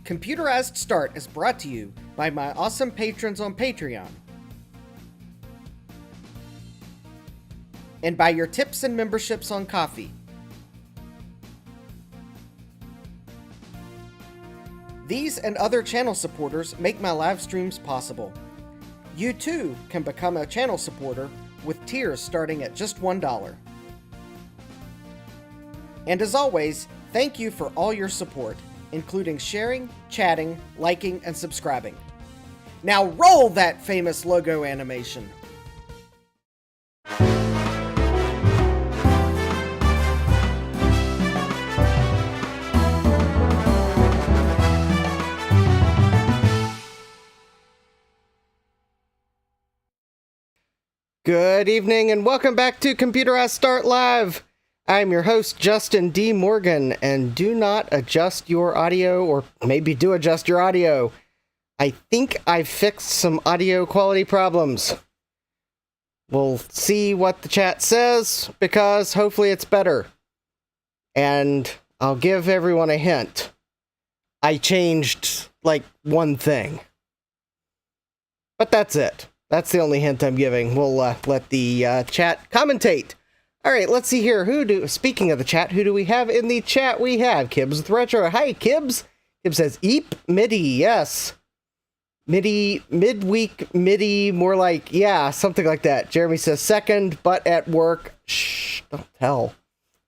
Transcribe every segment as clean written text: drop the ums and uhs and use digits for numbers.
Computerized Start is brought to you by my awesome patrons on Patreon, and by your tips and memberships on Ko-fi. These and other channel supporters make my live streams possible. You too can become a channel supporter with tiers starting at just $1. And as always, thank you for all your support, including sharing, chatting, liking, and subscribing. Now roll that famous logo animation! Good evening and welcome back to Computerized Start Live! I'm your host, Justin D. Morgan, and do not adjust your audio, or maybe do adjust your audio. I think I've fixed some audio quality problems. We'll see what the chat says, because hopefully it's better. And I'll give everyone a hint. I changed, like, one thing. But that's it. That's the only hint I'm giving. We'll let the chat commentate. Alright, let's see here. Speaking of the chat, who do we have in the chat? We have Kibbs with Retro. Hi, Kibbs! Kibbs says, Eep, MIDI, yes. MIDI, midweek MIDI, more like, yeah, something like that. Jeremy says, second, but at work. Shh, don't tell.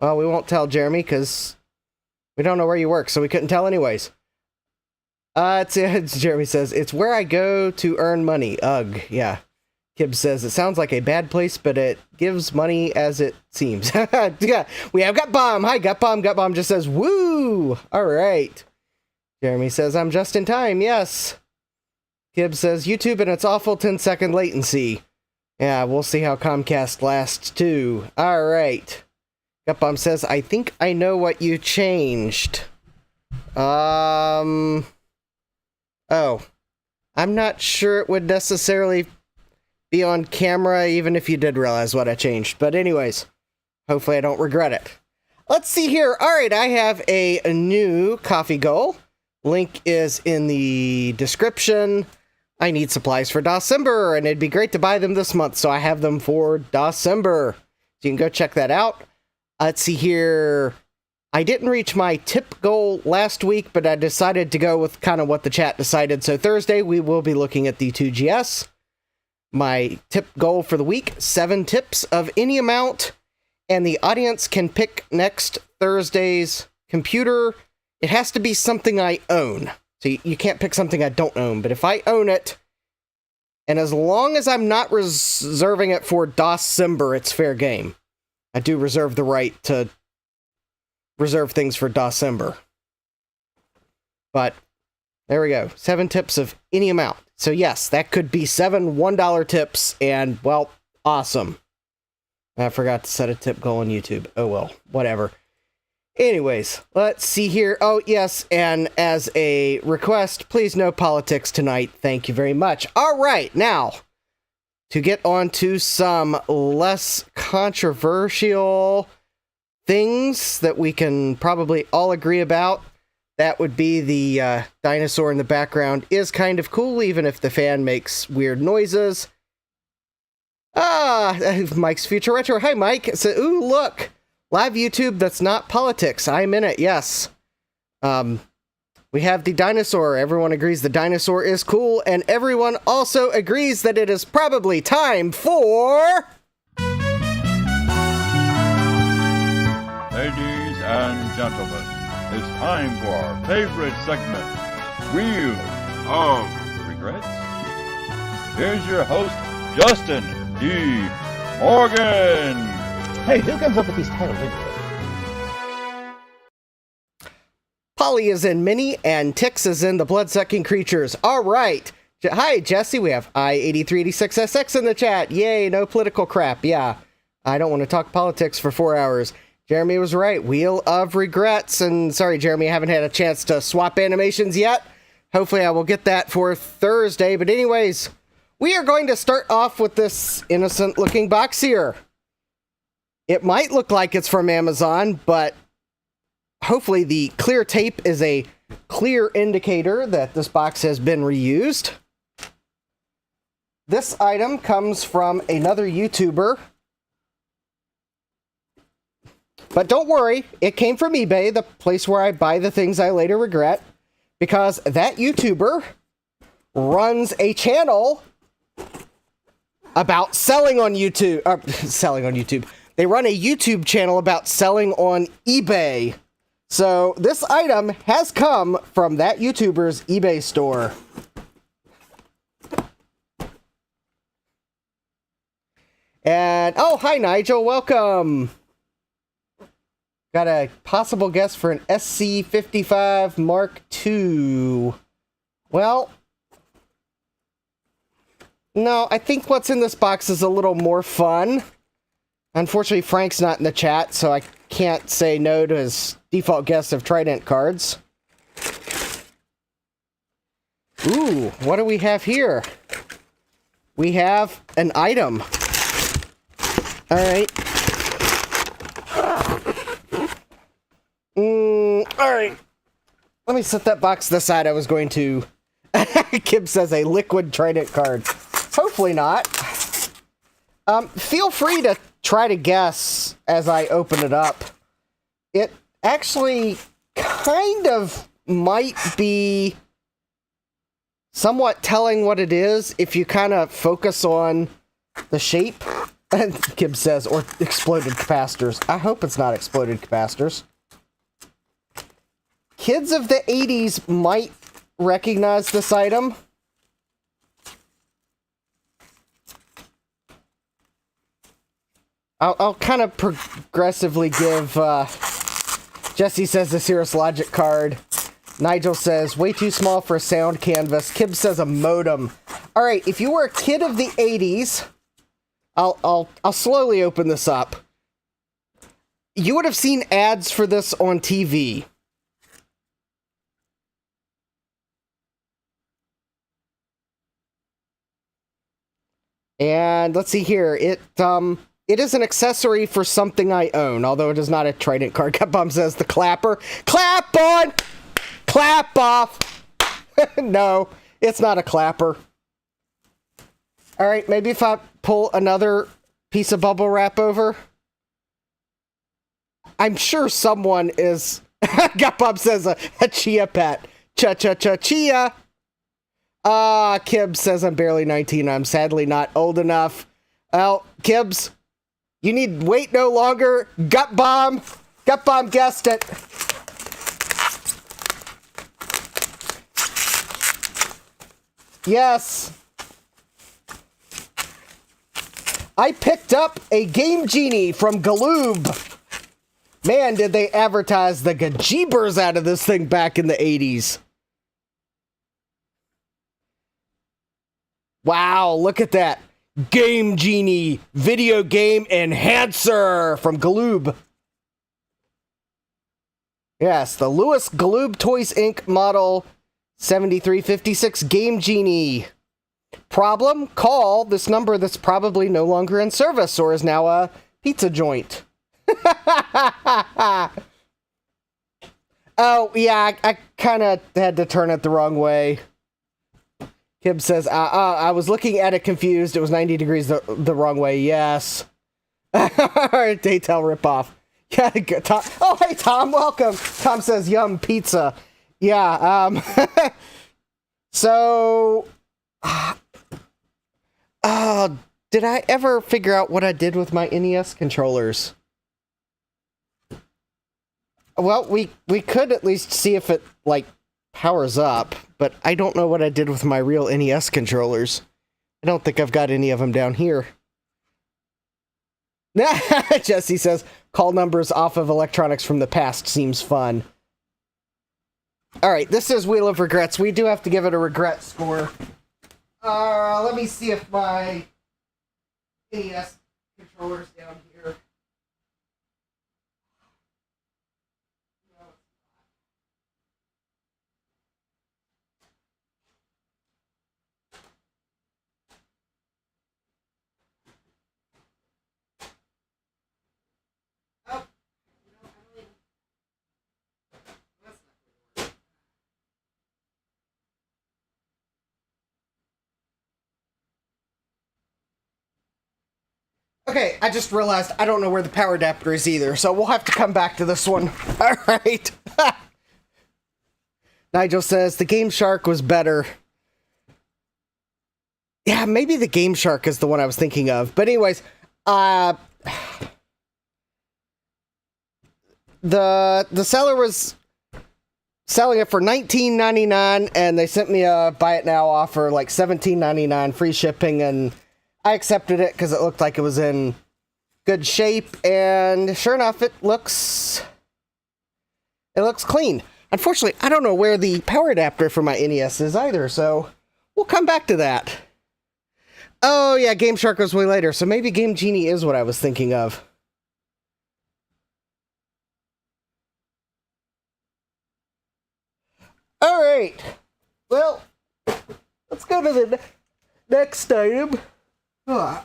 Well, we won't tell Jeremy, because we don't know where you work, so we couldn't tell anyways. Jeremy says, it's where I go to earn money. Ugh, yeah. Kibbs says, it sounds like a bad place, but it gives money as it seems. Yeah, we have Gut Bomb. Hi, Gut Bomb. Gut Bomb just says, woo! Alright. Jeremy says, I'm just in time. Yes. Kibbs says, YouTube and its awful 10-second latency. Yeah, we'll see how Comcast lasts, too. Alright. Gut Bomb says, I think I know what you changed. Oh. I'm not sure it would necessarily be on camera, even if you did realize what I changed. But anyways, hopefully I don't regret it. Let's see here. Alright, I have a new coffee goal. Link is in the description. I need supplies for December, and it'd be great to buy them this month, so I have them for December. So you can go check that out. Let's see here. I didn't reach my tip goal last week, but I decided to go with kind of what the chat decided. So Thursday, we will be looking at the 2GS. My tip goal for the week, 7 tips of any amount, and the audience can pick next Thursday's computer. It has to be something I own. So you can't pick something I don't own, but if I own it, and as long as I'm not reserving it for December, it's fair game. I do reserve the right to reserve things for December. But there we go. 7 tips of any amount. So yes, that could be 7 $1 tips, and, well, awesome. I forgot to set a tip goal on YouTube. Oh well, whatever. Anyways, let's see here. Oh, yes, and as a request, please no politics tonight. Thank you very much. All right, now, to get on to some less controversial things that we can probably all agree about. That would be the dinosaur in the background is kind of cool, even if the fan makes weird noises. Mike's Future Retro. Hi, Mike. So, ooh, look. Live YouTube that's not politics. I'm in it, yes. We have the dinosaur. Everyone agrees the dinosaur is cool, and everyone also agrees that it is probably time for... Ladies and gentlemen, it's time for our favorite segment, Wheel of Regrets. Here's your host, Justin D. Morgan. Hey, who comes up with these titles anyway? Polly is in Mini, and Tix is in the Blood-Sucking Creatures. All right. Hi, Jesse. We have I8386SX in the chat. Yay, no political crap. Yeah, I don't want to talk politics for 4 hours. Jeremy was right. Wheel of Regrets. And sorry, Jeremy, I haven't had a chance to swap animations yet. Hopefully I will get that for Thursday. But anyways, we are going to start off with this innocent-looking box here. It might look like it's from Amazon, but hopefully the clear tape is a clear indicator that this box has been reused. This item comes from another YouTuber. But don't worry, it came from eBay, the place where I buy the things I later regret, because that YouTuber runs a channel about selling on YouTube. Selling on YouTube. They run a YouTube channel about selling on eBay. So this item has come from that YouTuber's eBay store. And, oh, hi, Nigel. Welcome. Got a possible guess for an SC55 Mark II. Well, no, I think what's in this box is a little more fun. Unfortunately, Frank's not in the chat, so I can't say no to his default guess of Trident cards. Ooh, what do we have here? We have an item. Alright. Alright. Let me set that box to the side. I was going to... Kib says a liquid Trident card. Hopefully not. Feel free to try to guess as I open it up. It actually kind of might be somewhat telling what it is if you kind of focus on the shape. And Kib says, or exploded capacitors. I hope it's not exploded capacitors. Kids of the 80s might recognize this item. I'll kind of progressively give, Jesse says a Cirrus Logic card. Nigel says, way too small for a sound canvas. Kib says a modem. Alright, if you were a kid of the 80s, I'll slowly open this up. You would have seen ads for this on TV. And let's see here. It is an accessory for something I own, although it is not a Trident card. Cupbomb says the clapper. Clap on! Clap off! No, it's not a clapper. Alright, maybe if I pull another piece of bubble wrap over. I'm sure someone is... Cupbomb says a chia pet. Cha-cha-cha-chia! Kib says I'm barely 19. I'm sadly not old enough. Well, Kibs, you need wait no longer. Gut bomb guessed it. Yes. I picked up a Game Genie from Galoob. Man, did they advertise the gajeebers out of this thing back in the 80s. Wow, look at that. Game Genie Video Game Enhancer from Galoob. Yes, the Lewis Galoob Toys Inc. Model 7356 Game Genie. Problem? Call this number that's probably no longer in service or is now a pizza joint. Oh, yeah, I kind of had to turn it the wrong way. Kib says, I was looking at it confused. It was 90 degrees the wrong way. Yes. Daytel ripoff. Yeah, Tom. Oh, hey, Tom. Welcome. Tom says, yum, pizza. Yeah, so... did I ever figure out what I did with my NES controllers? Well, we could at least see if it, like, powers up, but I don't know what I did with my real NES controllers. I don't think I've got any of them down here. Jesse says, call numbers off of electronics from the past seems fun. Alright, this is Wheel of Regrets. We do have to give it a regret score. Let me see if my NES controller's down here. Okay, I just realized I don't know where the power adapter is either, so we'll have to come back to this one. Alright. Nigel says, the Game Shark was better. Yeah, maybe the Game Shark is the one I was thinking of. But anyways, the seller was selling it for $19.99, and they sent me a buy it now offer, like $17.99, free shipping, and I accepted it because it looked like it was in good shape, and sure enough, it looks clean. Unfortunately, I don't know where the power adapter for my NES is either, so we'll come back to that. Oh yeah, Game Shark was way later, so maybe Game Genie is what I was thinking of. Alright, well, let's go to the next item. I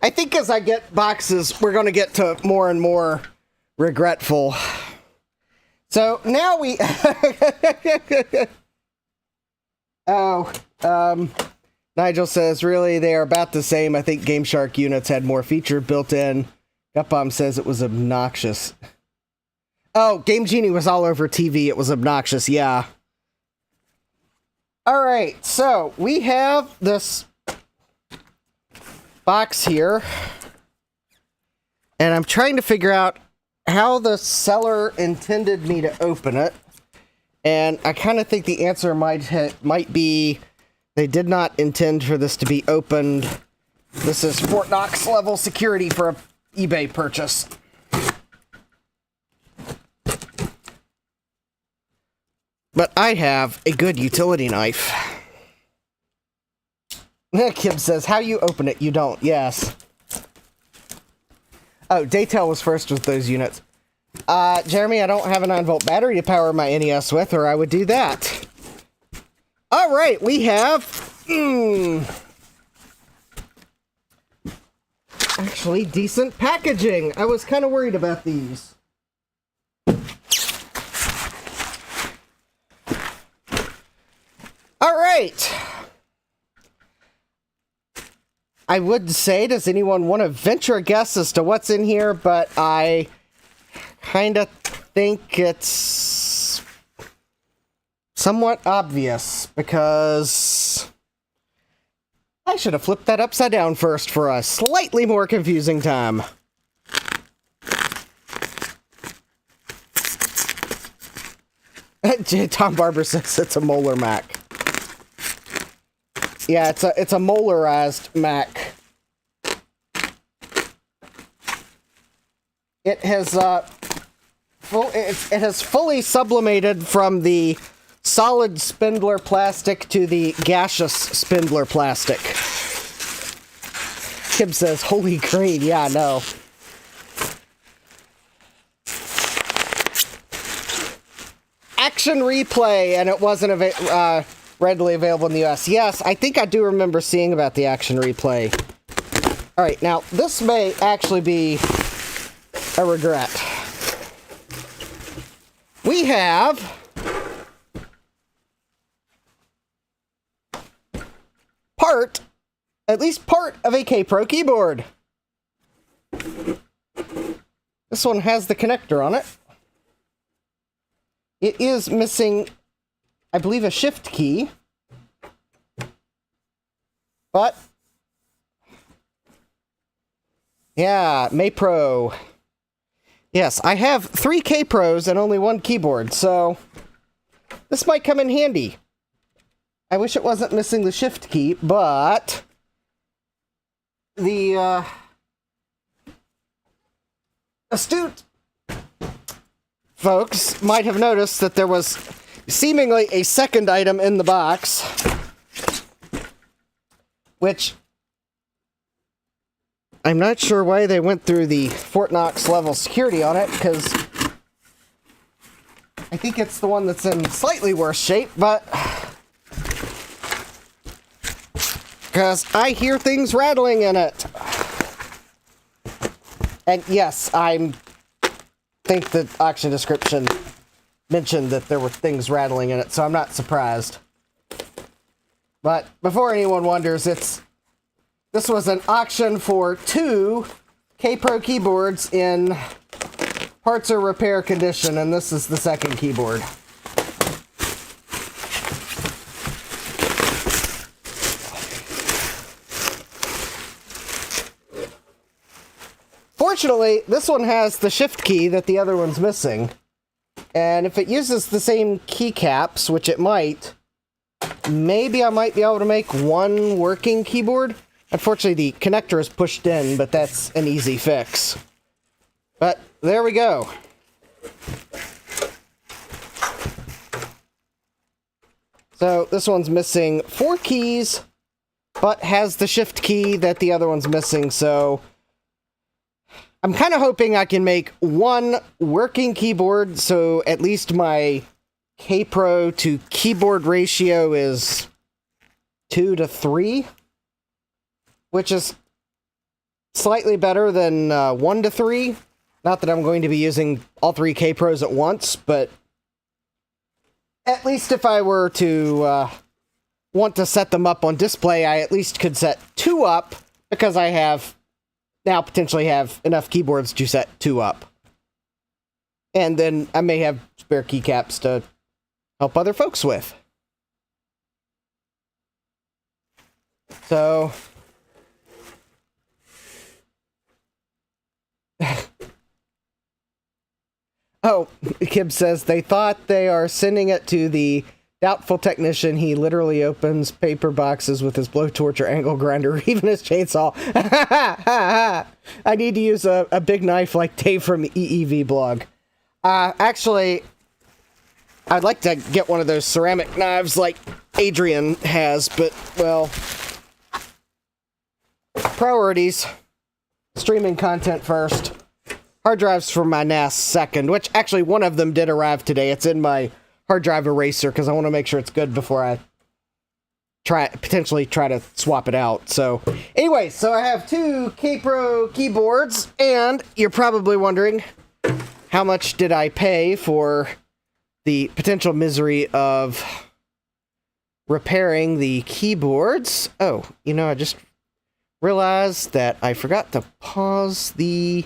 think as I get boxes, we're going to get to more and more regretful. So now we... Nigel says, really, they are about the same. I think Game Shark units had more feature built in. Gutbomb says it was obnoxious. Oh, Game Genie was all over TV. It was obnoxious, yeah. Alright, so we have this box here. And I'm trying to figure out how the seller intended me to open it. And I kind of think the answer might be they did not intend for this to be opened. This is Fort Knox level security for an eBay purchase. But I have a good utility knife. Kim says, how you open it, you don't. Yes. Oh, Daytail was first with those units. Jeremy, I don't have a 9-volt battery to power my NES with, or I would do that. Alright, we have... actually, decent packaging. I was kind of worried about these. Alright. I would say, does anyone want to venture a guess as to what's in here? But I kind of think it's somewhat obvious, because I should have flipped that upside down first for a slightly more confusing time. Tom Barber says it's a Molar Mac. Yeah, it's a molarized Mac. It has it has fully sublimated from the solid spindler plastic to the gaseous spindler plastic. Kim says, "Holy green!" Yeah, no. Action Replay, and it wasn't readily available in the US. Yes, I think I do remember seeing about the Action Replay. Alright, now, this may actually be a regret. We have at least part of a K-Pro keyboard. This one has the connector on it. It is missing, I believe, a shift key. But yeah, Maypro. Yes, I have 3 K-Pros and only 1 keyboard, so this might come in handy. I wish it wasn't missing the shift key, but the astute folks might have noticed that there was seemingly a second item in the box, which I'm not sure why they went through the Fort Knox level security on it, because I think it's the one that's in slightly worse shape, but because I hear things rattling in it. And yes, I think the auction description mentioned that there were things rattling in it, so I'm not surprised. But before anyone wonders, it's this was an auction for 2 K-Pro keyboards in parts or repair condition, and this is the second keyboard. Fortunately, this one has the shift key that the other one's missing. And if it uses the same keycaps, which it might, maybe I might be able to make one working keyboard. Unfortunately, the connector is pushed in, but that's an easy fix. But there we go. So this one's missing 4 keys, but has the shift key that the other one's missing, so I'm kind of hoping I can make one working keyboard, so at least my K-Pro to keyboard ratio is 2 to 3, which is slightly better than 1 to 3. Not that I'm going to be using all 3 K-Pros at once, but at least if I were to want to set them up on display, I at least could set 2 up, because I have now potentially have enough keyboards to set 2 up. And then I may have spare keycaps to help other folks with. So oh, Kib says they thought they are sending it to the doubtful technician. He literally opens paper boxes with his blowtorch or angle grinder, or even his chainsaw. I need to use a big knife like Dave from EEV blog. Actually, I'd like to get one of those ceramic knives like Adrian has, but, well, priorities. Streaming content first. Hard drives for my NAS second, which actually one of them did arrive today. It's in my hard drive eraser because I want to make sure it's good before I potentially try to swap it out. So anyway, so I have 2 K-Pro keyboards, and you're probably wondering, how much did I pay for the potential misery of repairing the keyboards? Oh, you know, I just realized that I forgot to pause the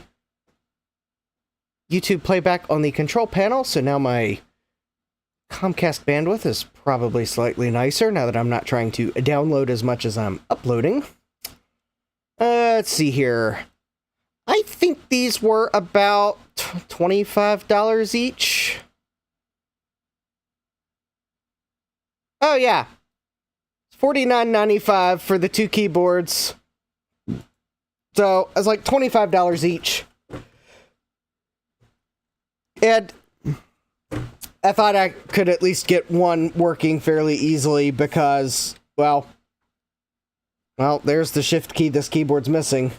YouTube playback on the control panel, so now my Comcast bandwidth is probably slightly nicer now that I'm not trying to download as much as I'm uploading. Let's see here. I think these were about $25 each. Oh yeah, $49.95 for the 2 keyboards. So it's like $25 each. And I thought I could at least get one working fairly easily because, well, there's the shift key this keyboard's missing.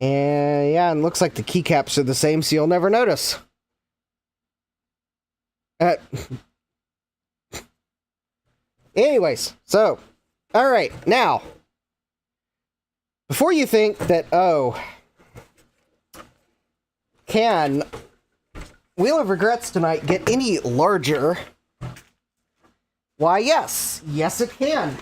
And yeah, and looks like the keycaps are the same, so you'll never notice. Anyways, so, alright, now, before you think that, oh, can Wheel of Regrets tonight get any larger? Why, yes. Yes, it can.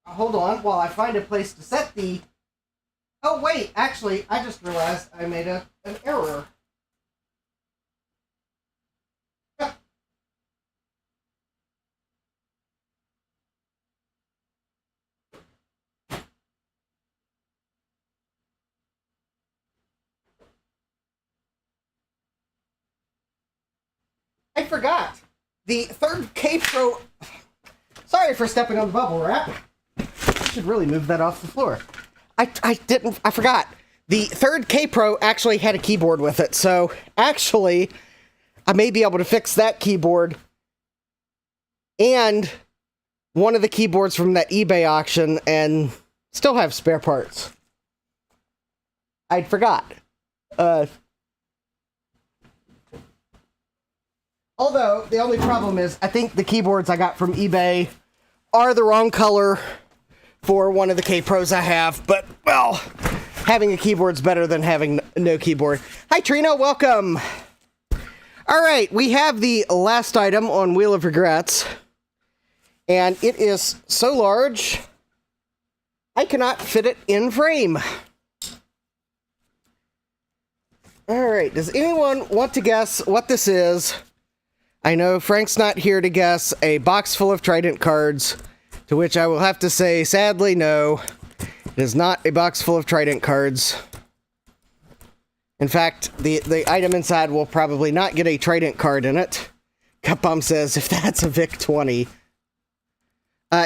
Hold on while I find a place to set the... Oh, wait, actually, I just realized I made an error. I forgot. The third K-Pro... Sorry for stepping on the bubble wrap. I should really move that off the floor. I forgot. The third K-Pro actually had a keyboard with it, so actually, I may be able to fix that keyboard and one of the keyboards from that eBay auction and still have spare parts. I forgot. Although, the only problem is, I think the keyboards I got from eBay are the wrong color for one of the K-Pros I have, but, well, having a keyboard's better than having no keyboard. Hi, Trina, welcome! All right, we have the last item on Wheel of Regrets, and it is so large, I cannot fit it in frame. All right, does anyone want to guess what this is? I know Frank's not here to guess a box full of Trident cards, to which I will have to say, sadly, no. It is not a box full of Trident cards. In fact, the item inside will probably not get a Trident card in it. Cupbomb says, if that's a VIC-20.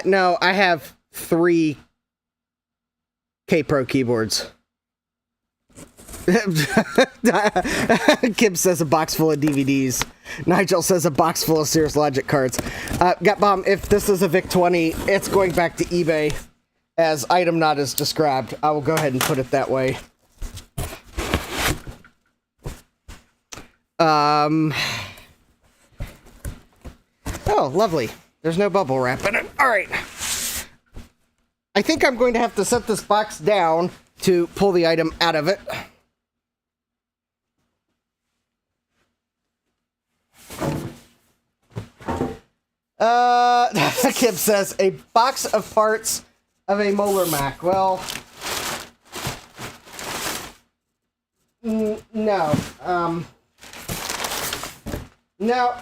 No, I have 3 K-Pro keyboards. Kim says a box full of DVDs. Nigel says a box full of Sears Logic cards. Gutbomb, if this is a VIC-20, it's going back to eBay as item not as described. I will go ahead and put it that way. Oh, lovely. There's no bubble wrap in it. All right. I think I'm going to have to set this box down to pull the item out of it. Kim says, a box of parts of a Molar Mac. Well, no. No.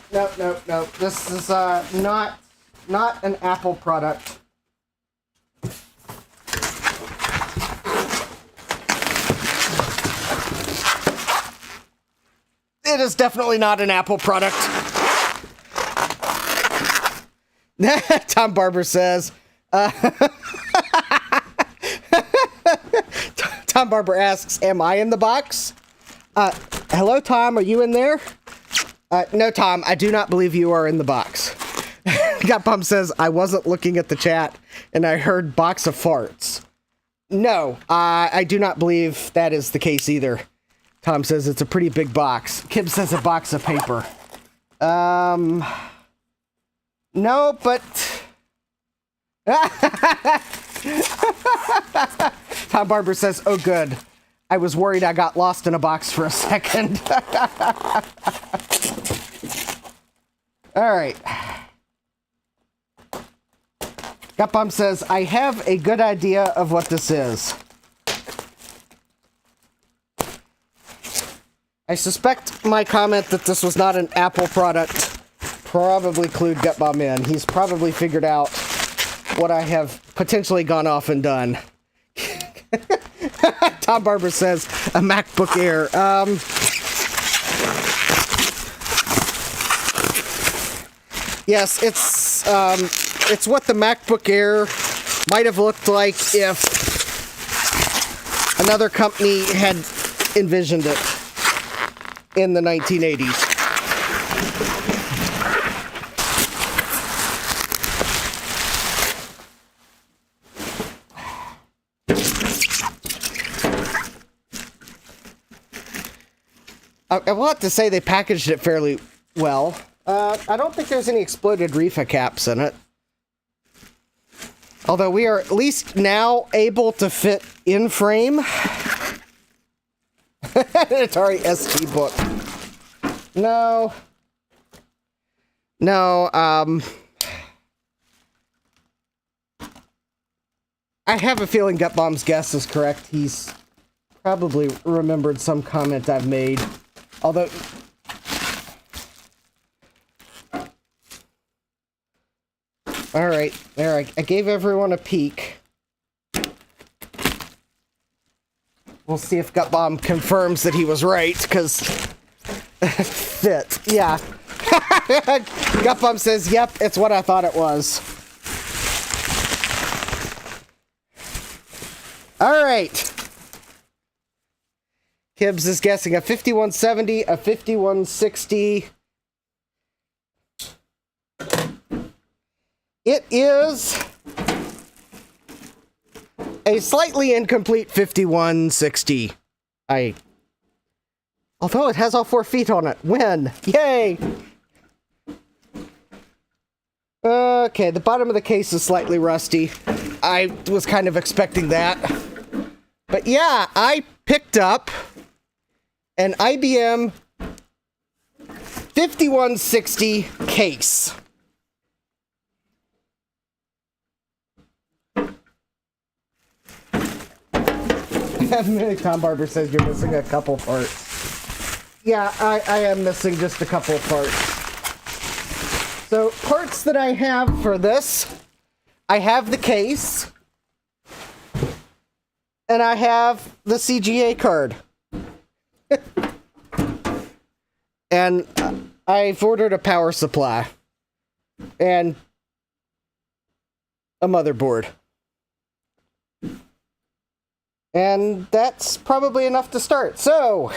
This is not an Apple product. It is definitely not an Apple product. Tom Barber says, Tom Barber asks, am I in the box? Hello, Tom, are you in there? No, Tom, I do not believe you are in the box. Gutbomb says, I wasn't looking at the chat, and I heard box of farts. No, I do not believe that is the case either. Tom says it's a pretty big box. Kim says a box of paper. No, but... Tom Barber says, oh good. I was worried I got lost in a box for a second. Alright. Gutbomb says, I have a good idea of what this is. I suspect my comment that this was not an Apple product probably clued Gutbomb in. He's probably figured out what I have potentially gone off and done. Tom Barber says, a MacBook Air. Yes, it's what the MacBook Air might have looked like if another company had envisioned it in the 1980s. I will have to say they packaged it fairly well. I don't think there's any exploded Rifa caps in it. Although we are at least now able to fit in frame. Atari ST book. No. I have a feeling Gutbomb's guess is correct. He's probably remembered some comment I've made. Although... Alright, there, I gave everyone a peek. We'll see if Gutbomb confirms that he was right, because... fit, yeah. Gutbomb says, yep, it's what I thought it was. Alright. Kibbs is guessing a 5170, a 5160. It is a slightly incomplete 5160. Although it has all 4 feet on it. Win! Yay! Okay, the bottom of the case is slightly rusty. I was kind of expecting that. But yeah, I picked up an IBM 5160 case. Tom Barber says you're missing a couple parts. Yeah, I am missing just a couple parts. So, parts that I have for this, I have the case, and I have the CGA card. And I've ordered a power supply and a motherboard. And that's probably enough to start. So,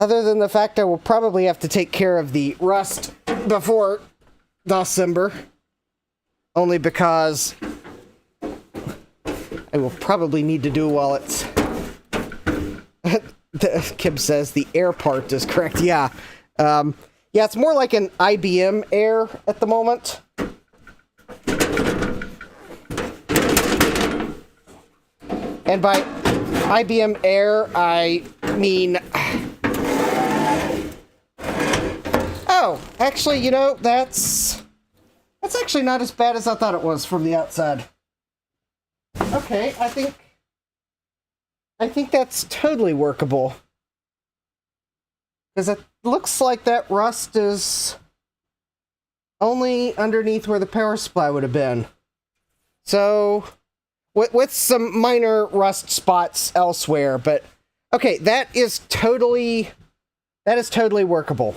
other than the fact I will probably have to take care of the rust before December, only because I will probably need to do while it's... Kib says the air part is correct. Yeah. Yeah, it's more like an IBM Air at the moment. And by IBM Air, I mean... Oh, actually, you know, that's actually not as bad as I thought it was from the outside. Okay, I think that's totally workable. Because it looks like that rust is only underneath where the power supply would have been. So, with some minor rust spots elsewhere, but okay, that is totally workable.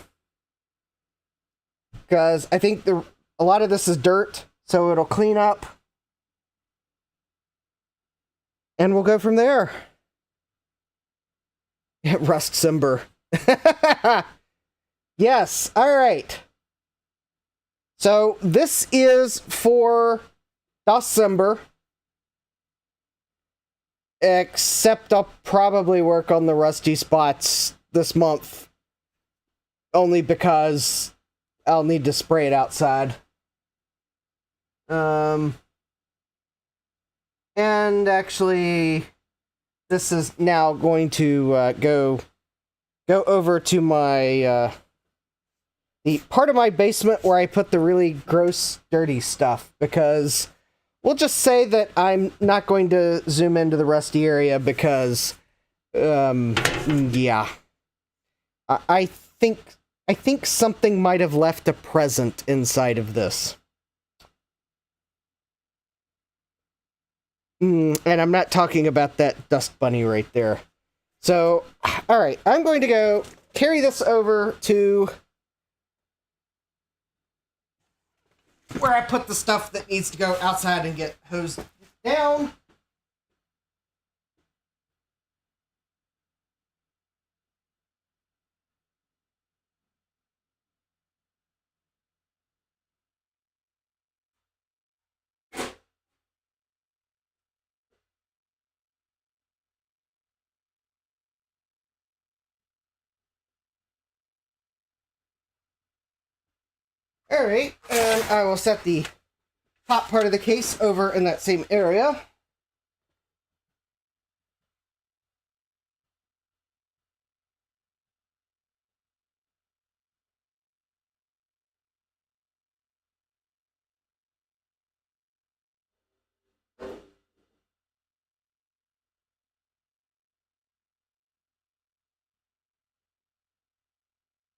Because I think a lot of this is dirt, so it'll clean up. And we'll go from there. Rust Simber. Yes, alright. So, this is for December. Except I'll probably work on the rusty spots this month. Only because I'll need to spray it outside. And actually, this is now going to go over to my the part of my basement where I put the really gross, dirty stuff, because we'll just say that I'm not going to zoom into the rusty area because, yeah, I think something might have left a present inside of this. And I'm not talking about that dust bunny right there. So, alright, I'm going to go carry this over to where I put the stuff that needs to go outside and get hosed down. Alright, and I will set the top part of the case over in that same area.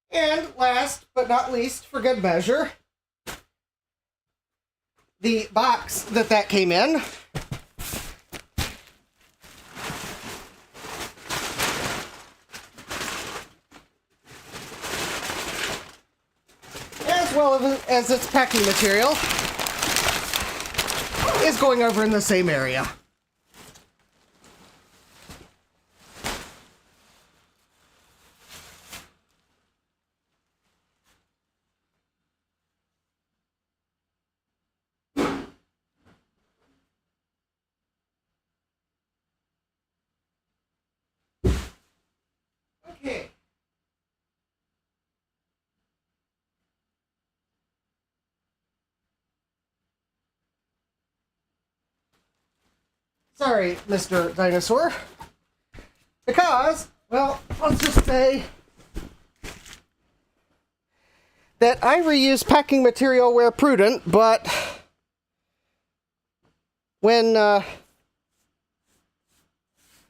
And last but not least, for good measure, the box that came in. As well as its packing material is going over in the same area. Okay. Sorry, Mr. Dinosaur. Because, well, let's just say that I reuse packing material where prudent, but when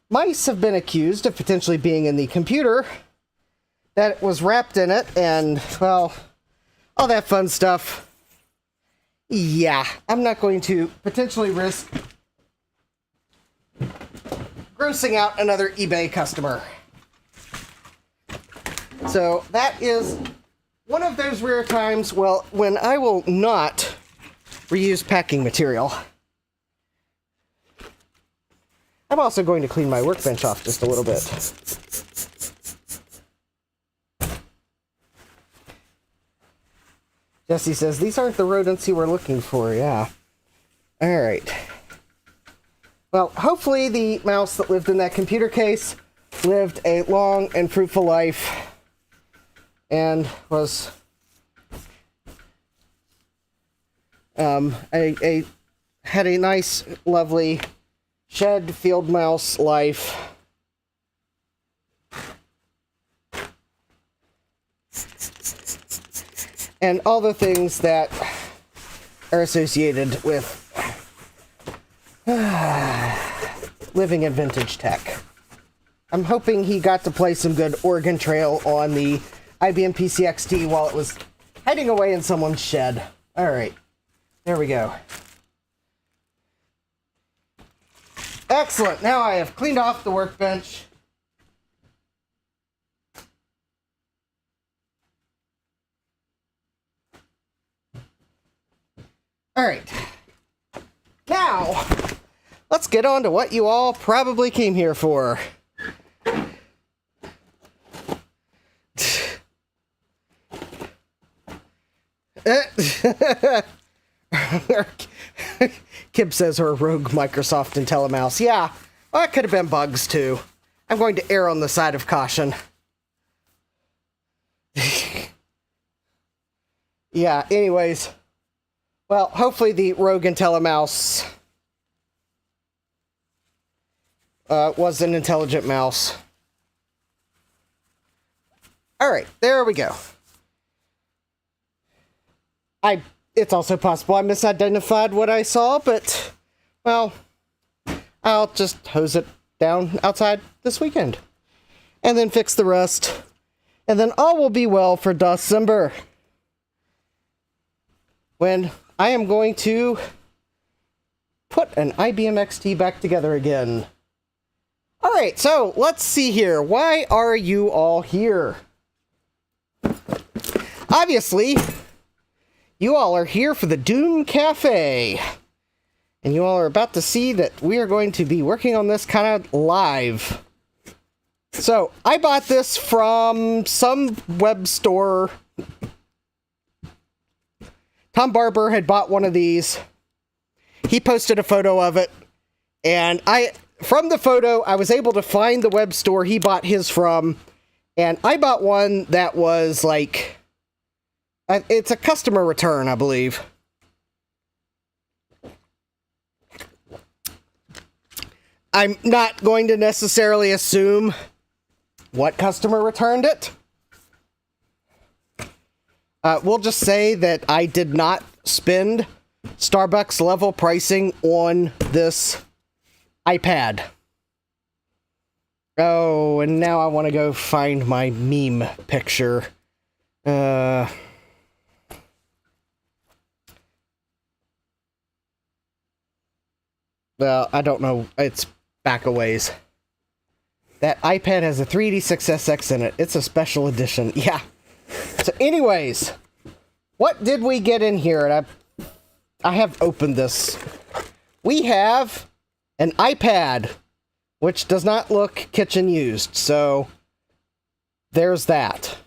mice have been accused of potentially being in the computer that it was wrapped in it, and, well, all that fun stuff, yeah, I'm not going to potentially risk grossing out another eBay customer. So that is one of those rare times, well, when I will not reuse packing material. I'm also going to clean my workbench off just a little bit. Jesse says, these aren't the rodents you were looking for, yeah. Alright. Well, hopefully the mouse that lived in that computer case lived a long and fruitful life and was had a nice, lovely shed field mouse life. And all the things that are associated with living in vintage tech. I'm hoping he got to play some good Oregon Trail on the IBM PC XT while it was hiding away in someone's shed. Alright, there we go. Excellent, now I have cleaned off the workbench. Alright, now let's get on to what you all probably came here for. Kib says her rogue Microsoft IntelliMouse. Yeah, well, that could have been bugs too. I'm going to err on the side of caution. Yeah, anyways. Well, hopefully the rogue IntelliMouse was an intelligent mouse. Alright, there we go. It's also possible I misidentified what I saw, but, well, I'll just hose it down outside this weekend. And then fix the rust. And then all will be well for December, when I am going to put an IBM XT back together again. Alright, so let's see here. Why are you all here? Obviously, you all are here for the Doom Cafe. And you all are about to see that we are going to be working on this kind of live. So, I bought this from some web store. Tom Barber had bought one of these. He posted a photo of it. And from the photo, I was able to find the web store he bought his from. And I bought one that was like... it's a customer return, I believe. I'm not going to necessarily assume what customer returned it. We'll just say that I did not spend Starbucks level pricing on this iPad. Oh, and now I want to go find my meme picture. Well, I don't know. It's back a ways. That iPad has a 386SX in it. It's a special edition. Yeah. So anyways, what did we get in here? And I have opened this. We have an iPad, which does not look kitchen used. So there's that.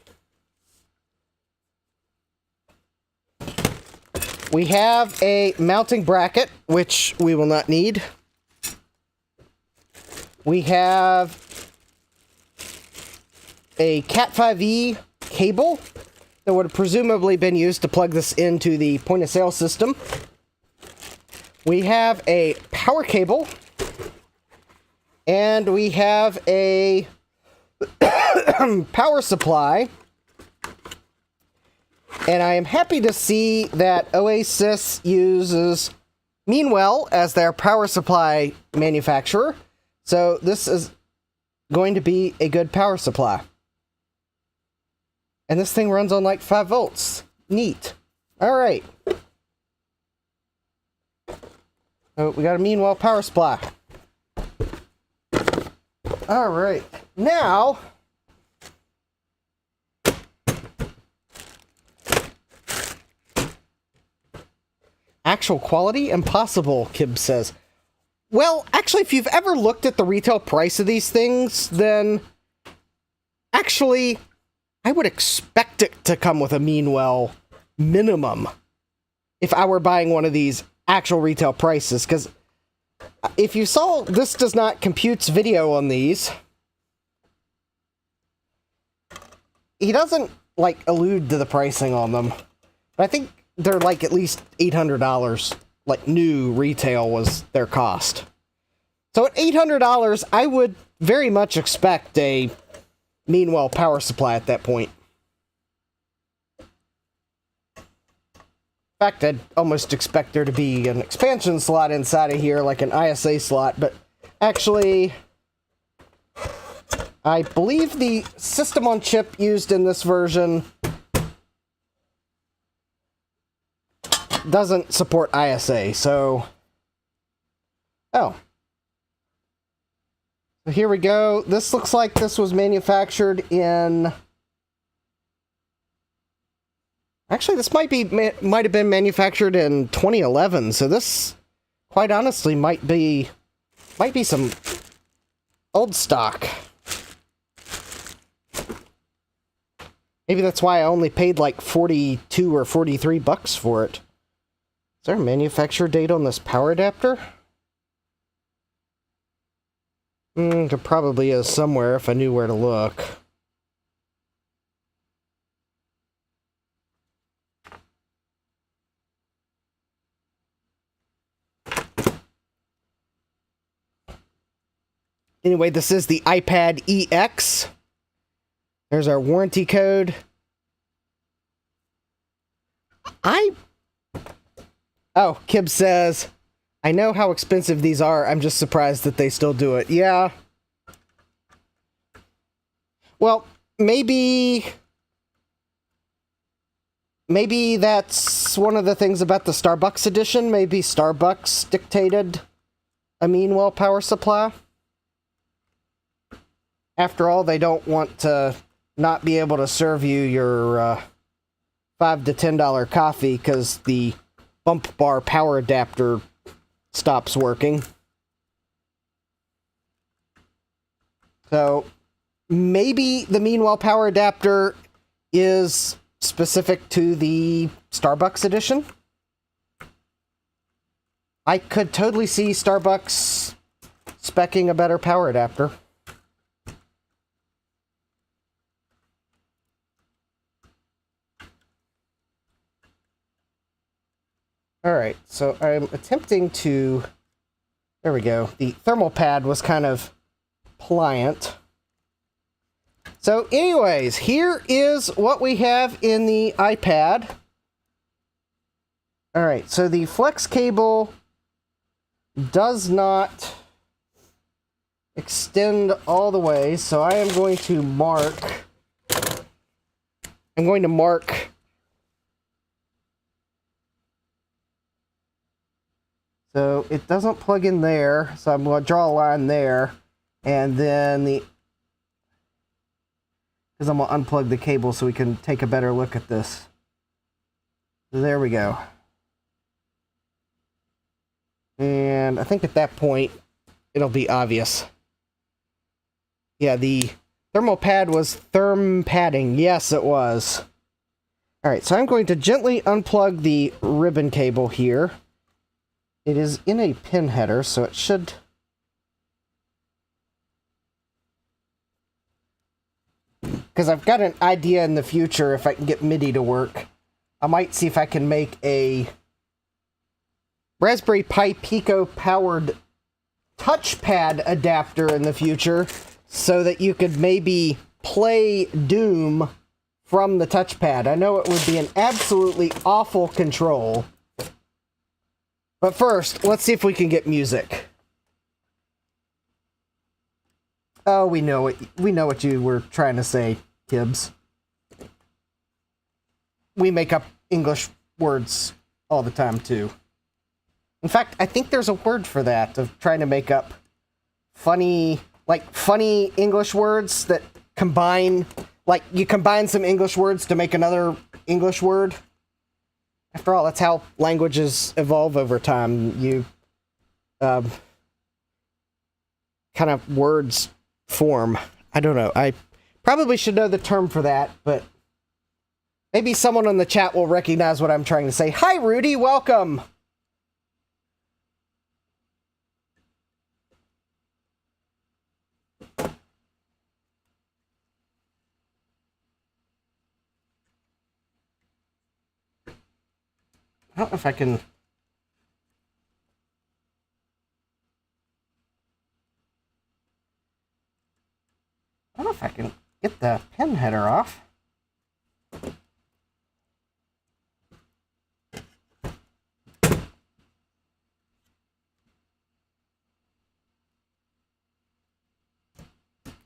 We have a mounting bracket, which we will not need. We have a Cat5e cable that would have presumably been used to plug this into the point-of-sale system. We have a power cable. And we have a power supply. And I am happy to see that OAsys uses Meanwell as their power supply manufacturer. So this is going to be a good power supply. And this thing runs on like 5 volts. Neat. All right. So we got a Meanwell power supply. All right. Now, actual quality? Impossible, Kib says. Well, actually, if you've ever looked at the retail price of these things, then actually, I would expect it to come with a Meanwell minimum if I were buying one of these actual retail prices, because if you saw, this does not compute video on these. He doesn't, like, allude to the pricing on them. But I think they're, like, at least $800. Like, new retail was their cost. So at $800, I would very much expect a Meanwell power supply at that point. In fact, I'd almost expect there to be an expansion slot inside of here, like an ISA slot, but actually, I believe the system on chip used in this version doesn't support ISA, so... Oh. So here we go. This looks like this was manufactured in... Actually, this might have been manufactured in 2011, so this, quite honestly, might be some old stock. Maybe that's why I only paid like 42 or 43 bucks for it. Is there a manufacturer date on this power adapter? There probably is somewhere if I knew where to look. Anyway, this is the iPad EX. There's our warranty code. Oh, Kib says, I know how expensive these are. I'm just surprised that they still do it. Yeah. Well, maybe that's one of the things about the Starbucks edition. Maybe Starbucks dictated a Meanwell power supply. After all, they don't want to not be able to serve you your $5 to $10 coffee because the bump bar power adapter stops working. So maybe the Meanwell power adapter is specific to the Starbucks edition. I could totally see Starbucks speccing a better power adapter. Alright, so I'm attempting to... There we go. The thermal pad was kind of pliant. So anyways, here is what we have in the iPad. Alright, so the flex cable does not extend all the way, so I am going to mark... So it doesn't plug in there, so I'm going to draw a line there, and then because I'm going to unplug the cable so we can take a better look at this. So there we go. And I think at that point, it'll be obvious. Yeah, the thermal pad was therm padding. Yes, it was. Alright, so I'm going to gently unplug the ribbon cable here. It is in a pin header, so it should... Because I've got an idea in the future if I can get MIDI to work. I might see if I can make a Raspberry Pi Pico powered touchpad adapter in the future so that you could maybe play Doom from the touchpad. I know it would be an absolutely awful control. But first, let's see if we can get music. Oh, we know it. We know what you were trying to say, Tibbs. We make up English words all the time, too. In fact, I think there's a word for that, of trying to make up funny English words that combine, like, you combine some English words to make another English word. After all, that's how languages evolve over time. You, kind of words form. I don't know. I probably should know the term for that, but maybe someone in the chat will recognize what I'm trying to say. Hi, Rudy. Welcome. I don't know if I can... I don't know if I can get the pin header off.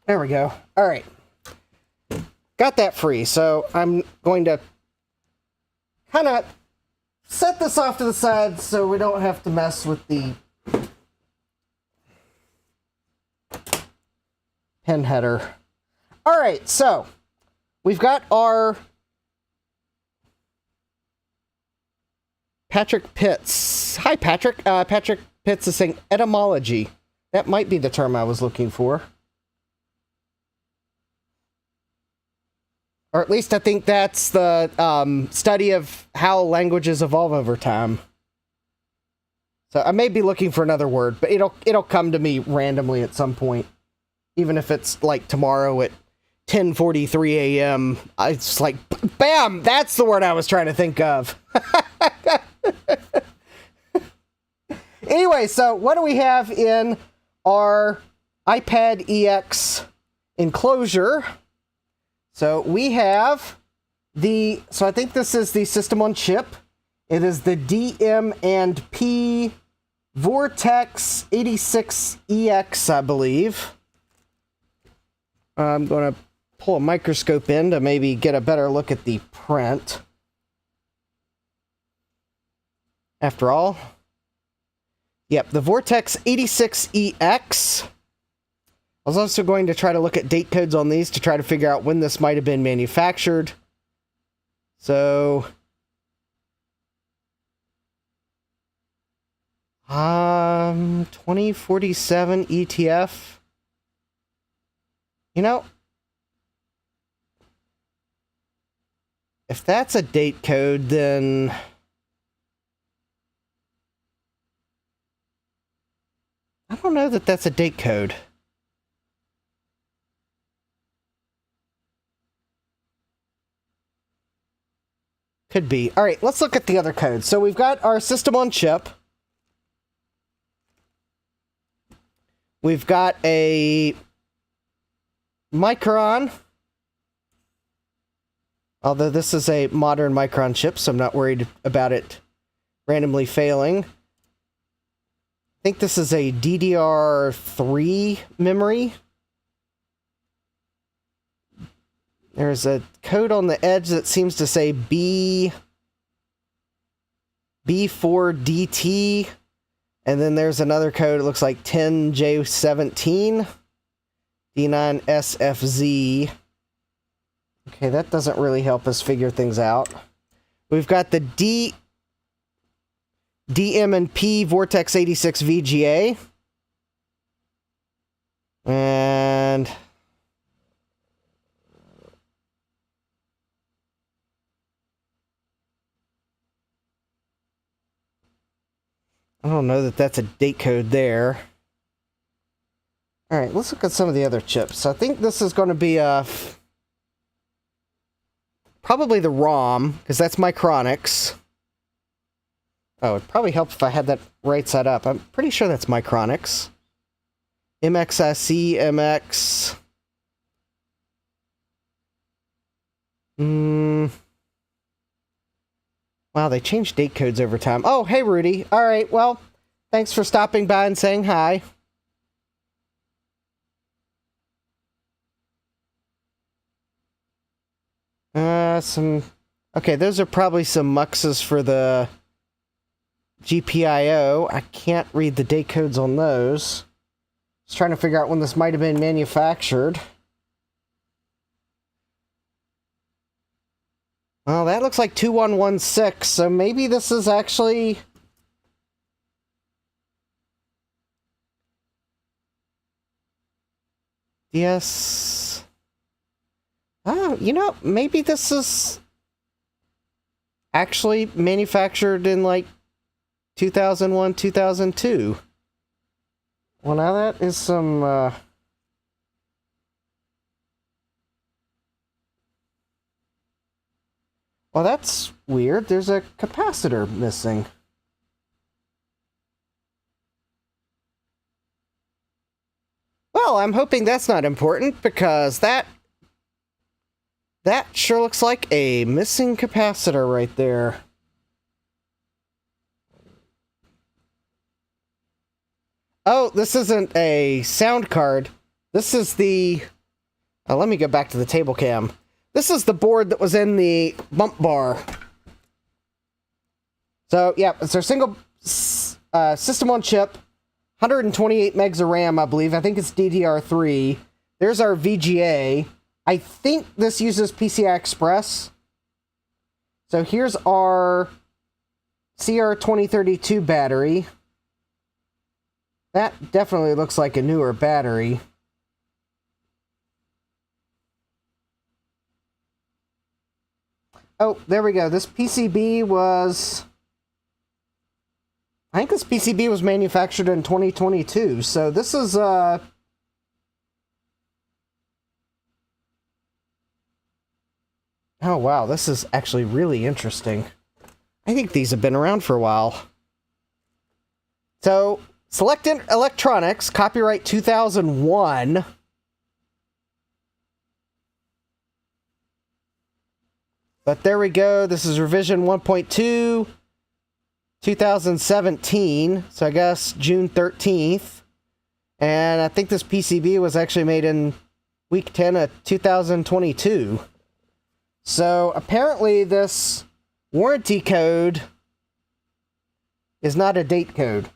There we go. All right. Got that free, so I'm going to kind of set this off to the side so we don't have to mess with the pin header. All right, so we've got our Patrick Pitts. Hi, Patrick. Patrick Pitts is saying etymology. That might be the term I was looking for. Or at least I think that's the study of how languages evolve over time. So I may be looking for another word, but it'll come to me randomly at some point. Even if it's like tomorrow at 10:43 a.m. It's like, bam! That's the word I was trying to think of. Anyway, so what do we have in our iPad EX enclosure? So we have so I think this is the system on chip. It is the DM&P Vortex 86EX, I believe. I'm going to pull a microscope in to maybe get a better look at the print. After all, yep, the Vortex 86EX. I was also going to try to look at date codes on these to try to figure out when this might have been manufactured. So, 2047 ETF. You know, if that's a date code, then I don't know that that's a date code. Could be. All right, let's look at the other codes. So we've got our system on chip. We've got a Micron. Although this is a modern Micron chip, so I'm not worried about it randomly failing. I think this is a DDR3 memory. There's a code on the edge that seems to say B4DT. And then there's another code, it looks like 10J17. D9SFZ. Okay, that doesn't really help us figure things out. We've got the DM&P Vortex 86 VGA. And I don't know that that's a date code there. All right, let's look at some of the other chips. I think this is going to be probably the ROM, because that's Micronics. Oh, it'd probably help if I had that right side up. I'm pretty sure that's Micronics. MXIC, MX. Wow, they changed date codes over time. Oh, hey, Rudy. All right, well, thanks for stopping by and saying hi. Okay, those are probably some muxes for the GPIO. I can't read the date codes on those. Just trying to figure out when this might have been manufactured. Well, that looks like 2116, so maybe this is actually... Yes. Oh, you know, maybe this is actually manufactured in like 2001, 2002. Well, now that is some, Well, that's weird. There's a capacitor missing. Well, I'm hoping that's not important, because that sure looks like a missing capacitor right there. Oh, this isn't a sound card. This is the... let me go back to the table cam. This is the board that was in the bump bar. So, yeah, it's our single system on chip. 128 megs of RAM, I believe. I think it's DDR3. There's our VGA. I think this uses PCI Express. So here's our CR2032 battery. That definitely looks like a newer battery. Oh, there we go. This PCB was... I think this PCB was manufactured in 2022, so this is, Oh, wow, this is actually really interesting. I think these have been around for a while. So, Select Electronics, copyright 2001. But there we go. This is revision 1.2, 2017. So I guess June 13th. And I think this PCB was actually made in week 10 of 2022. So apparently this warranty code is not a date code.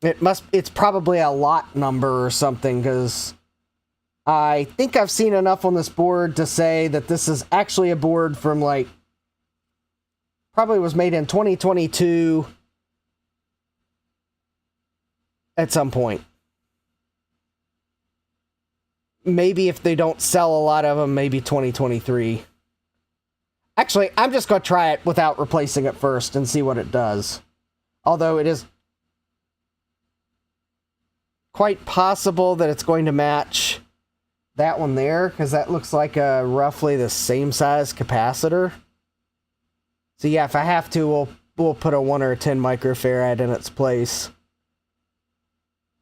It's probably a lot number or something, because I think I've seen enough on this board to say that this is actually a board from, like, probably was made in 2022 at some point. Maybe if they don't sell a lot of them, maybe 2023. Actually, I'm just going to try it without replacing it first and see what it does. Although it is quite possible that it's going to match that one there, because that looks like a roughly the same size capacitor. So yeah, if I have to, we'll put a 1 or a 10 microfarad in its place.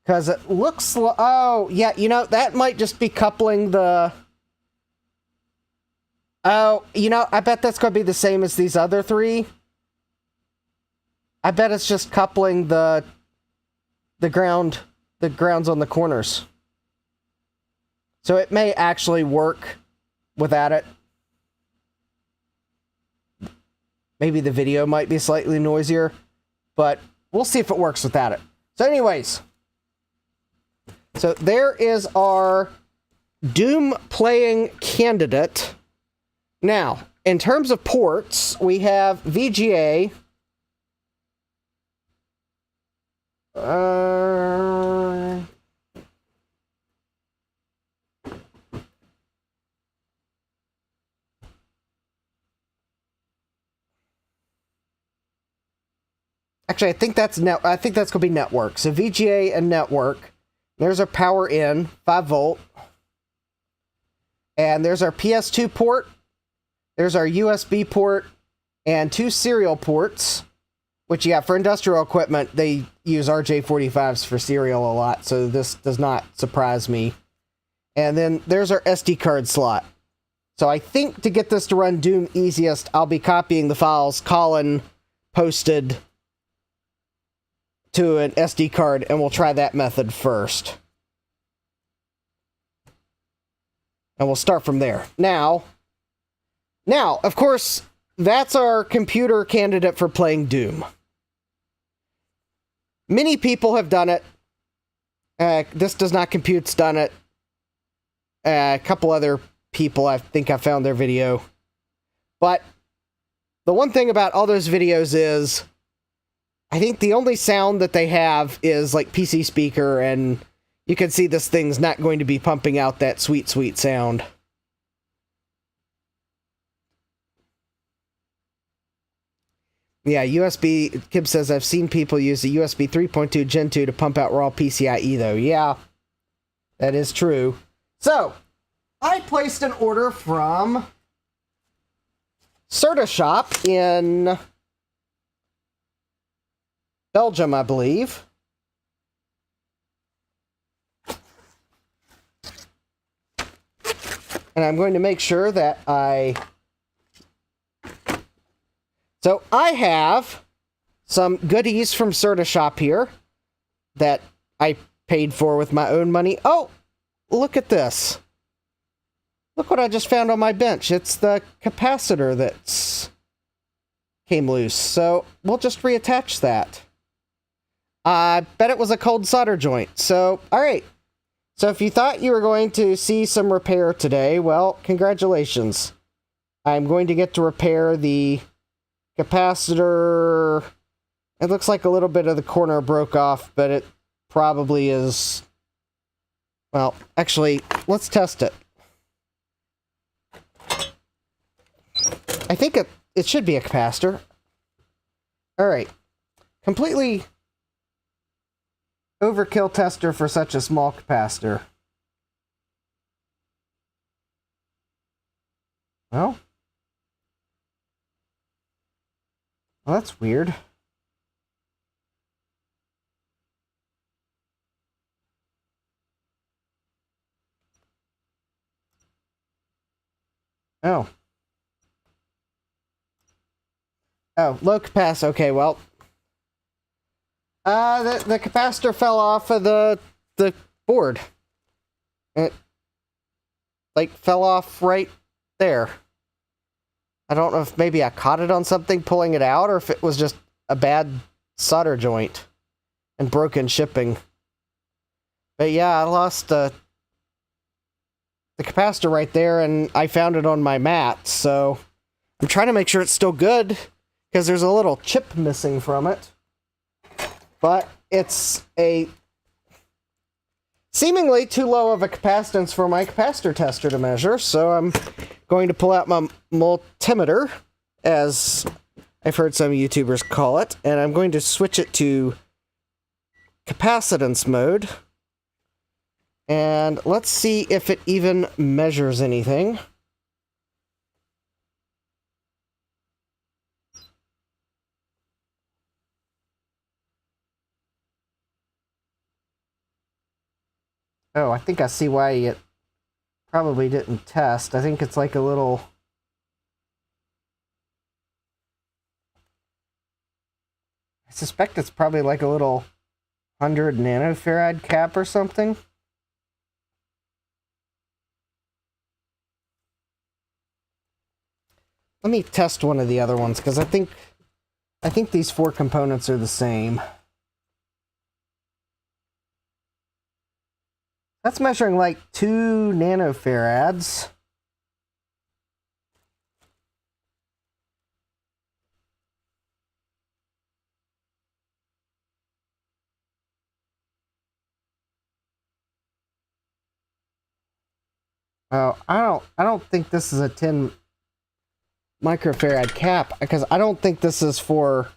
Because it looks like... Oh, yeah, you know, that might just be coupling the... Oh, you know, I bet that's going to be the same as these other three. I bet it's just coupling the grounds on the corners. So it may actually work without it. Maybe the video might be slightly noisier, but we'll see if it works without it. So anyways, so there is our Doom playing candidate. Now, in terms of ports, we have VGA. Actually, I think that's going to be network. So VGA and network. There's our power in, 5 volt. And there's our PS2 port. There's our USB port and 2 serial ports, which, yeah, for industrial equipment, they use RJ45s for serial a lot, so this does not surprise me. And then there's our SD card slot. So I think to get this to run Doom easiest, I'll be copying the files Colin posted to an SD card, and we'll try that method first. And we'll start from there. Now, of course, that's our computer candidate for playing Doom. Many people have done it. This Does Not Compute's done it. A couple other people, I think I found their video. But the one thing about all those videos is, I think the only sound that they have is like PC speaker, and you can see this thing's not going to be pumping out that sweet, sweet sound. Yeah, USB, Kib says, I've seen people use the USB 3.2 Gen 2 to pump out raw PCIe, though. Yeah, that is true. So, I placed an order from Shop in Belgium, I believe. And I'm going to make sure that So I have some goodies from Shop here that I paid for with my own money. Oh, look at this. Look what I just found on my bench. It's the capacitor that's came loose. So we'll just reattach that. I bet it was a cold solder joint. So, all right. So if you thought you were going to see some repair today, well, congratulations. I'm going to get to repair the capacitor. It looks like a little bit of the corner broke off, but it probably is... Well, actually, let's test it. I think it should be a capacitor. Alright. Completely overkill tester for such a small capacitor. Well, that's weird. Oh. Oh, low capacitor. Okay, well. The capacitor fell off of the board. It, like, fell off right there. I don't know if maybe I caught it on something pulling it out, or if it was just a bad solder joint and broken shipping. But yeah, I lost the capacitor right there, and I found it on my mat, so I'm trying to make sure it's still good, because there's a little chip missing from it. But it's a seemingly too low of a capacitance for my capacitor tester to measure, so I'm going to pull out my multimeter, as I've heard some YouTubers call it, and I'm going to switch it to capacitance mode. And let's see if it even measures anything. Oh, I think I see why it probably didn't test. I think it's like a little... I suspect it's probably like a little 100 nanofarad cap or something. Let me test one of the other ones, because I think these four components are the same. That's measuring like 2 nanofarads. Oh, I don't think this is a 10 microfarad cap, because I don't think this is for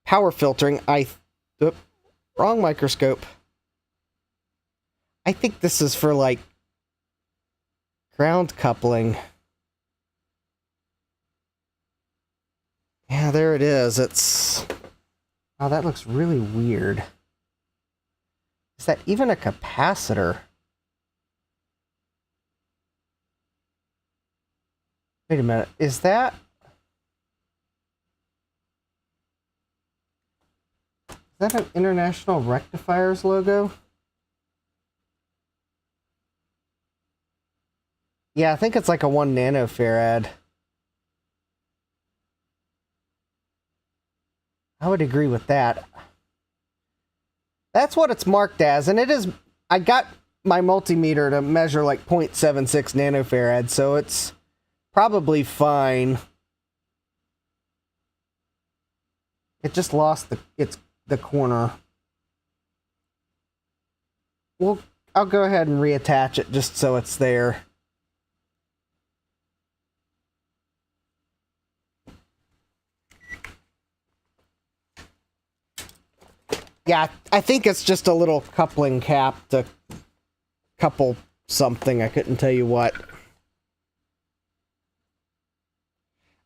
power filtering. Wrong microscope. I think this is for, like, ground coupling. Yeah, there it is. It's... Oh, that looks really weird. Is that even a capacitor? Wait a minute. Is that an International Rectifiers logo? Yeah, I think it's like a 1 nanofarad. I would agree with that. That's what it's marked as, and it is. I got my multimeter to measure like 0.76 nanofarad, so it's probably fine. It just lost the corner. Well, I'll go ahead and reattach it just so it's there. Yeah, I think it's just a little coupling cap to couple something. I couldn't tell you what.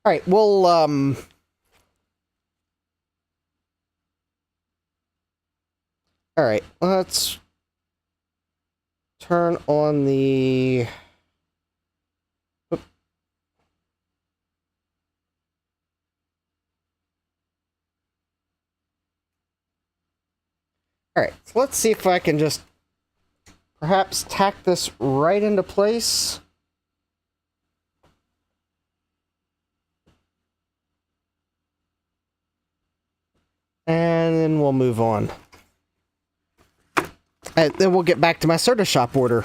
Alright, we'll, Alright, let's turn on the... Alright, so let's see if I can just perhaps tack this right into place. And then we'll move on. And then we'll get back to my soda shop order.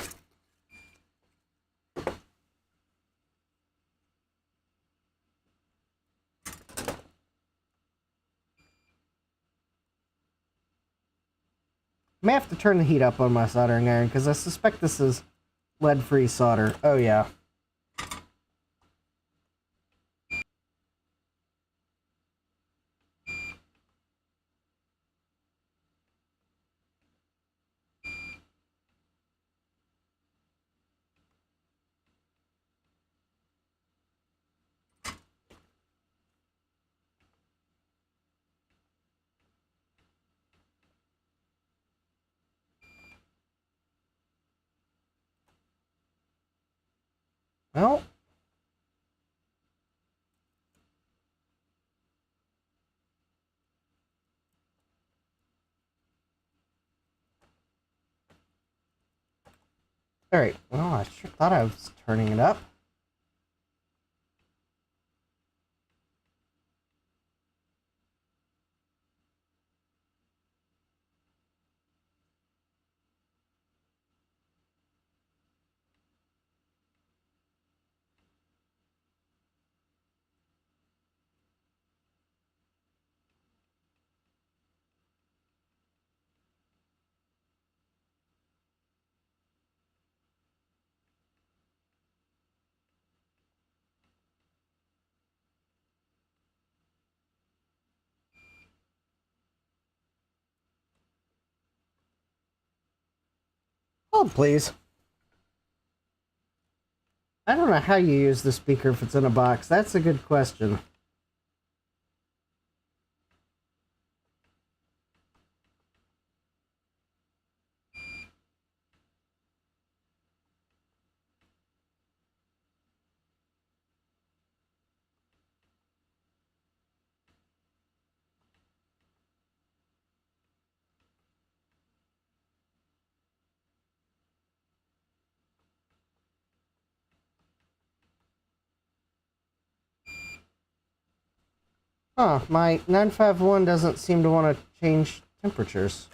I may have to turn the heat up on my soldering iron because I suspect this is lead-free solder. Oh yeah. Well, alright, well, I sure thought I was turning it up. Hold, please. I don't know how you use the speaker if it's in a box. That's a good question. Huh, my 951 doesn't seem to want to change temperatures.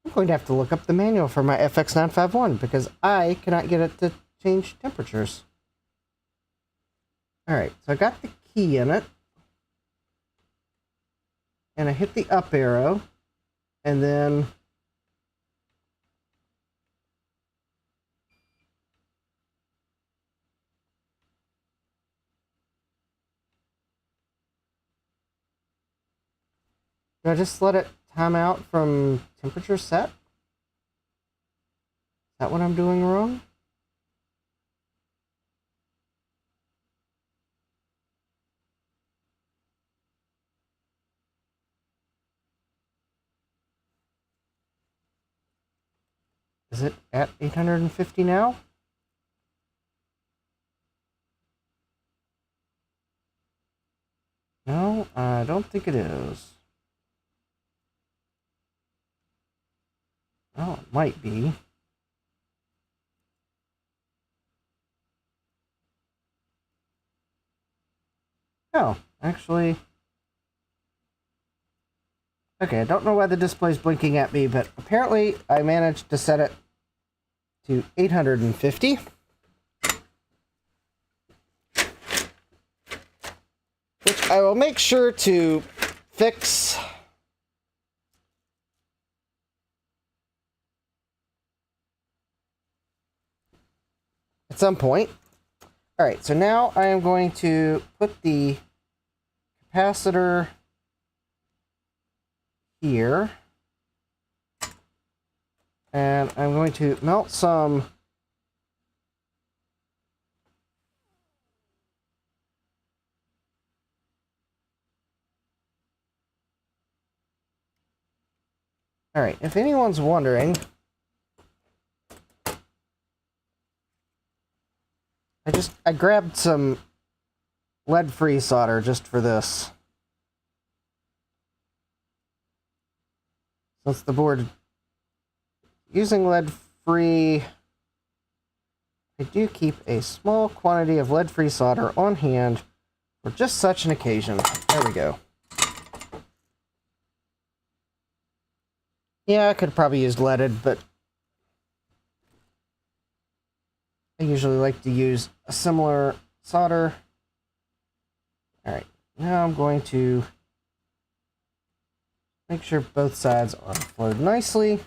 I'm going to have to look up the manual for my FX951 because I cannot get it to change temperatures. Alright, so I got the key in it. And I hit the up arrow. And then... Do I just let it time out from temperature set? Is that what I'm doing wrong? Is it at 850 now? No, I don't think it is. Oh, it might be. Oh, actually... Okay, I don't know why the display's blinking at me, but apparently I managed to set it to 850. Which I will make sure to fix at some point. Alright, so now I am going to put the capacitor here. And I'm going to melt some Alright, if anyone's wondering, I grabbed some lead-free solder just for this. Since the board using lead-free, I do keep a small quantity of lead-free solder on hand for just such an occasion. There we go. Yeah, I could probably use leaded, but I usually like to use a similar solder. Alright, now I'm going to make sure both sides are flowed nicely.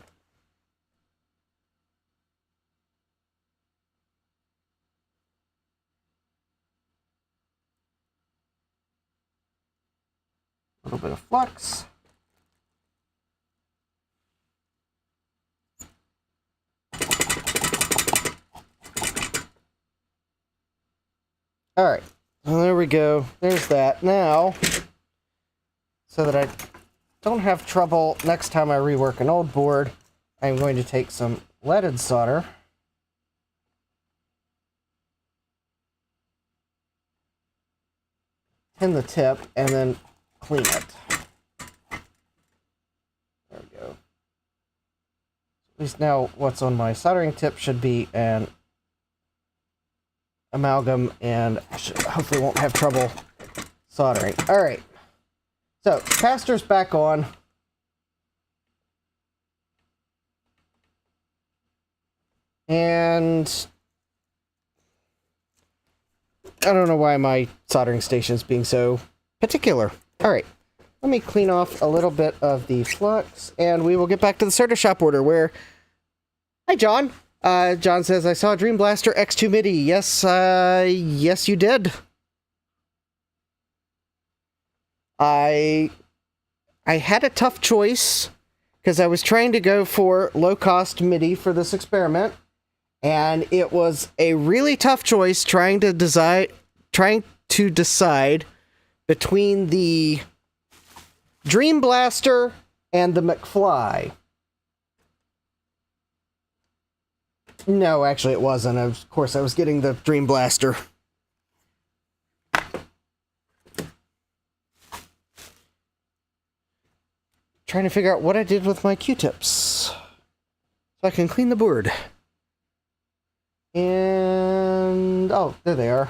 A little bit of flux. Alright, well, there we go. There's that. Now, so that I don't have trouble next time I rework an old board, I'm going to take some leaded solder. Tin the tip, and then clean it. There we go. At least now what's on my soldering tip should be an amalgam, and I hopefully won't have trouble soldering. Alright, so capacitor's back on. And I don't know why my soldering station is being so particular. Alright, let me clean off a little bit of the flux, and we will get back to the Starter Shop order where... Hi, John! John says, I saw Dream Blaster X2 MIDI. Yes, yes you did. I had a tough choice, because I was trying to go for low-cost MIDI for this experiment, and it was a really tough choice trying to decide between the Dream Blaster and the McFly. No, actually it wasn't. Of course, I was getting the Dream Blaster. Trying to figure out what I did with my Q-tips, so I can clean the board. And... oh, there they are.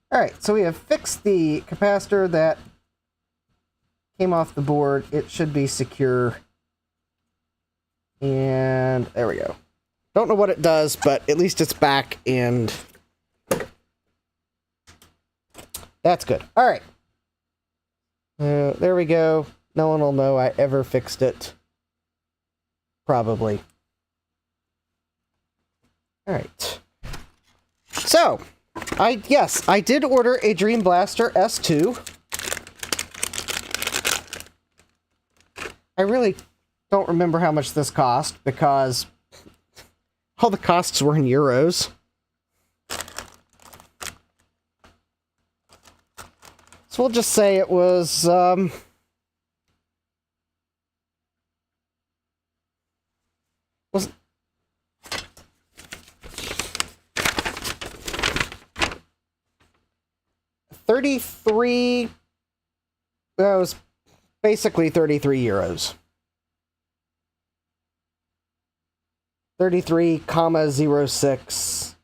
Alright, so we have fixed the capacitor that came off the board. It should be secure. And there we go. Don't know what it does, but at least it's back, and that's good. Alright. There we go. No one will know I ever fixed it. Probably. Alright. So, I did order a Dream Blaster S2. I really don't remember how much this cost, because all the costs were in euros. So we'll just say it was, was €33, well, it was basically 33 euros. 33,06. Is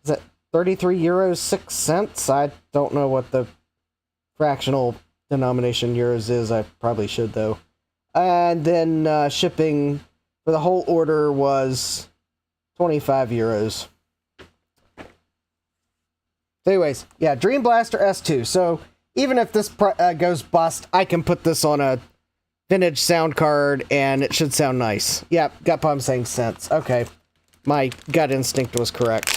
that 33 euros 6 cents? I don't know what the fractional denomination euros is. I probably should, though. And then shipping for the whole order was 25 euros. So anyways, yeah, Dream Blaster S2. So even if this goes bust, I can put this on a vintage sound card and it should sound nice. Yeah, gut palm saying cents. Okay, my gut instinct was correct.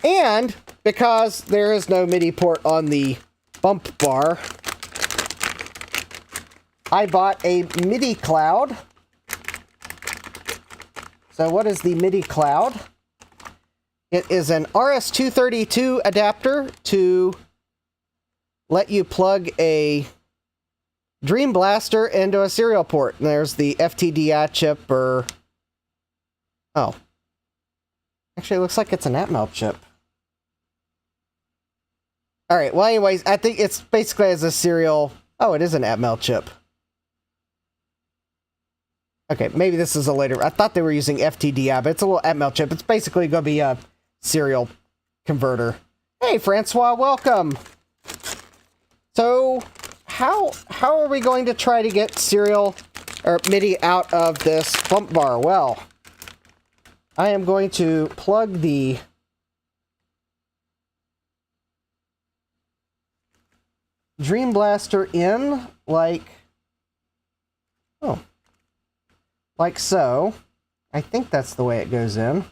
And because there is no MIDI port on the bump bar, I bought a MIDI cloud. So what is the MIDI cloud? It is an RS-232 adapter to let you plug a Dream Blaster into a serial port. And there's the FTDI chip, or... Oh. Actually, it looks like it's an Atmel chip. Alright, well anyways, I think it's basically as a serial... Oh, it is an Atmel chip. Okay, maybe this is a later... I thought they were using FTDI, but it's a little Atmel chip. It's basically going to be a serial converter. Hey, Francois, welcome! So, how are we going to try to get serial or MIDI out of this bump bar? Well, I am going to plug the Dream Blaster in like so. I think that's the way it goes in.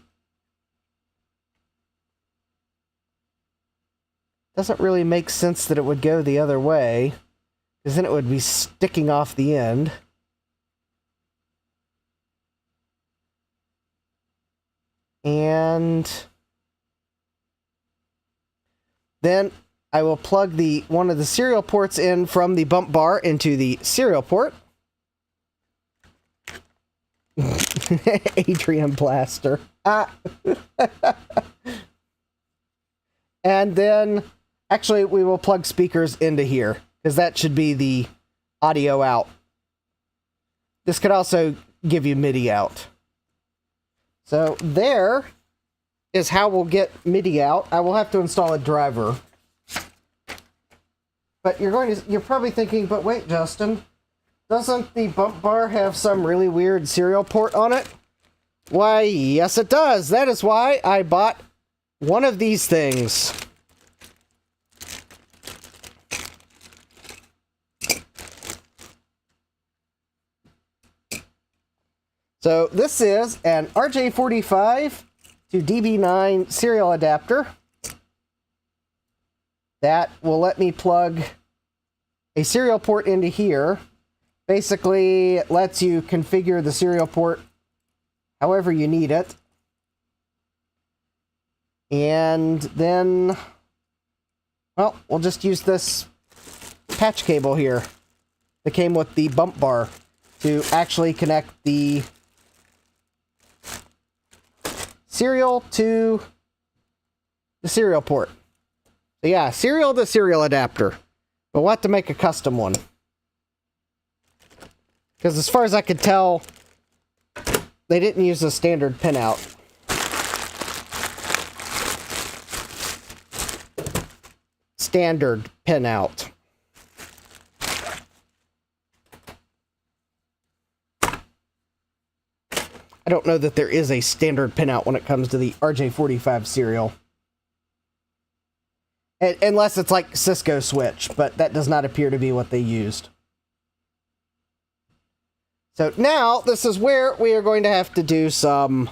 Doesn't really make sense that it would go the other way, because then it would be sticking off the end. And then I will plug one of the serial ports in from the bump bar into the serial port. Adrian Blaster. And then, actually, we will plug speakers into here, because that should be the audio out. This could also give you MIDI out. So there is how we'll get MIDI out. I will have to install a driver. But you're probably thinking, but wait, Justin, doesn't the bump bar have some really weird serial port on it? Why, yes it does. That is why I bought one of these things. So this is an RJ45 to DB9 serial adapter that will let me plug a serial port into here. Basically, it lets you configure the serial port however you need it. And then, well, we'll just use this patch cable here that came with the bump bar to actually connect the serial to the serial port. So yeah, serial to serial adapter. But we'll have to make a custom one. Because as far as I could tell, they didn't use a standard pinout. Standard pinout. I don't know that there is a standard pinout when it comes to the RJ45 serial. Unless it's like Cisco switch, but that does not appear to be what they used. So now, this is where we are going to have to do some,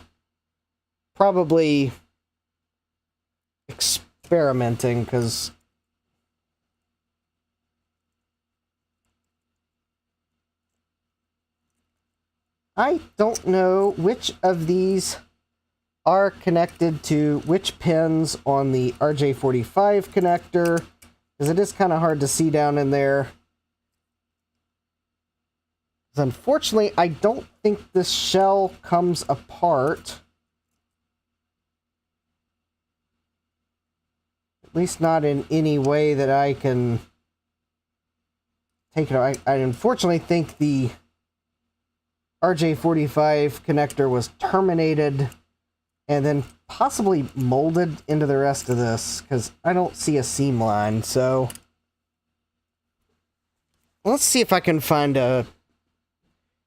probably, experimenting, because I don't know which of these are connected to which pins on the RJ45 connector, because it is kind of hard to see down in there. Unfortunately, I don't think this shell comes apart. At least not in any way that I can take it. I unfortunately think the RJ45 connector was terminated and then possibly molded into the rest of this, because I don't see a seam line. So let's see if I can find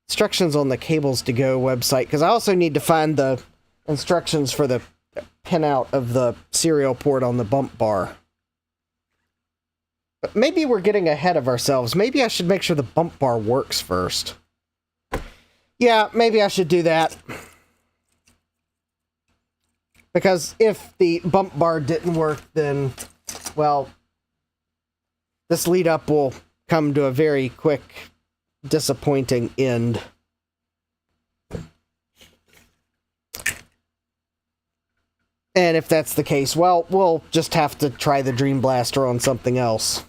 instructions on the Cables to Go website, because I also need to find the instructions for the pinout of the serial port on the bump bar. But maybe we're getting ahead of ourselves. Maybe I should make sure the bump bar works first. Yeah, maybe I should do that. Because if the bump bar didn't work, then, well, this lead up will come to a very quick, disappointing end. And if that's the case, well, we'll just have to try the Dream Blaster on something else.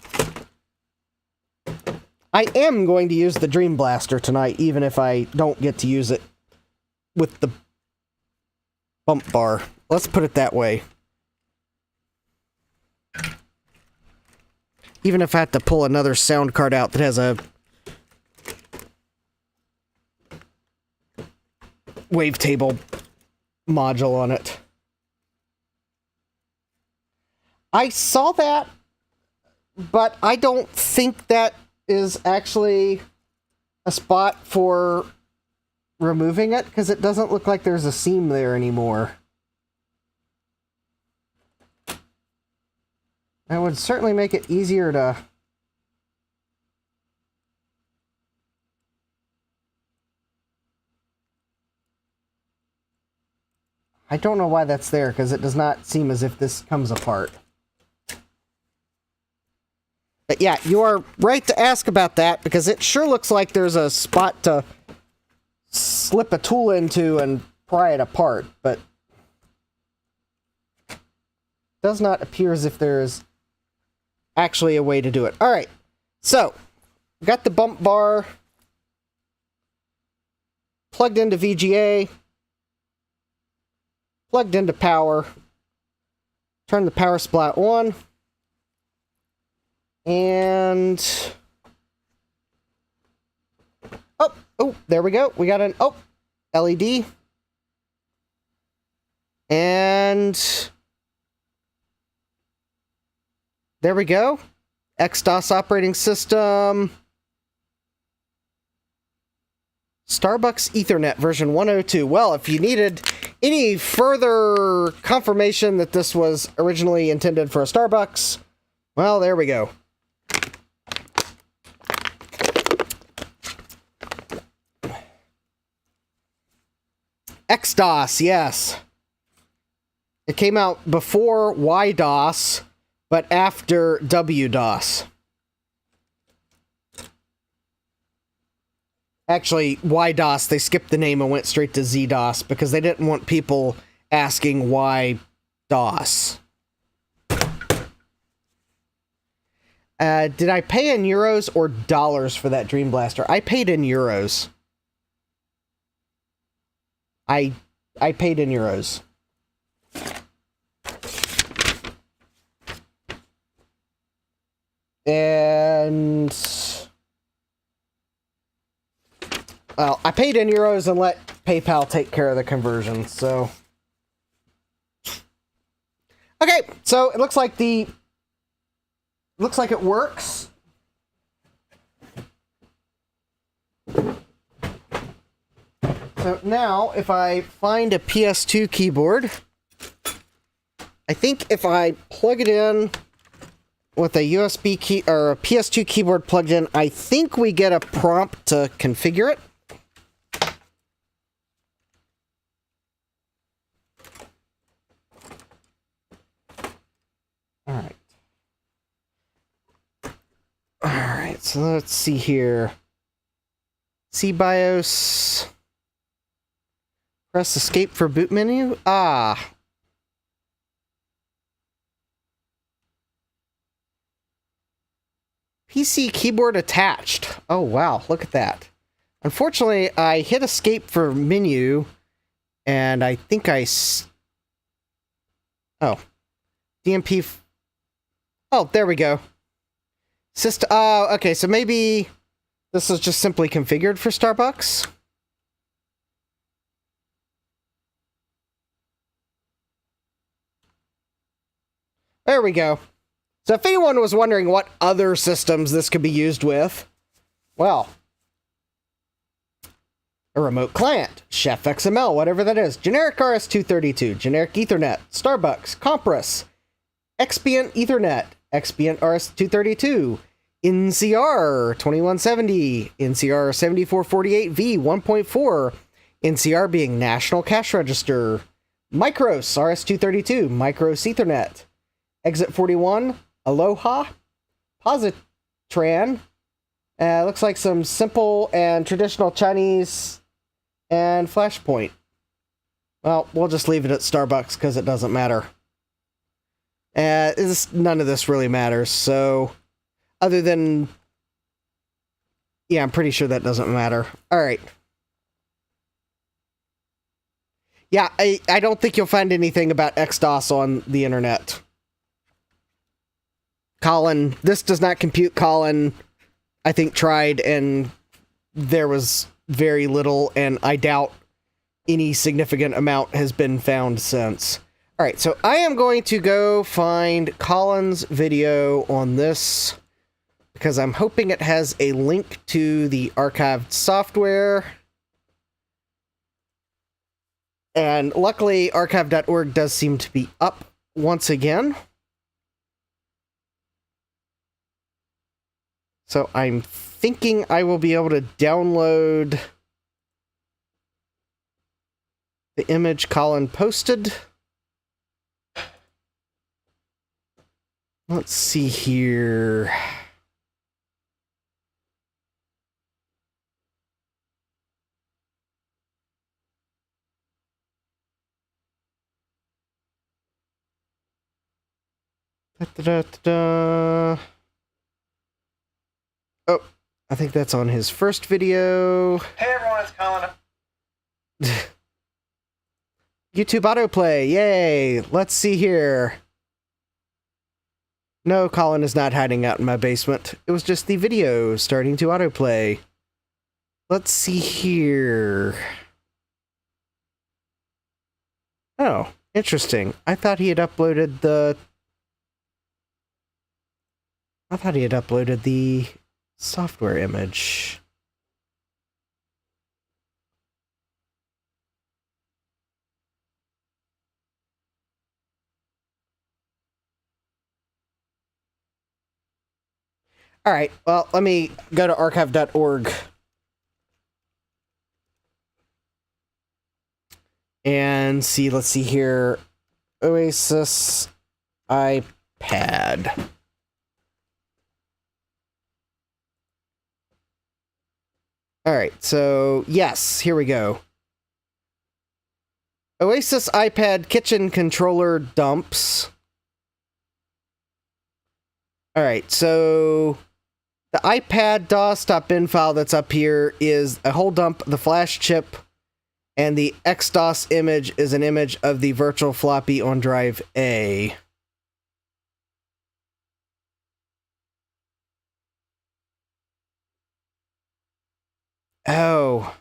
I am going to use the Dream Blaster tonight, even if I don't get to use it with the bump bar. Let's put it that way. Even if I have to pull another sound card out that has a wavetable module on it. I saw that, but I don't think that is actually a spot for removing it, because it doesn't look like there's a seam there anymore. That would certainly make it easier to... I don't know why that's there, because it does not seem as if this comes apart. But yeah, you are right to ask about that, because it sure looks like there's a spot to slip a tool into and pry it apart, but does not appear as if there's actually a way to do it. Alright, so, got the bump bar plugged into VGA, plugged into power, turn the power supply on, and oh, there we go. We got an LED, and there we go. XDOS operating system, Starbucks Ethernet version 102. Well, if you needed any further confirmation that this was originally intended for a Starbucks, well, there we go. XDOS, yes. It came out before YDOS, but after WDOS. Actually, YDOS, they skipped the name and went straight to ZDOS because they didn't want people asking why DOS. Did I pay in euros or dollars for that Dream Blaster? I paid in euros. I paid in euros. And well, I paid in euros and let PayPal take care of the conversion, so okay, so it looks like it works. So now, if I find a PS2 keyboard, I think if I plug it in with a USB key or a PS2 keyboard plugged in, I think we get a prompt to configure it. Alright. Alright, so let's see here. CBIOS. Press escape for boot menu. Ah. PC keyboard attached. Oh, wow. Look at that. Unfortunately, I hit escape for menu, and I think oh. DMP... Oh, there we go. Oh, okay, so maybe this is just simply configured for Starbucks? There we go. So if anyone was wondering what other systems this could be used with, well, a remote client, Chef XML, whatever that is, generic RS-232, generic Ethernet, Starbucks, Compress, Expient Ethernet, Expient RS-232, NCR 2170, NCR 7448V 1.4, NCR being National Cash Register, Micros RS-232, Micros Ethernet, Exit 41, Aloha, Positran, looks like some simple and traditional Chinese, and Flashpoint. Well, we'll just leave it at Starbucks because it doesn't matter. None of this really matters, so other than... Yeah, I'm pretty sure that doesn't matter. Alright. Yeah, I don't think you'll find anything about XDOS on the internet. Colin, this does not compute. Colin, I think, tried, and there was very little, and I doubt any significant amount has been found since. Alright, so I am going to go find Colin's video on this, because I'm hoping it has a link to the archived software. And luckily, archive.org does seem to be up once again. So I'm thinking I will be able to download the image Colin posted. Let's see here. Da-da-da-da-da. Oh, I think that's on his first video. Hey everyone, it's Colin. YouTube autoplay, yay! Let's see here. No, Colin is not hiding out in my basement. It was just the video starting to autoplay. Let's see here. Oh, interesting. I thought he had uploaded the software image. All right, well, let me go to archive.org. And see, let's see here. OAsys iPad. All right, so yes, here we go. OAsys iPad kitchen controller dumps. All right, so the iPad DOS.bin file that's up here is a whole dump, the flash chip, and the XDOS image is an image of the virtual floppy on drive A. Oh.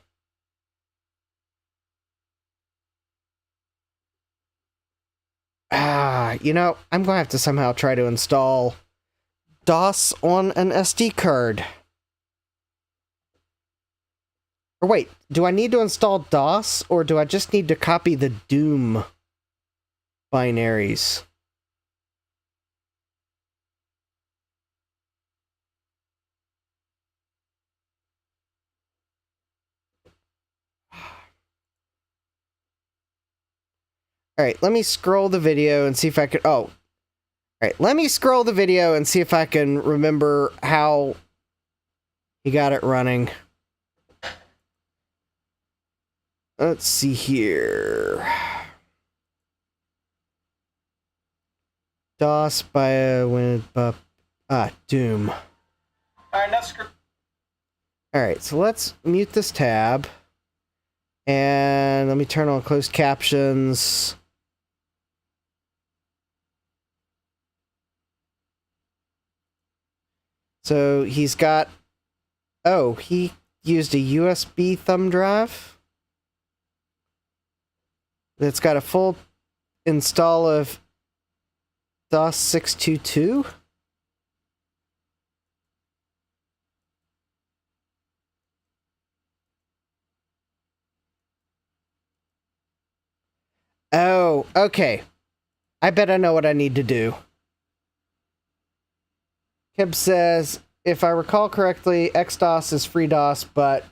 You know, I'm going to have to somehow try to install DOS on an SD card. Or wait, do I need to install DOS, or do I just need to copy the Doom binaries? Alright, let me scroll the video and see if I can... Oh. Alright, let me scroll the video and see if I can remember how he got it running. Let's see here. DOS by Doom. Alright, enough script. Alright, so let's mute this tab. And let me turn on closed captions. So he's got... Oh, he used a USB thumb drive that's got a full install of DOS 622. Oh, okay. I bet I know what I need to do. Kib says, if I recall correctly, XDOS is FreeDOS, but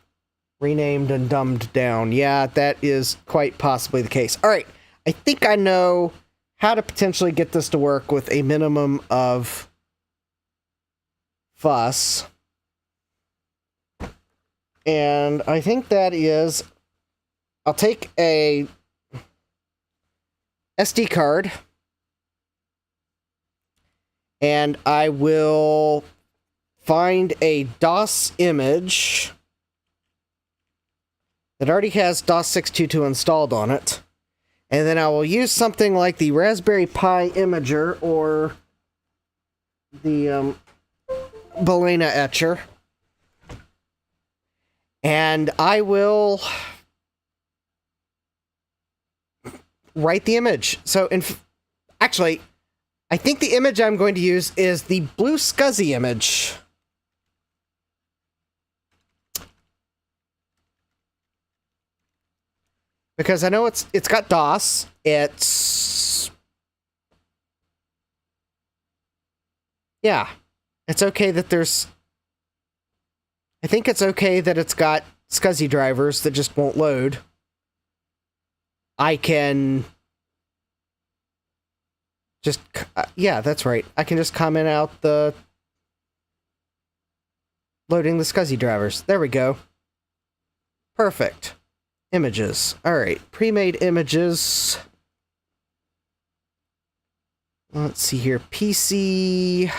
renamed and dumbed down. Yeah, that is quite possibly the case. All right, I think I know how to potentially get this to work with a minimum of fuss. And I think that is, I'll take a SD card, and I will find a DOS image that already has DOS 622 installed on it, and then I will use something like the Raspberry Pi Imager or the Balena Etcher, and I will write the image. So, actually, I think the image I'm going to use is the Blue Scuzzy image. Because I know it's got DOS. Yeah. It's okay that there's... I think it's okay that it's got SCSI drivers that just won't load. I can just... yeah, that's right. I can just comment out the... loading the SCSI drivers. There we go. Perfect. Images. Alright, pre-made images. Let's see here. PC.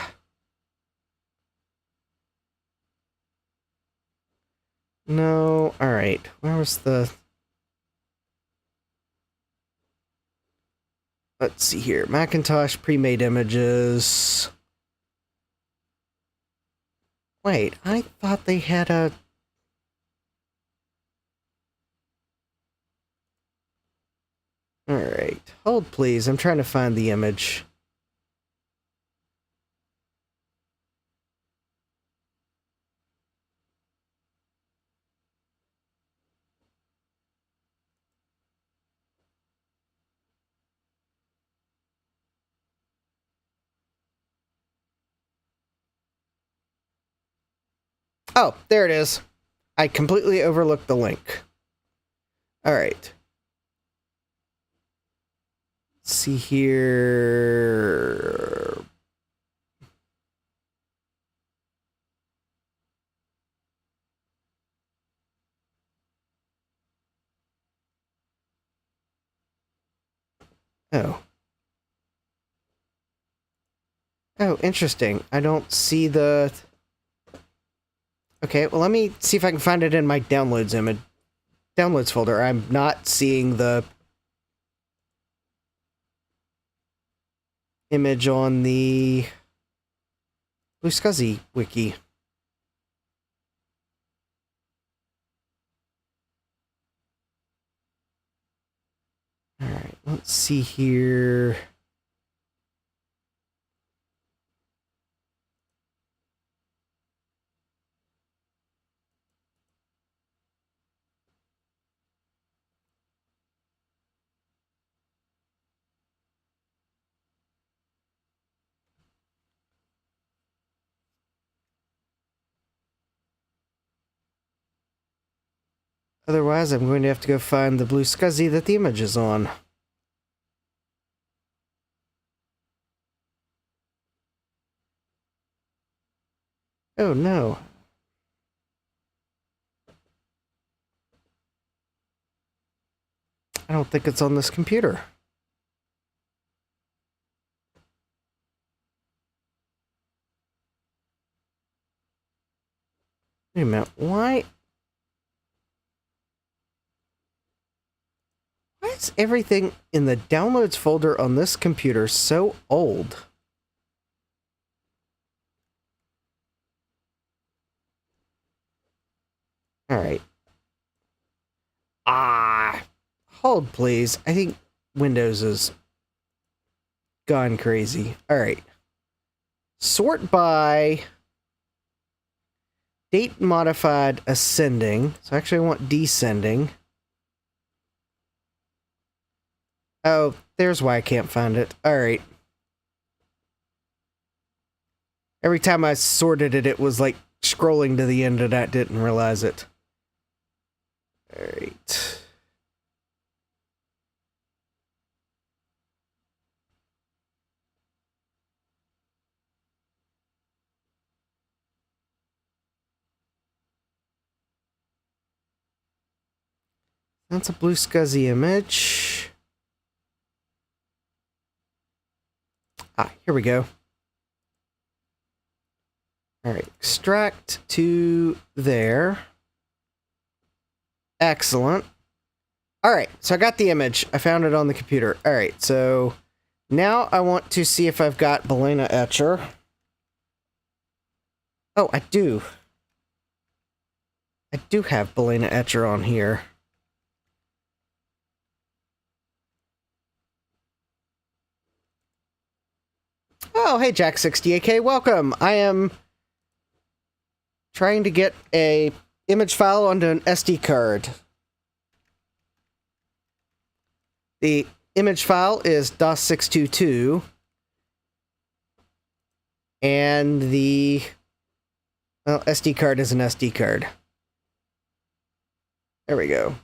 No. Alright. Where was the... Let's see here. Macintosh pre-made images. Wait, I thought they had a... Alright. Hold please. I'm trying to find the image. Oh, there it is. I completely overlooked the link. Alright. Let's see here. Oh. Oh, interesting. I don't see the... Okay, well, let me see if I can find it in my downloads image. Downloads folder. I'm not seeing the image on the Blue Scuzzy wiki. Alright, let's see here. Otherwise, I'm going to have to go find the Blue Scuzzy that the image is on. Oh no. I don't think it's on this computer. Wait a minute, why is everything in the downloads folder on this computer so old? Alright. Hold please. I think Windows is gone crazy. Alright. Sort by date modified ascending. So actually I want descending. Oh, there's why I can't find it. Alright. Every time I sorted it, it was like scrolling to the end of that, didn't realize it. Alright. That's a blue scuzzy image. Here we go. Alright, extract to there. Excellent. Alright, so I got the image. I found it on the computer. Alright, so now I want to see if I've got Balena Etcher. Oh, I do. I do have Balena Etcher on here. Oh, hey Jack68K, welcome. I am trying to get a image file onto an SD card. The image file is DOS622, and the SD card is an SD card. There we go.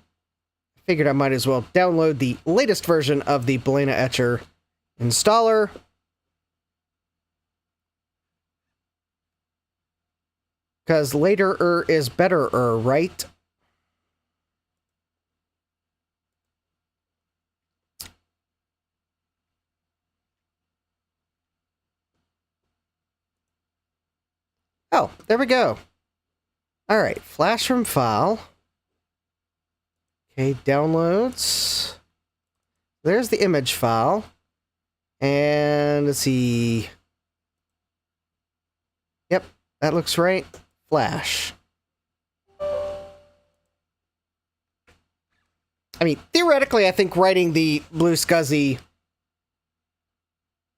Figured I might as well download the latest version of the Balena Etcher installer. Because later is better, right? Oh, there we go. Alright, flash from file. Okay, downloads. There's the image file. And let's see. Yep, that looks right. Flash. I mean, theoretically, I think writing the blue scuzzy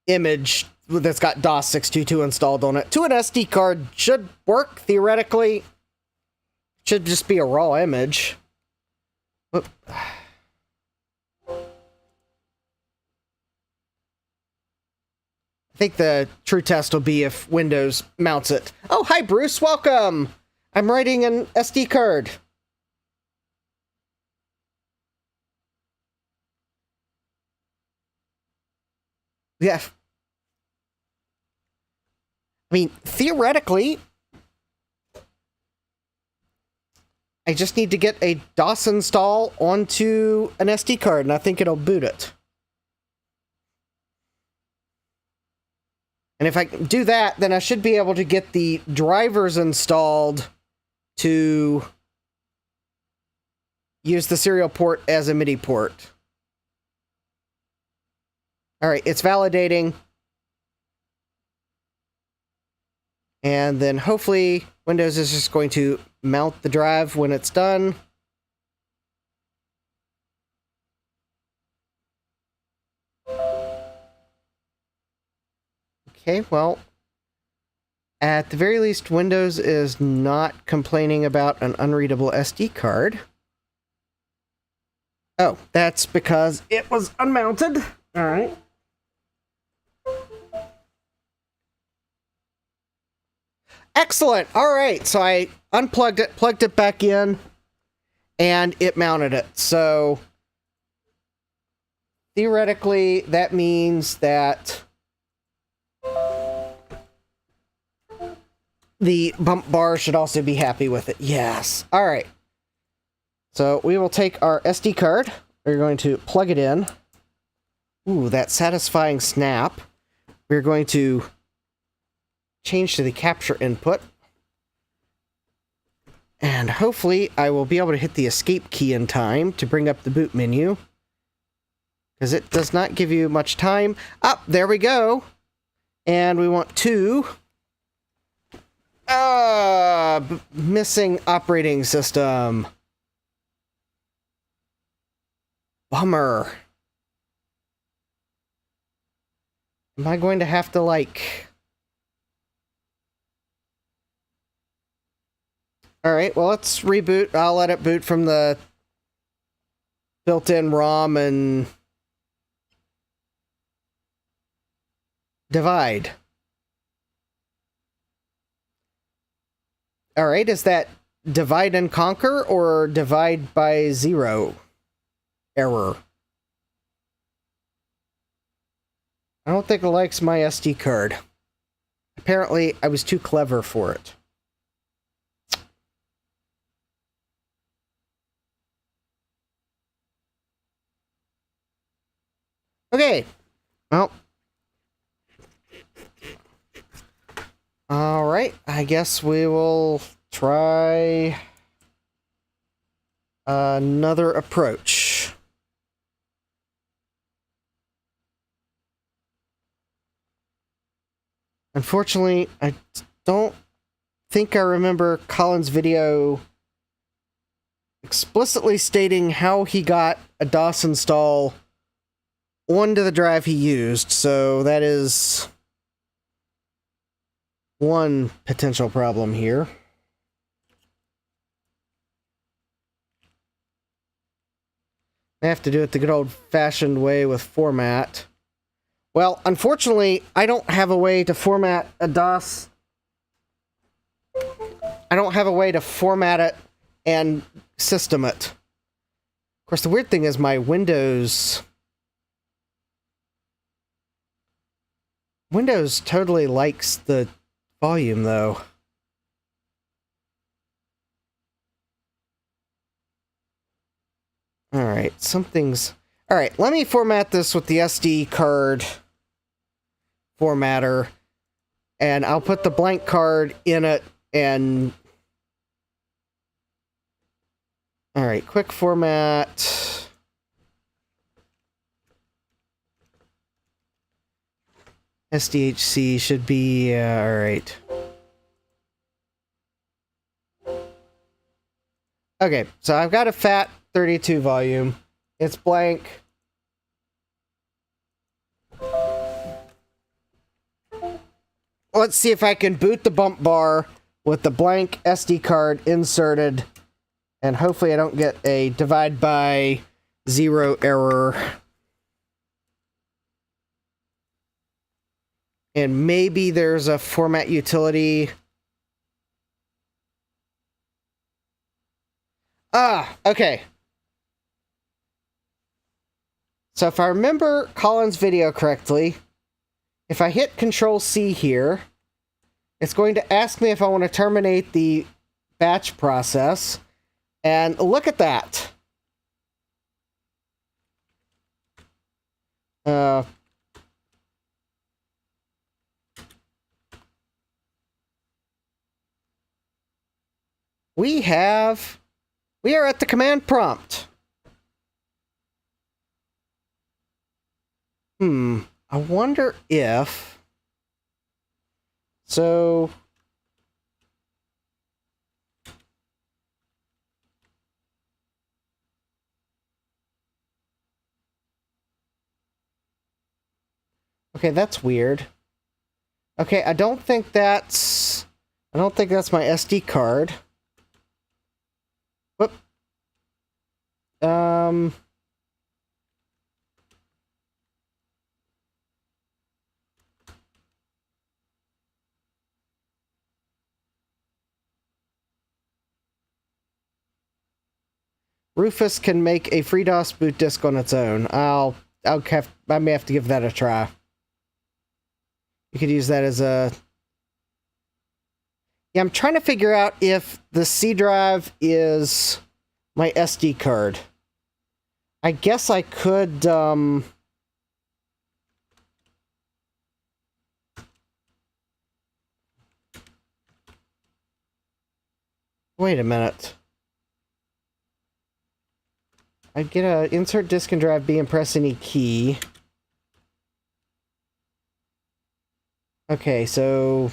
image that's got DOS622 installed on it to an SD card should work, theoretically. Should just be a raw image. Whoop. I think the true test will be if Windows mounts it. Oh, hi Bruce, welcome! I'm writing an SD card. Yeah. I mean, theoretically, I just need to get a DOS install onto an SD card, and I think it'll boot it. And if I do that, then I should be able to get the drivers installed to use the serial port as a MIDI port. Alright, it's validating. And then hopefully Windows is just going to mount the drive when it's done. Okay, well, at the very least, Windows is not complaining about an unreadable SD card. Oh, that's because it was unmounted. All right. Excellent. All right, so I unplugged it, plugged it back in, and it mounted it. So theoretically, that means that the bump bar should also be happy with it. Yes. All right. So we will take our SD card. We're going to plug it in. Ooh, that satisfying snap. We're going to change to the capture input. And hopefully I will be able to hit the escape key in time to bring up the boot menu. Because it does not give you much time. Up, there we go. And we want to... missing operating system. Bummer. Am I going to have to, like... Alright, well, let's reboot. I'll let it boot from the built-in ROM and... divide. Alright, is that divide and conquer or divide by 0 error? I don't think it likes my SD card. Apparently, I was too clever for it. Okay, well. Alright, I guess we will try another approach. Unfortunately, I don't think I remember Colin's video explicitly stating how he got a DOS install onto the drive he used, so that is one potential problem here. I have to do it the good old-fashioned way with format. Well, unfortunately, I don't have a way to format a DOS. I don't have a way to format it and system it. Of course, the weird thing is my Windows totally likes the volume, though. Alright, something's... Alright, let me format this with the SD card formatter, and I'll put the blank card in it, and... Alright, quick format... SDHC should be... alright. Okay, so I've got a fat 32 volume. It's blank. Let's see if I can boot the bump bar with the blank SD card inserted, and hopefully I don't get a divide by 0 error. And maybe there's a format utility. Ah, okay. So if I remember Colin's video correctly, if I hit Control-C here, it's going to ask me if I want to terminate the batch process. And look at that. We are at the command prompt. I wonder if... So... Okay, that's weird. Okay, I don't think that's my SD card. Whoop. Rufus can make a FreeDOS boot disk on its own. I may have to give that a try. You could use that as a... Yeah, I'm trying to figure out if the C drive is my SD card. I guess I could, wait a minute. I'd get a insert disk and drive B and press any key. Okay, so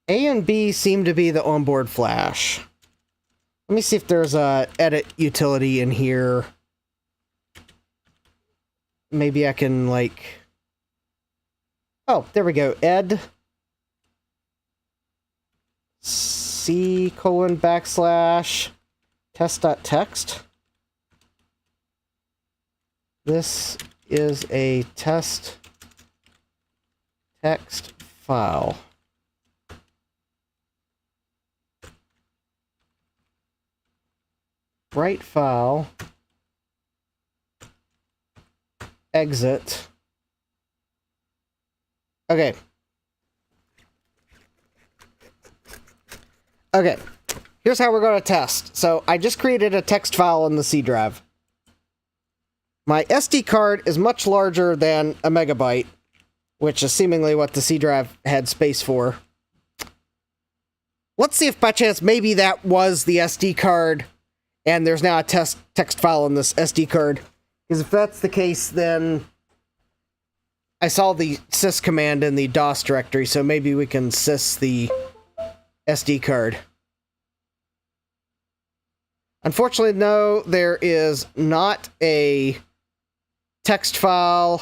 A and B seem to be the onboard flash. Let me see if there's a edit utility in here. Maybe I can, like... Oh, there we go. Ed C:\/ test.txt. This is a test text file. Write file. Exit. Okay. Okay. Here's how we're going to test. So I just created a text file in the C drive. My SD card is much larger than a megabyte, which is seemingly what the C drive had space for. Let's see if by chance maybe that was the SD card and there's now a text file in this SD card. Because if that's the case, then I saw the sys command in the DOS directory, so maybe we can sys the SD card. Unfortunately, no, there is not a text file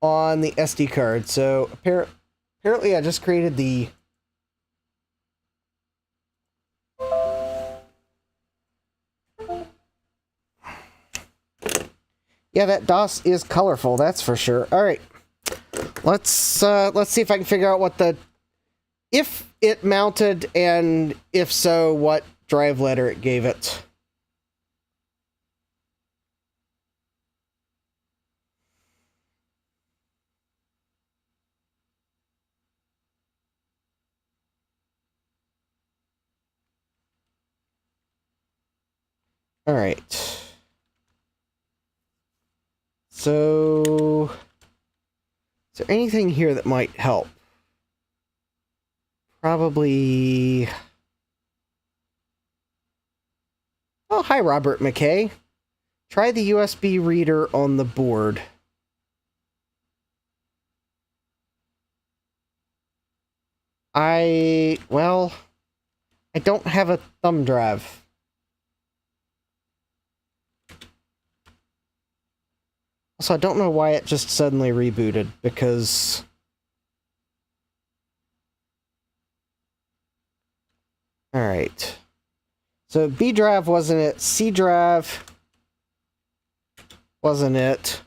on the SD card. So apparently I just created the yeah, that DOS is colorful, that's for sure. All right. Let's see if I can figure out what if it mounted, and if so, what drive letter it gave it. All right. So, is there anything here that might help? Probably... Oh, hi, Robert McKay. Try the USB reader on the board. Well, I don't have a thumb drive. Also, I don't know why it just suddenly rebooted, because... Alright. So B drive wasn't it, C drive wasn't it.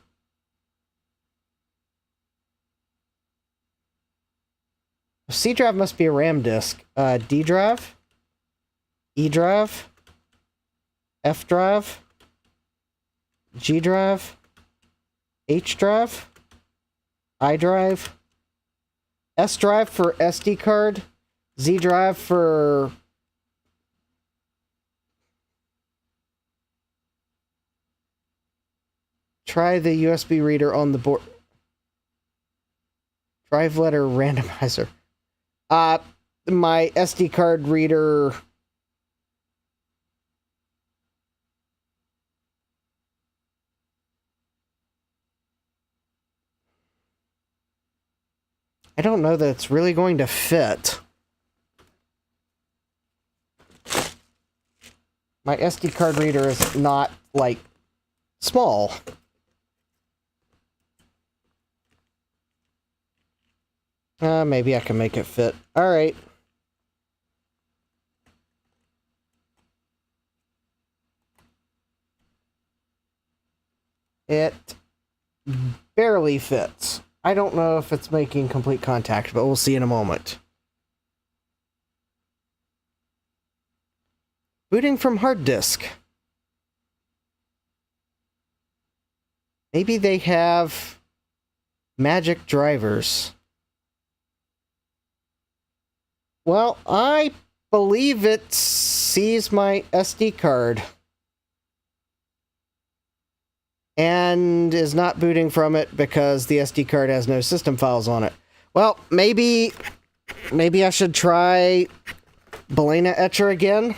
C drive must be a RAM disk. D drive, E drive, F drive, G drive, H drive, I drive, S drive for SD card, Z drive for... Try the USB reader on the board. Drive letter randomizer. My SD card reader... I don't know that it's really going to fit. My SD card reader is not, like, small. Maybe I can make it fit. Alright. It barely fits. I don't know if it's making complete contact, but we'll see in a moment. Booting from hard disk. Maybe they have magic drivers. Well, I believe it sees my SD card and is not booting from it because the SD card has no system files on it. Well, maybe I should try Balena Etcher again.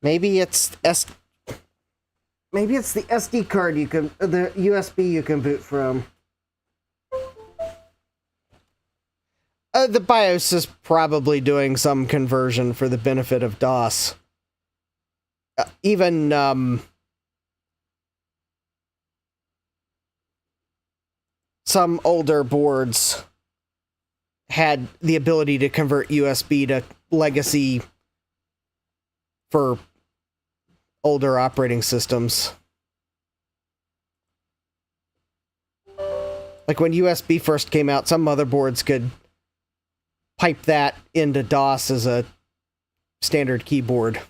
Maybe it's the SD card the USB you can boot from. The BIOS is probably doing some conversion for the benefit of DOS. Even some older boards had the ability to convert USB to legacy for older operating systems. Like when USB first came out, some motherboards could pipe that into DOS as a standard keyboard.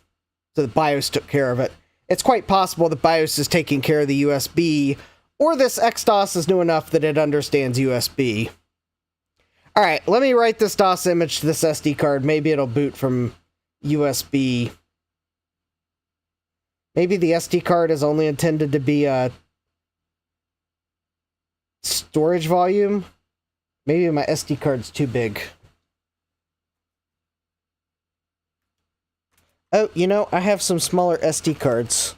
So the BIOS took care of it. It's quite possible the BIOS is taking care of the USB, or this XDOS is new enough that it understands USB. Alright, let me write this DOS image to this SD card. Maybe it'll boot from USB. Maybe the SD card is only intended to be a storage volume. Maybe my SD card's too big. Oh, you know, I have some smaller SD cards.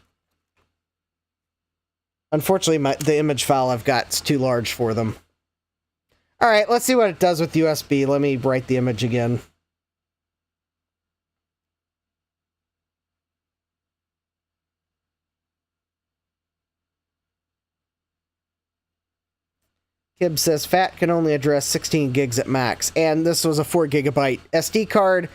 Unfortunately, the image file I've got is too large for them. Alright, let's see what it does with USB. Let me write the image again. Kib says FAT can only address 16 gigs at max, and this was a 4 gigabyte SD card,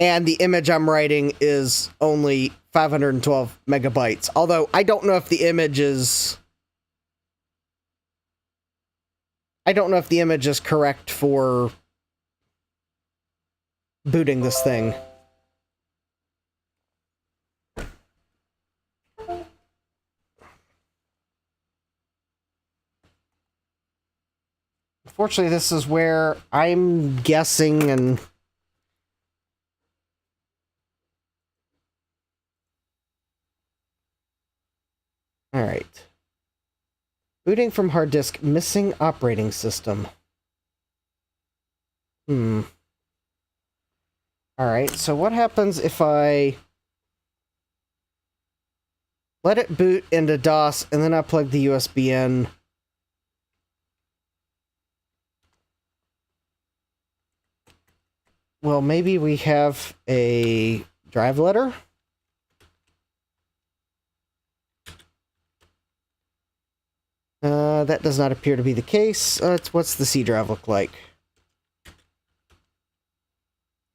and the image I'm writing is only 512 megabytes. Although, I don't know if the image is... I don't know if the image is correct for booting this thing. Unfortunately, this is where I'm guessing and... Alright. Booting from hard disk, missing operating system. Alright, so what happens if I let it boot into DOS and then I plug the USB in? Well, maybe we have a drive letter? That does not appear to be the case. What's the C drive look like?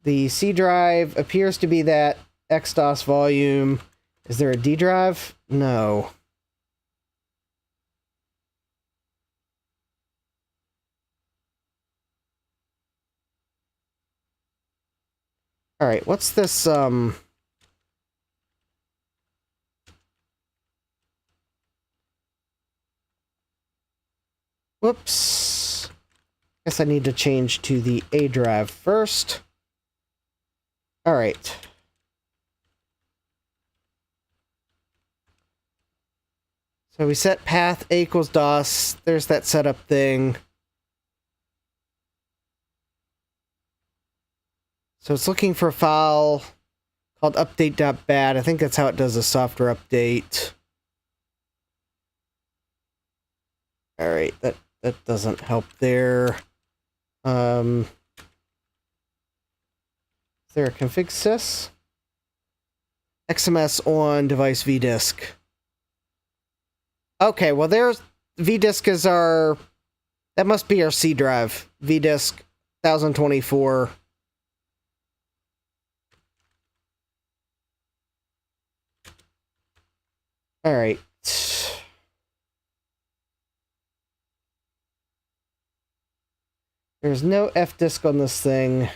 The C drive appears to be that XDOS volume. Is there a D drive? No. Alright, what's this, Whoops. Guess I need to change to the A drive first. Alright. So we set path A equals DOS. There's that setup thing. So it's looking for a file called update.bat. I think that's how it does a software update. Alright, that doesn't help there. Is there a config sys? XMS on device vdisk. Okay, well there's vdisk is our... That must be our C drive. Vdisk 1024. Alright. There's no fdisk on this thing.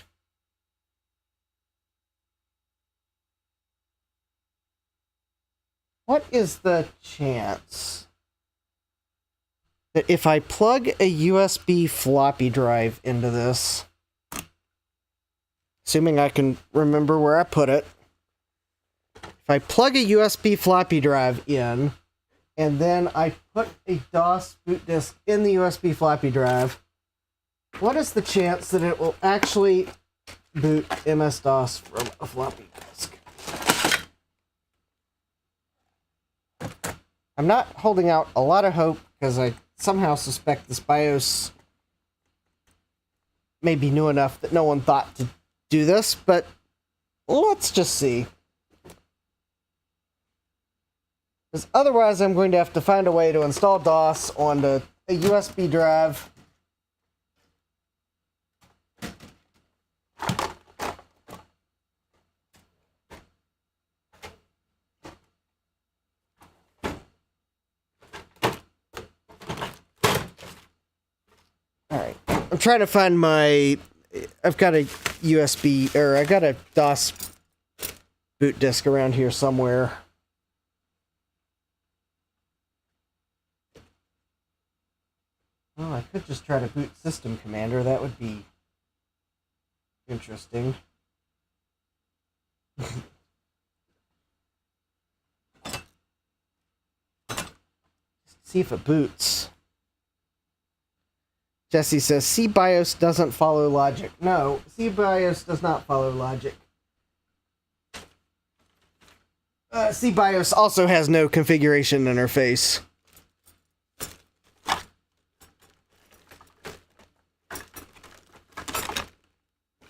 What is the chance that if I plug a USB floppy drive into this, assuming I can remember where I put it, if I plug a USB floppy drive in, and then I put a DOS boot disk in the USB floppy drive, what is the chance that it will actually boot MS-DOS from a floppy disk? I'm not holding out a lot of hope, because I somehow suspect this BIOS may be new enough that no one thought to do this, but let's just see. Because otherwise I'm going to have to find a way to install DOS onto a USB drive. Alright, I'm trying to find my... I've got a USB, or I got a DOS boot disk around here somewhere. Well, I could just try to boot System Commander. That would be interesting. See if it boots. Jesse says, CBIOS doesn't follow logic. No, CBIOS does not follow logic. CBIOS also has no configuration interface.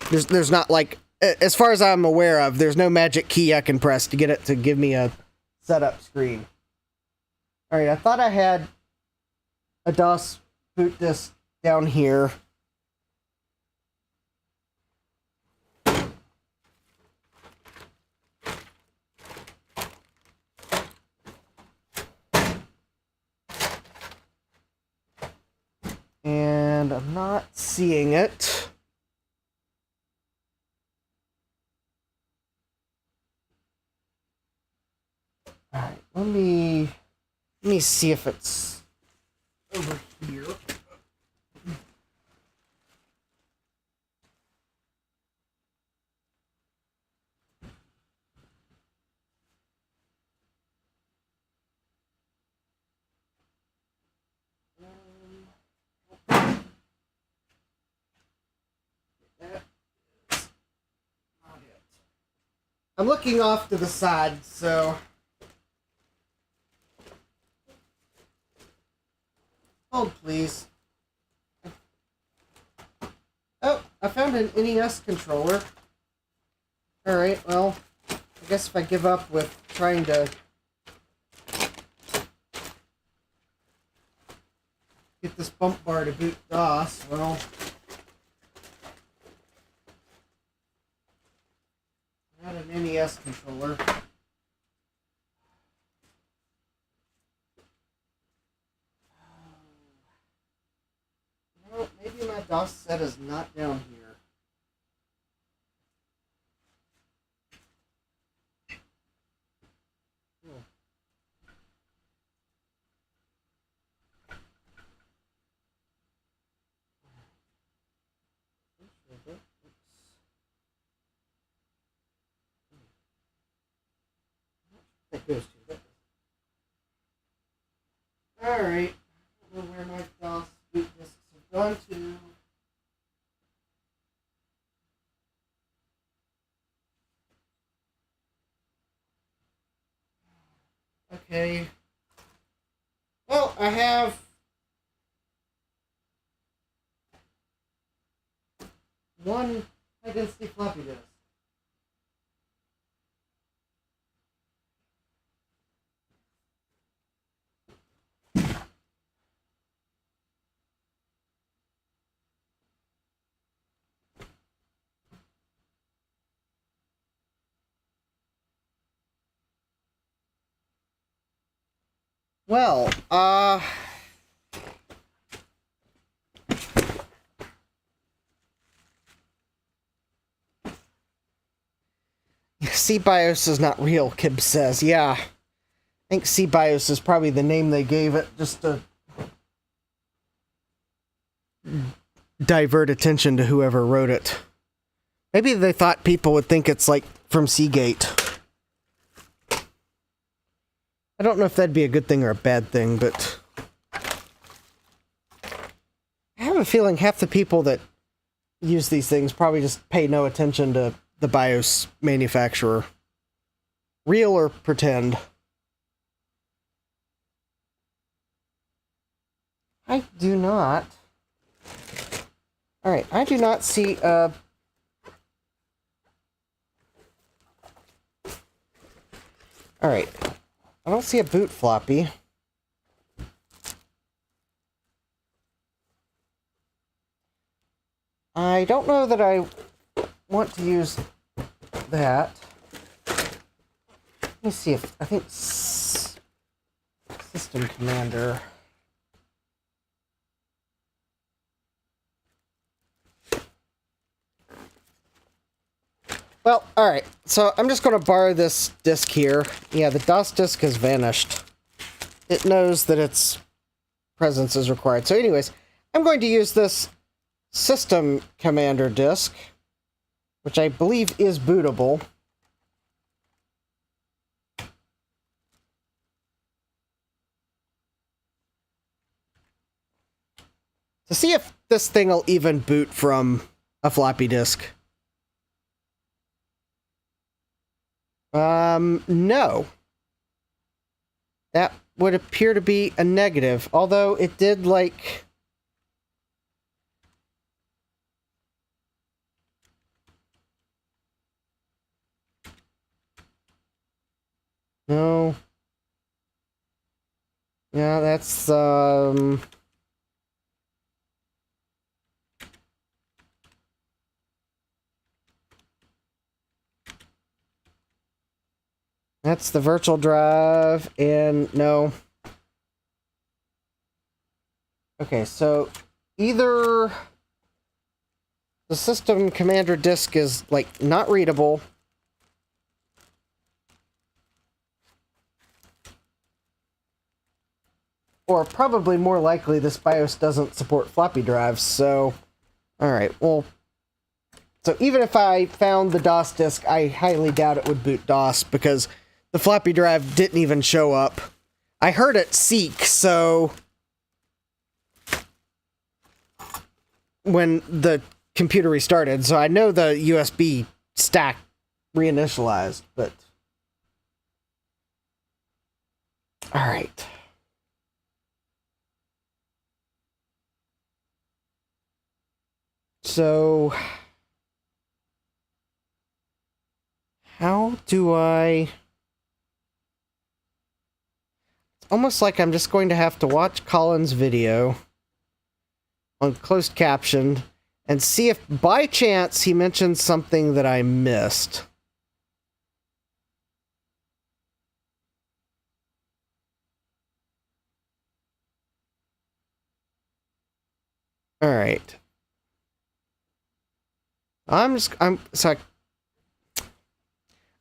There's not, like, as far as I'm aware of, there's no magic key I can press to get it to give me a setup screen. Alright, I thought I had a DOS boot disk down here. And I'm not seeing it. Alright, let me see if it's over here. I'm looking off to the side, so... Hold, please. Oh, I found an NES controller. Alright, well, I guess if I give up with trying to get this bump bar to boot DOS, well... Not an NES controller. Well, maybe my DOS set is not down here. That goes to that. Alright. I don't know where my DOS boot disks have gone to. Okay. Well, I have one high-density floppy disk. Well, CBIOS is not real, Kib says. Yeah. think CBIOS is probably the name they gave it, just to divert attention to whoever wrote it. Maybe they thought people would think it's like from Seagate. I don't know if that'd be a good thing or a bad thing, but I have a feeling half the people that use these things probably just pay no attention to the BIOS manufacturer. Real or pretend. I do not. Alright, I do not see Alright. I don't see a boot floppy. I don't know that I want to use that. Let me see if I think System Commander. Well, alright, so I'm just going to borrow this disk here. Yeah, the DOS disk has vanished. It knows that its presence is required. So anyways, I'm going to use this System Commander disk, which I believe is bootable. To see if this thing will even boot from a floppy disk. No. That would appear to be a negative, although it did, like... No. Yeah, that's, that's the virtual drive, and no. Okay, so either the System Commander disk is, like, not readable, or probably more likely this BIOS doesn't support floppy drives, so... Alright, well... So even if I found the DOS disk, I highly doubt it would boot DOS, because the floppy drive didn't even show up. I heard it seek, so... when the computer restarted, so I know the USB stack reinitialized, but... Alright. So... how do I... It's almost like I'm just going to have to watch Colin's video on closed caption and see if by chance he mentions something that I missed. Alright.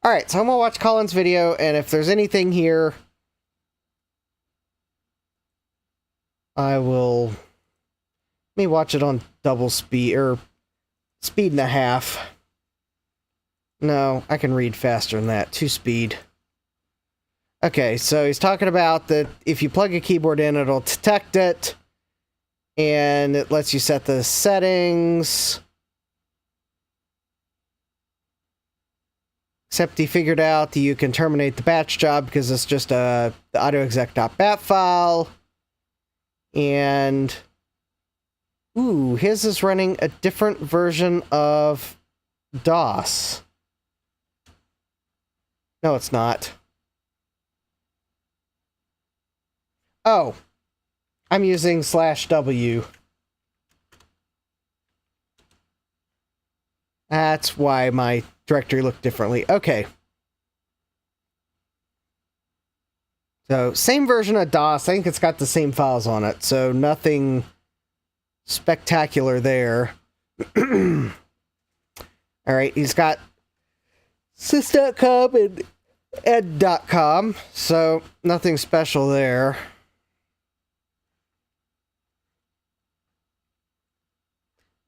Alright, so I'm gonna watch Colin's video, and if there's anything here, I will... Let me watch it on double speed, or speed and a half. No, I can read faster than that. 2 speed. Okay, so he's talking about that if you plug a keyboard in, it'll detect it, and it lets you set the settings. Except he figured out that you can terminate the batch job because it's just the autoexec.bat file. And... ooh, his is running a different version of DOS. No, it's not. Oh. I'm using /W. That's why my directory looked differently. Okay. So, same version of DOS. I think it's got the same files on it, so nothing spectacular there. Alright, he's got sys.com and ed.com, so nothing special there.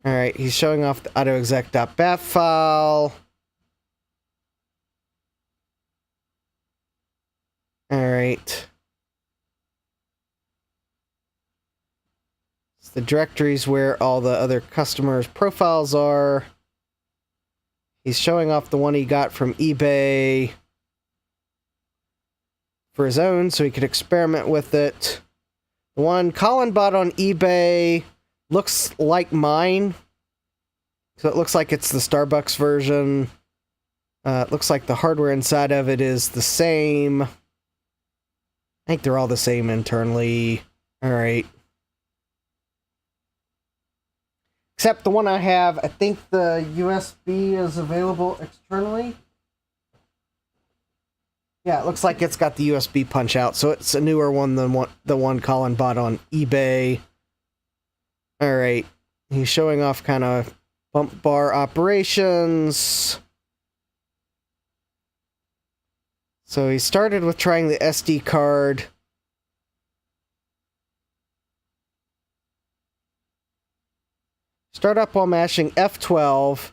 Alright, he's showing off the autoexec.bat file. Alright. It's the directories where all the other customers' profiles are. He's showing off the one he got from eBay for his own, so he could experiment with it. The one Colin bought on eBay looks like mine. So it looks like it's the Starbucks version. It looks like the hardware inside of it is the same. I think they're all the same internally. Alright. Except the one I have, I think the USB is available externally. Yeah, it looks like it's got the USB punch out, so it's a newer one than the one Colin bought on eBay. Alright, he's showing off kind of bump bar operations. So he started with trying the SD card. Start up while mashing F12.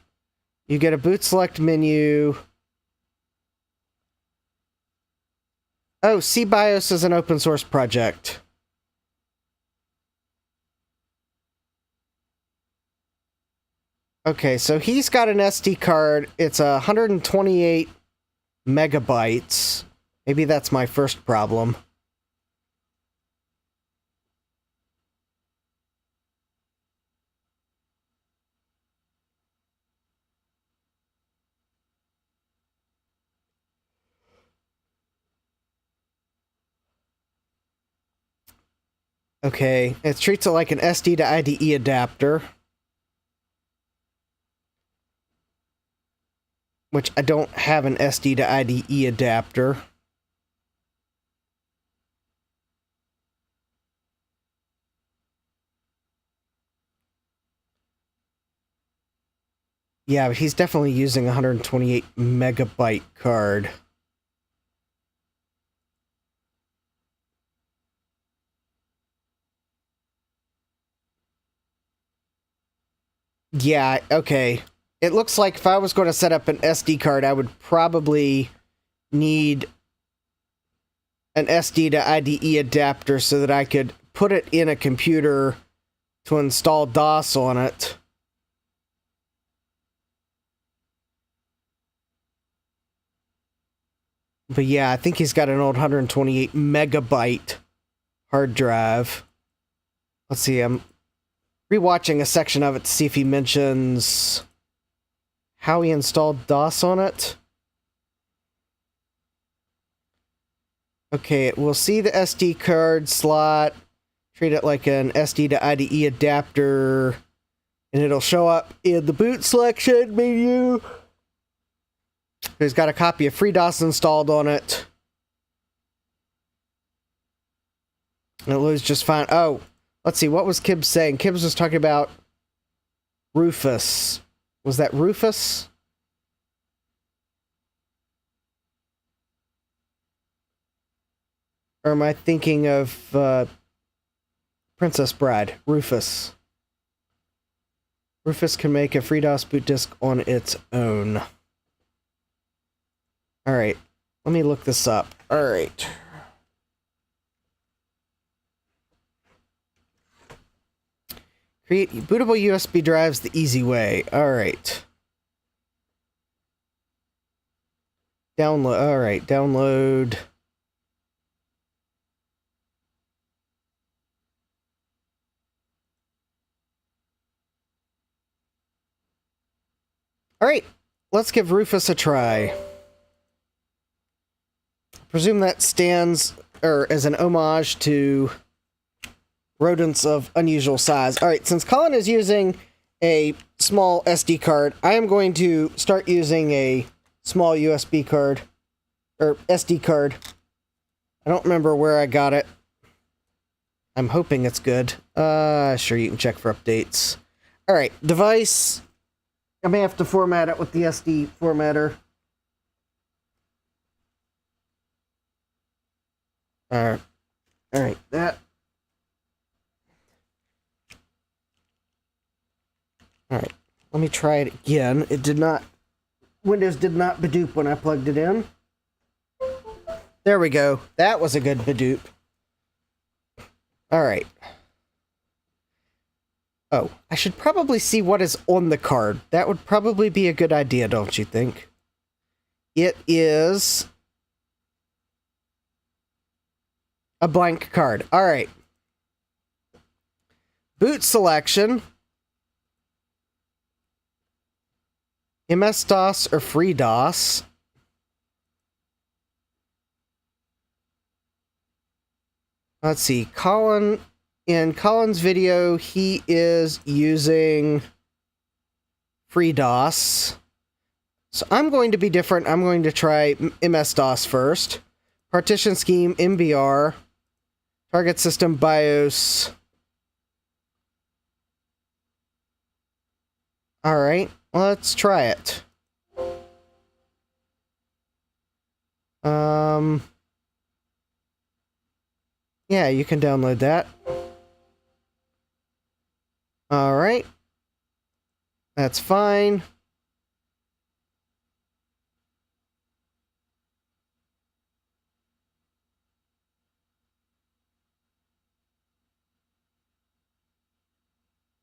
You get a boot select menu. Oh, CBIOS is an open source project. Okay, so he's got an SD card. It's 128 megabytes. Maybe that's my first problem. Okay, it treats it like an SD to IDE adapter. Which I don't have an SD to IDE adapter. Yeah, but he's definitely using a 128 megabyte card. Yeah, okay. It looks like if I was going to set up an SD card, I would probably need an SD to IDE adapter so that I could put it in a computer to install DOS on it. But yeah, I think he's got an old 128 megabyte hard drive. Let's see, I'm rewatching a section of it to see if he mentions how he installed DOS on it. Okay, we'll see the SD card slot, treat it like an SD to IDE adapter, and it'll show up in the boot selection menu. He's got a copy of FreeDOS installed on it. And it loads just fine. Oh, let's see, what was Kibbs saying? Kibbs was talking about Rufus. Was that Rufus? Or am I thinking of Princess Bride? Rufus. Rufus can make a FreeDOS boot disk on its own. Alright, let me look this up. Alright. Create bootable USB drives the easy way. Alright. Download. Alright, download. Alright, let's give Rufus a try. Presume that stands, or as an homage to rodents of unusual size. Alright, since Colin is using a small SD card, I am going to start using a small USB card, or SD card. I don't remember where I got it. I'm hoping it's good. Sure, you can check for updates. Alright, device. I may have to format it with the SD formatter. All right, that. All right, let me try it again. It did not. Windows did not badoop when I plugged it in. There we go. That was a good badoop. All right. Oh, I should probably see what is on the card. That would probably be a good idea, don't you think? It is a blank card. All right. Boot selection. MS-DOS or FreeDOS. Let's see. In Colin's video, he is using FreeDOS. So I'm going to be different. I'm going to try MS-DOS first. Partition scheme, MBR. Target system, BIOS. All right, let's try it. Yeah, you can download that. All right. That's fine.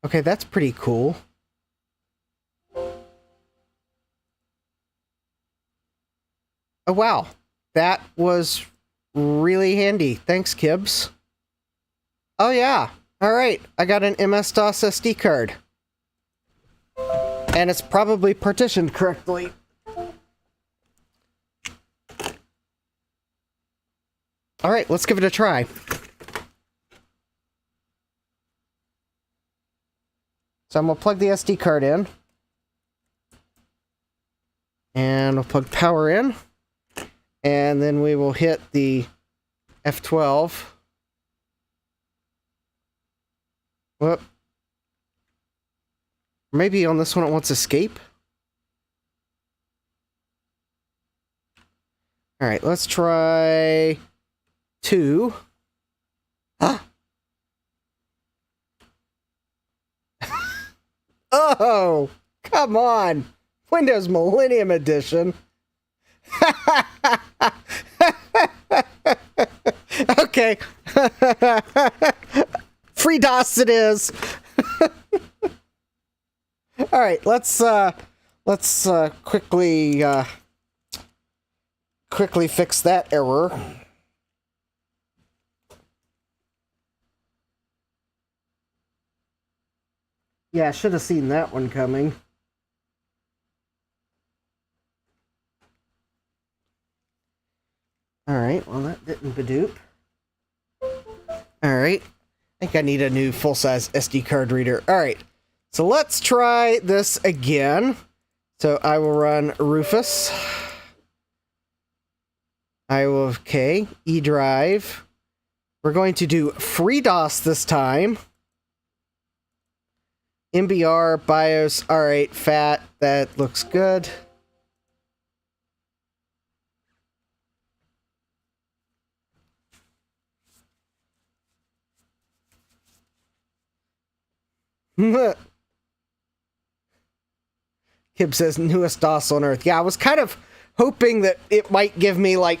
Okay, that's pretty cool. Oh, wow. That was really handy. Thanks, Kibbs. Oh, yeah. All right. I got an MS-DOS SD card. And it's probably partitioned correctly. All right, let's give it a try. So I'm going to plug the SD card in. And we'll plug power in. And then we will hit the F12. Whoop. Maybe on this one it wants escape. Alright, let's try 2. Ah! Oh! Come on! Windows Millennium Edition. Okay. FreeDOS it is. All right, let's quickly fix that error. Yeah, I should have seen that one coming. Alright, well that didn't badoop. Alright, I think I need a new full-size SD card reader. Alright, so let's try this again. So I will run Rufus. I will, okay, E drive. We're going to do FreeDOS this time. MBR, BIOS, alright, FAT, that looks good. Kib says newest DOS on Earth. Yeah, I was kind of hoping that it might give me like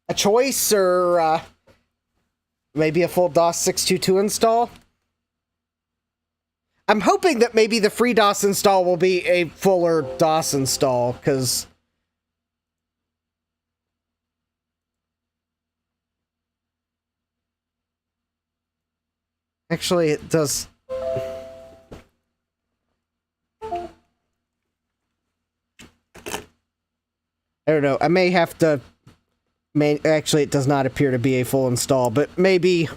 a choice or maybe a full DOS 622 install. I'm hoping that maybe the FreeDOS install will be a fuller DOS install, because actually it does. I don't know. I may have to. Actually, it does not appear to be a full install, but maybe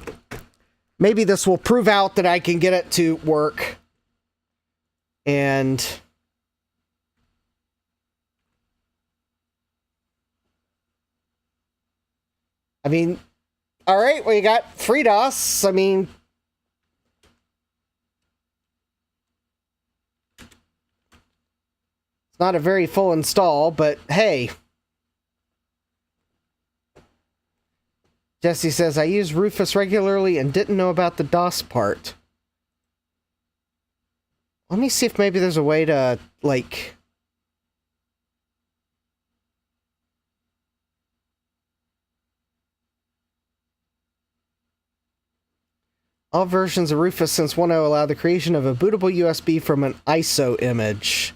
this will prove out that I can get it to work. And I mean, all right. Well, you got FreeDOS. I mean, it's not a very full install, but hey. Jesse says, I use Rufus regularly and didn't know about the DOS part. Let me see if maybe there's a way to, like... All versions of Rufus since 1.0 allow the creation of a bootable USB from an ISO image.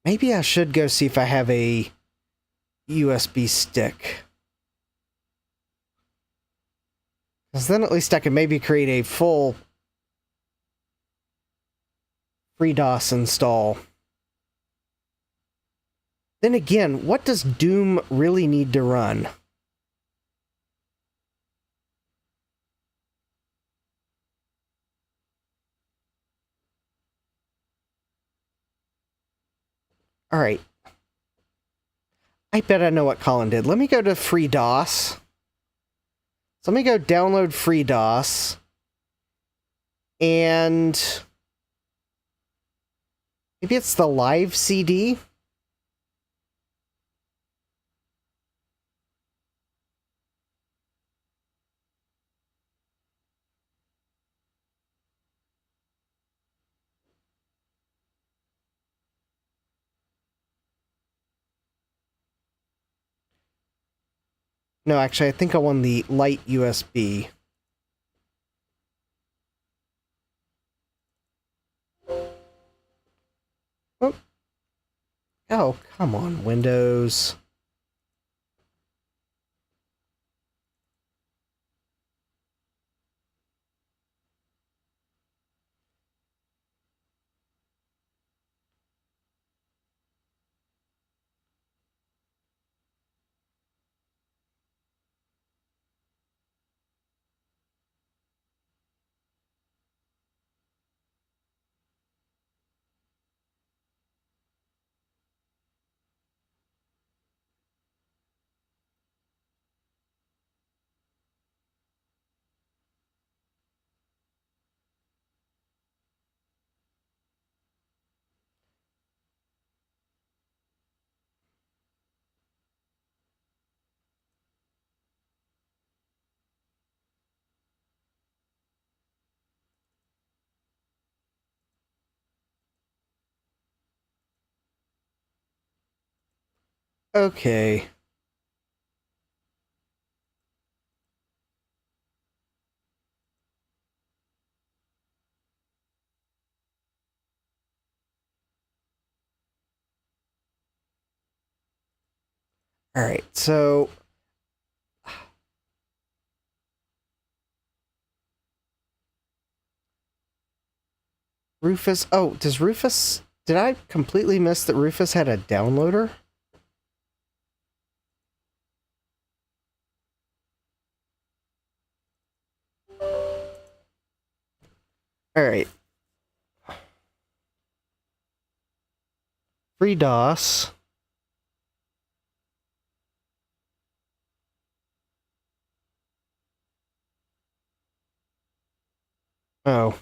Maybe I should go see if I have a USB stick. Because then at least I can maybe create a full FreeDOS install. Then again, what does Doom really need to run? Alright. I bet I know what Colin did. Let me go to FreeDOS. So let me go download FreeDOS. And maybe it's the live CD? No, actually, I think I want the light USB. Oh, come on, Windows. Okay. Alright, so... Rufus... Oh, does Rufus... Did I completely miss that Rufus had a downloader? Alright. FreeDOS. Oh.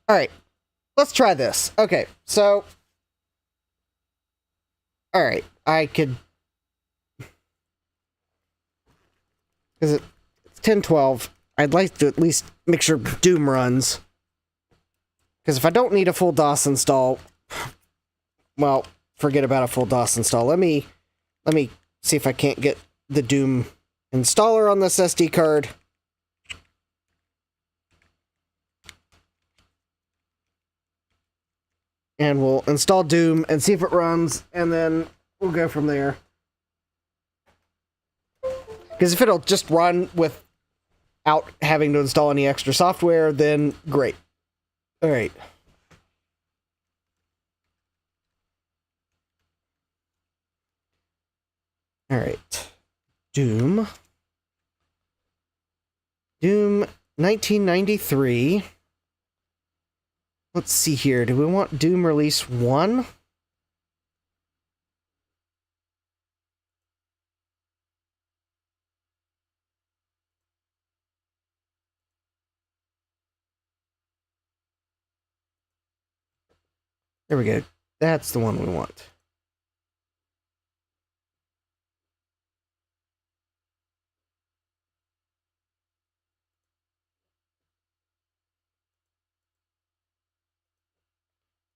Alright. Let's try this. Okay, so... Alright, I could... Because it's 10:12. I'd like to at least make sure Doom runs. Because if I don't need a full DOS install... Well, forget about a full DOS install. Let me see if I can't get the Doom installer on this SD card. And we'll install Doom and see if it runs, and then we'll go from there. Because if it'll just run without having to install any extra software, then great. Alright. Alright. Doom 1993. Let's see here. Do we want Doom Release 1? There we go. That's the one we want.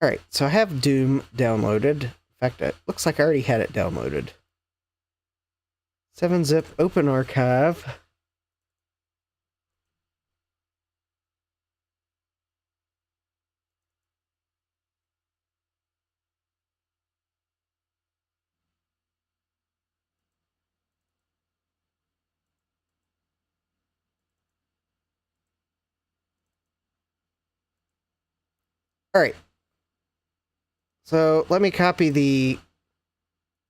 Alright, so I have Doom downloaded. In fact, it looks like I already had it downloaded. 7-zip, open archive. Alright. So let me copy the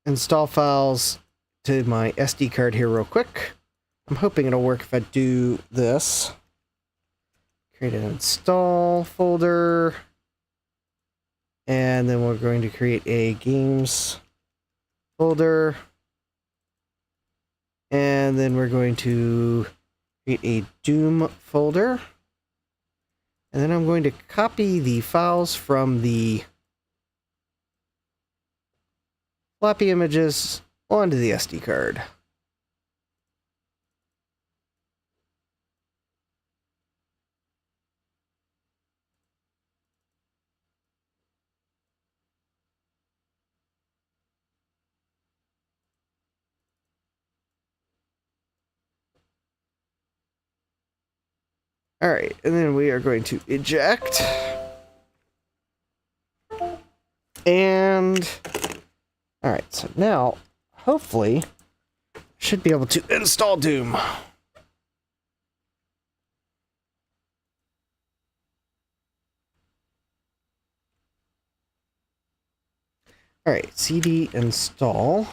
install files to my SD card here real quick. I'm hoping it'll work if I do this. Create an install folder. And then we're going to create a games folder. And then we're going to create a Doom folder. And then I'm going to copy the files from the floppy images onto the SD card. Alright, and then we are going to eject. And alright, so now hopefully should be able to install Doom. Alright, cd install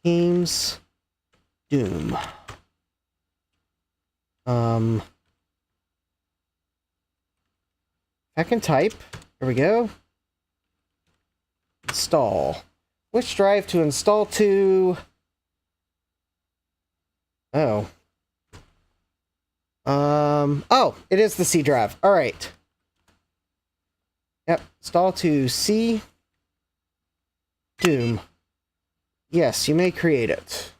games Doom. I can type. There we go. Install. Which drive to install to? Oh. Oh, it is the C drive. All right. Yep. Install to C. Doom. Yes, you may create it.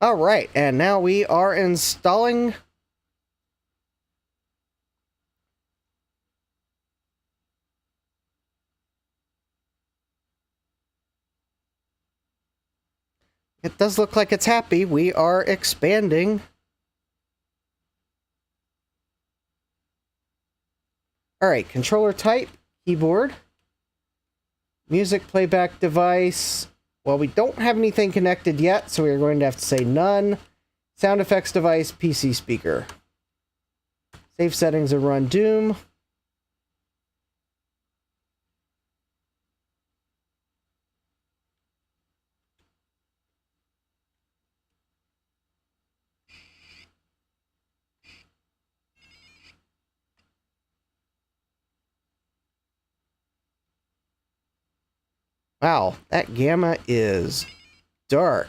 All right, and now we are installing it does look like it's happy. We are expanding. All right, controller type, keyboard, music playback device. Well, we don't have anything connected yet, so we're going to have to say none. Sound effects device, PC speaker. Save settings and run Doom. Wow, that gamma is dark.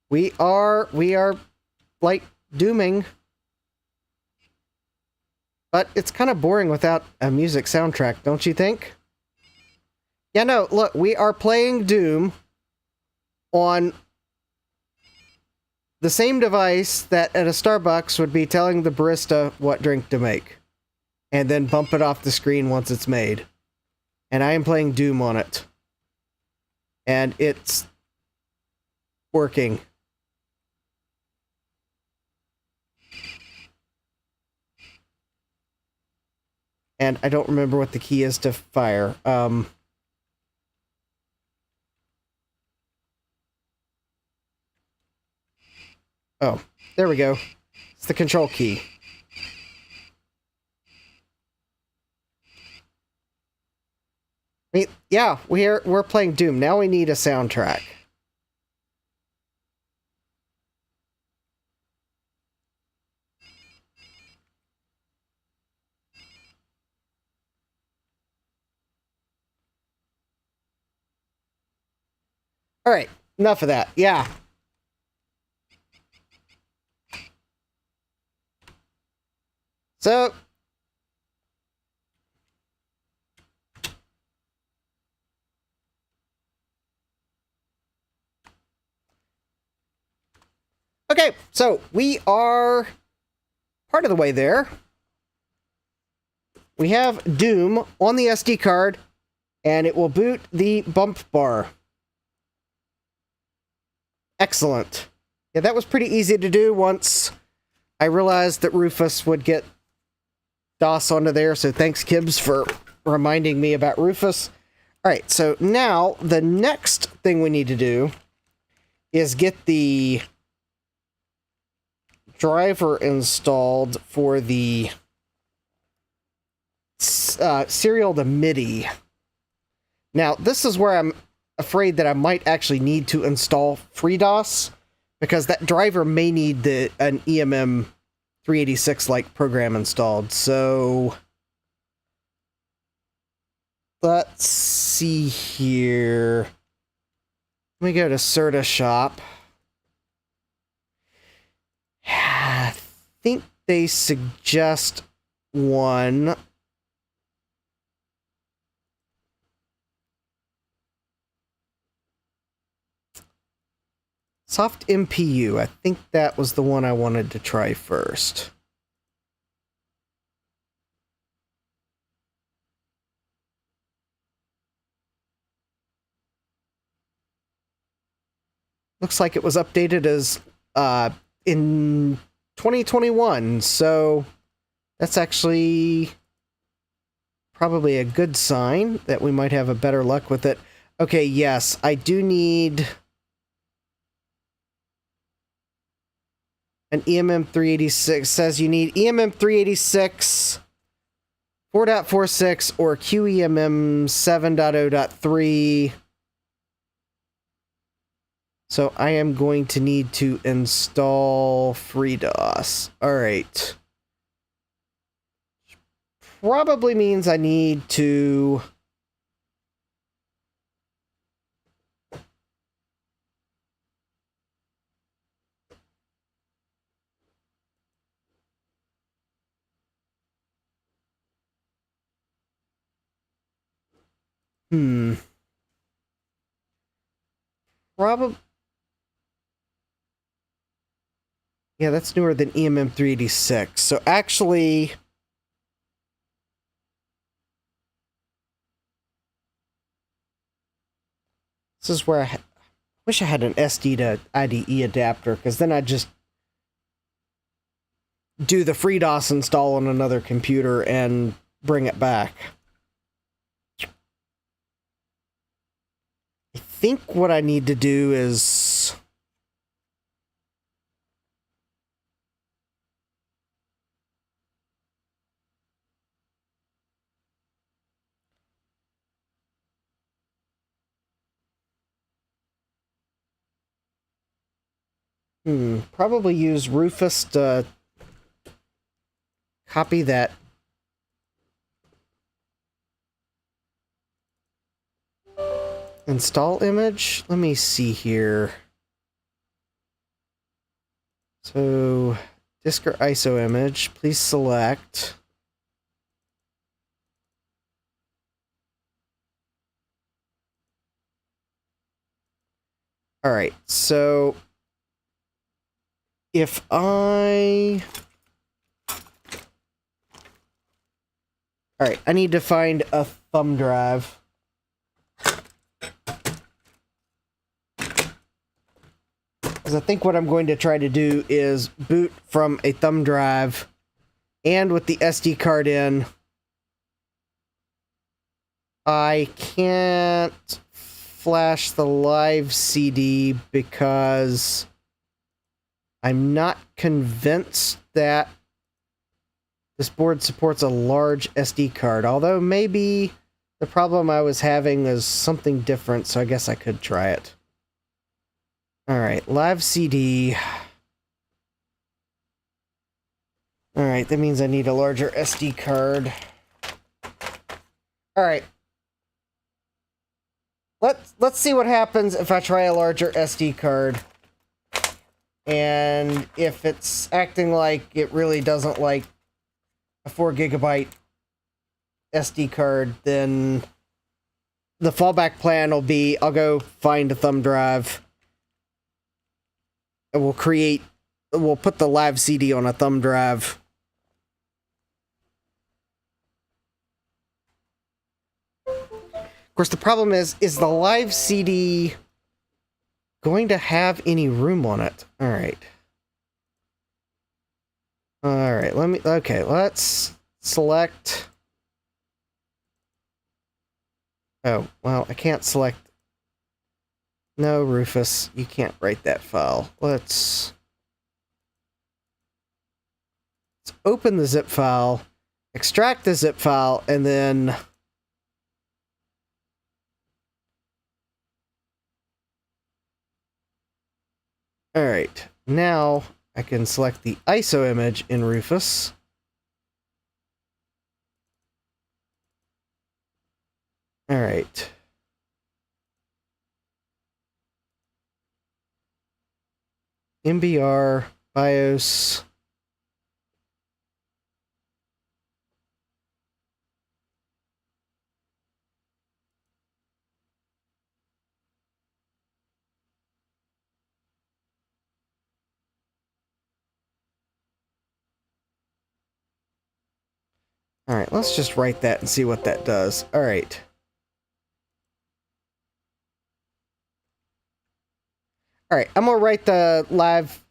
We are like dooming. But it's kind of boring without a music soundtrack, don't you think? Yeah, no, look, we are playing Doom on the same device that at a Starbucks would be telling the barista what drink to make. And then bump it off the screen once it's made. And I am playing Doom on it. And it's working. And I don't remember what the key is to fire. Oh, there we go. It's the control key. I mean, yeah, we're playing Doom. Now we need a soundtrack. Alright, enough of that. Yeah. So... okay, so we are part of the way there. We have Doom on the SD card, and it will boot the bump bar. Excellent. Yeah, that was pretty easy to do once I realized that Rufus would get DOS onto there, so thanks, Kibbs, for reminding me about Rufus. Alright, so now the next thing we need to do is get the driver installed for the Serial-to-MIDI. Now, this is where I'm afraid that I might actually need to install FreeDOS, because that driver may need an EMM 386-like program installed. So let's see here. Let me go to Certa Shop. I think they suggest one. Soft MPU. I think that was the one I wanted to try first. Looks like it was updated as in 2021, so that's actually probably a good sign that we might have a better luck with it. Okay, yes, I do need an EMM 386. Says you need EMM 386, 4.46, or QEMM 7.0.3. So I am going to need to install FreeDOS. Alright. Probably means I need to... Probably... yeah, that's newer than EMM 386. So actually... this is where I wish I had an SD to IDE adapter, because then I'd just do the FreeDOS install on another computer and bring it back. I think what I need to do is... probably use Rufus to copy that. Install image? Let me see here. So, disk or ISO image, please select. Alright, so if I... alright, I need to find a thumb drive. Because I think what I'm going to try to do is boot from a thumb drive and with the SD card in. I can't flash the live CD because I'm not convinced that this board supports a large SD card, although maybe the problem I was having is something different, so I guess I could try it. Alright, live CD. Alright, that means I need a larger SD card. Alright. let's see what happens if I try a larger SD card. And if it's acting like it really doesn't like a 4 gigabyte SD card, then the fallback plan will be I'll go find a thumb drive and we'll put the live CD on a thumb drive. Of course, the problem is the live CD going to have any room on it? Alright, let's select... Oh, well, I can't select... No, Rufus, you can't write that file. Let's open the zip file, extract the zip file, and then... Alright, now I can select the ISO image in Rufus. Alright. MBR, BIOS. Alright, let's just write that and see what that does. Alright. Alright, I'm gonna write the live...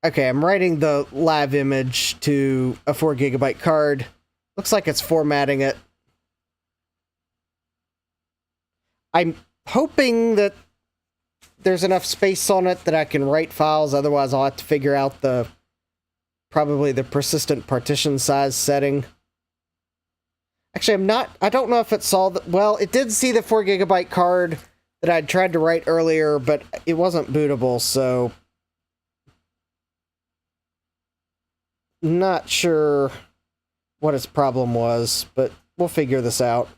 Okay, I'm writing the live image to a 4 gigabyte card. Looks like it's formatting it. I'm hoping that there's enough space on it that I can write files, otherwise I'll have to figure out probably the persistent partition size setting. Actually, I don't know if it saw well, it did see the 4 gigabyte card that I'd tried to write earlier, but it wasn't bootable, so... Not sure what its problem was, but we'll figure this out.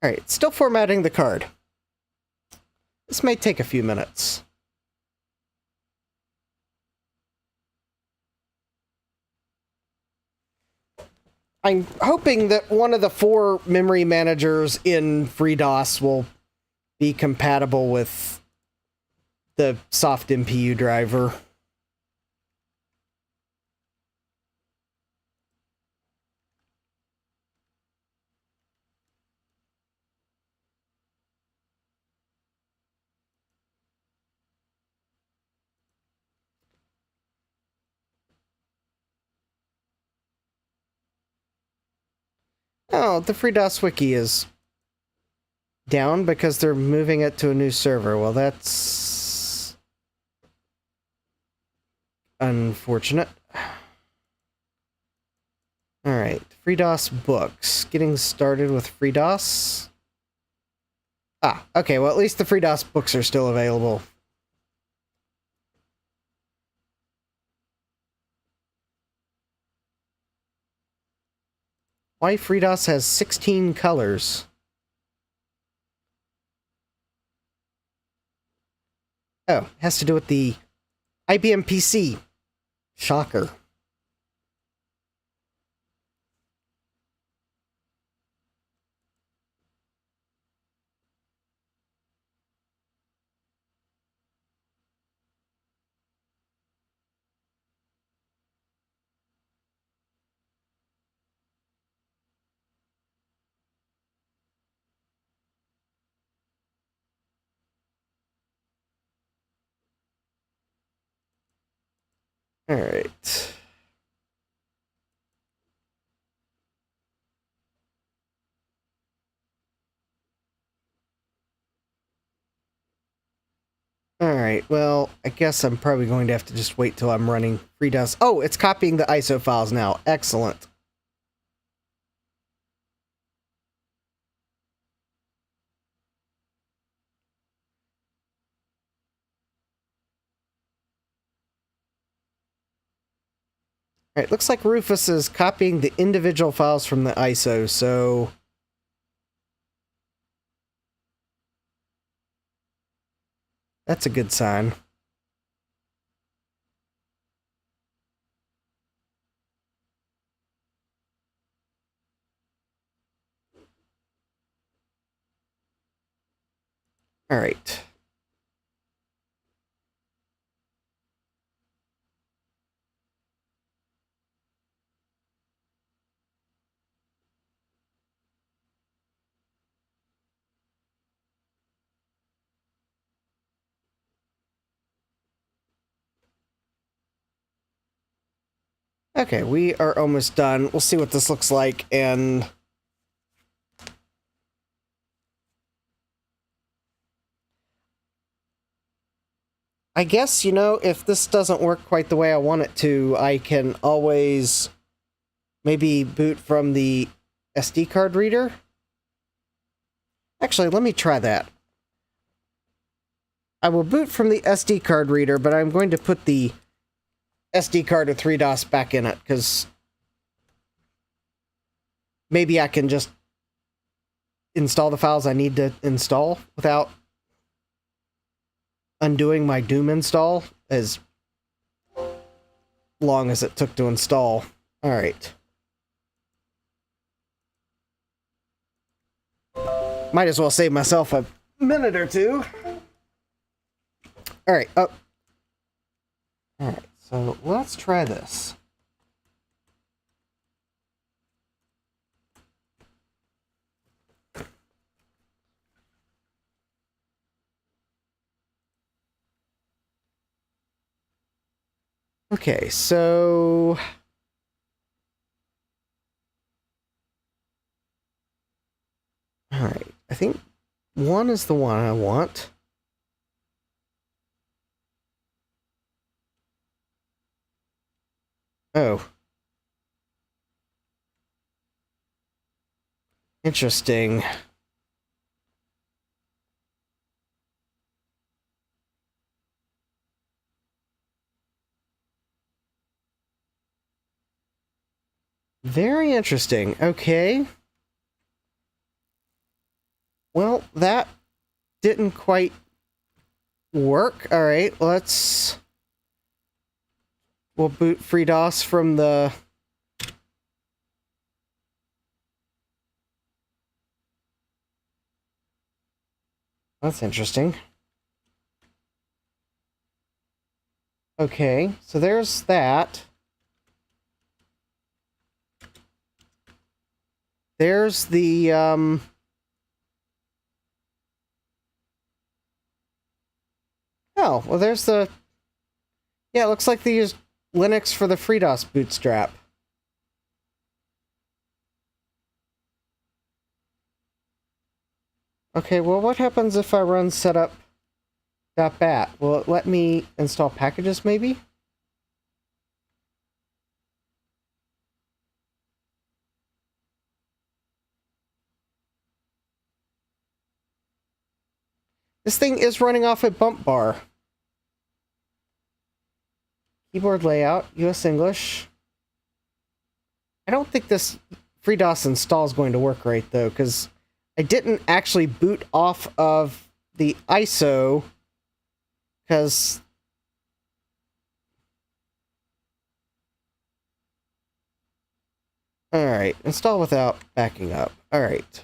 Alright, still formatting the card. This may take a few minutes. I'm hoping that one of the 4 memory managers in FreeDOS will be compatible with the soft MPU driver. Oh, the FreeDOS wiki is down because they're moving it to a new server. Well, that's unfortunate. Alright, FreeDOS books. Getting started with FreeDOS. Ah, okay, well at least the FreeDOS books are still available. Why FreeDOS has 16 colors? Oh, it has to do with the IBM PC. Shocker. All right. Alright, well, I guess I'm probably going to have to just wait till I'm running FreeDOS. Oh, it's copying the ISO files now. Excellent. Alright, looks like Rufus is copying the individual files from the ISO, so... that's a good sign. Alright. Okay, we are almost done. We'll see what this looks like, and... I guess, you know, if this doesn't work quite the way I want it to, I can always maybe boot from the SD card reader. Actually, let me try that. I will boot from the SD card reader, but I'm going to put the SD card with FreeDOS back in it, because maybe I can just install the files I need to install without undoing my Doom install, as long as it took to install. Alright. Might as well save myself a minute or two. Alright, oh. Alright, so let's try this. Okay, so... alright, I think 1 is the one I want. Oh. Interesting. Very interesting. Okay. Well, that didn't quite work. Alright, let's... we'll boot FreeDOS from the... that's interesting. Okay, so there's that. There's the, oh, well, there's the... yeah, it looks like they used Linux for the FreeDOS bootstrap. Okay, well, what happens if I run setup.bat? Will it let me install packages, maybe? This thing is running off a bump bar. Keyboard layout, US English. I don't think this FreeDOS install is going to work right, though, because I didn't actually boot off of the ISO, because... alright, install without backing up. Alright.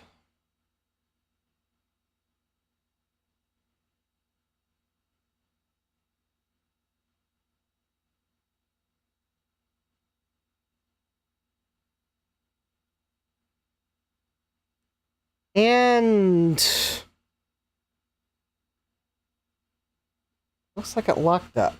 And... looks like it locked up.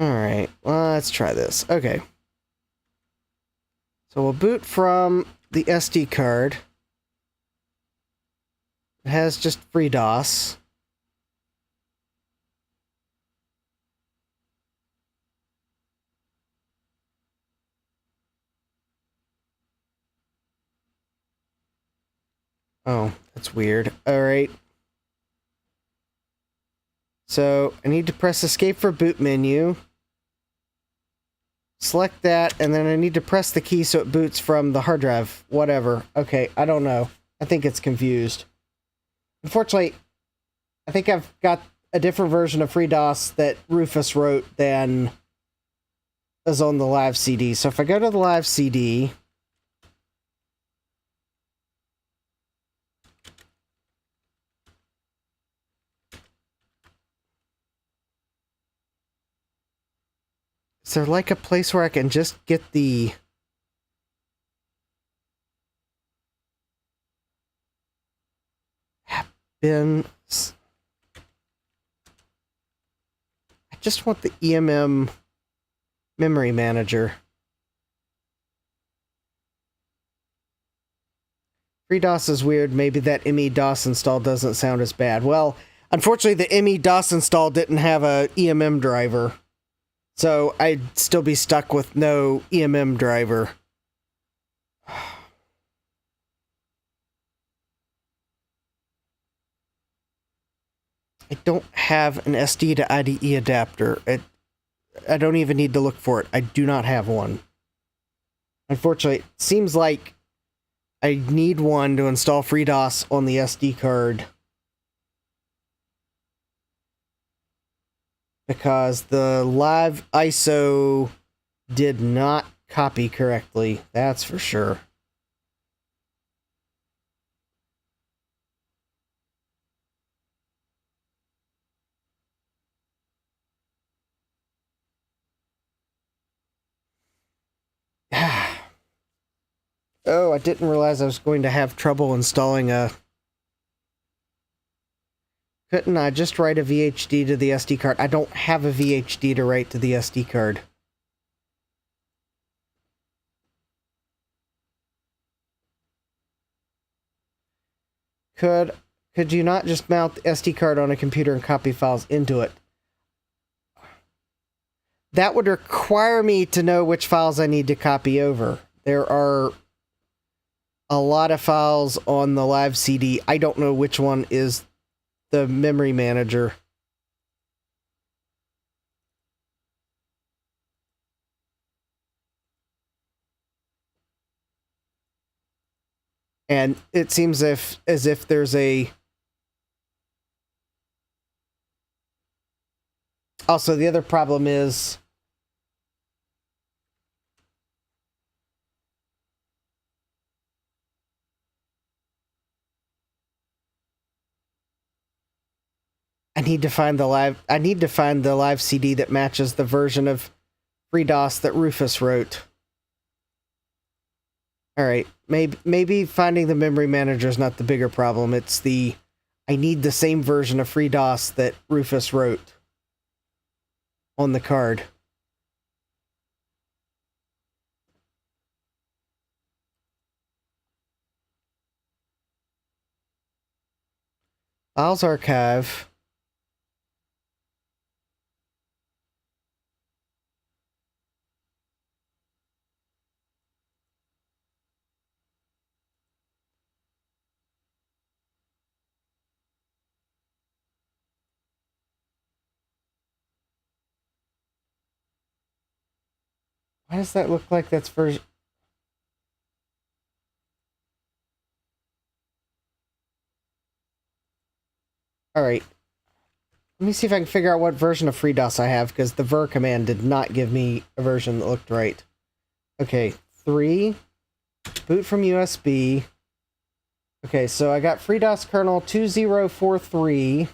Alright, Let's try this. Okay. So we'll boot from the SD card. It has just FreeDOS. Oh, that's weird. Alright. So, I need to press escape for boot menu. Select that, and then I need to press the key so it boots from the hard drive. Whatever. Okay, I don't know. I think it's confused. Unfortunately, I think I've got a different version of FreeDOS that Rufus wrote than is on the live CD. So if I go to the live CD... Is there like a place where I can just get the... bin... I just want the EMM memory manager. FreeDOS is weird. Maybe that ME-DOS install doesn't sound as bad. Well, unfortunately, the ME-DOS install didn't have a EMM driver. So I'd still be stuck with no EMM driver. I don't have an SD to IDE adapter. I don't even need to look for it. I do not have one. Unfortunately, it seems like I need one to install FreeDOS on the SD card. Because the live ISO did not copy correctly. That's for sure. Oh, I didn't realize I was going to have trouble installing a... Couldn't I just write a VHD to the SD card? I don't have a VHD to write to the SD card. Could you not just mount the SD card on a computer and copy files into it? That would require me to know which files I need to copy over. There are a lot of files on the live CD. I don't know which one is the memory manager. And it seems as if there's a... Also, the other problem is... I need to find the live CD that matches the version of FreeDOS that Rufus wrote. Alright, maybe finding the memory manager is not the bigger problem. It's the... I need the same version of FreeDOS that Rufus wrote on the card. Files archive. Why does that look like that's version... Alright. Let me see if I can figure out what version of FreeDOS I have, because the ver command did not give me a version that looked right. Okay, 3. Boot from USB. Okay, so I got FreeDOS kernel 2043.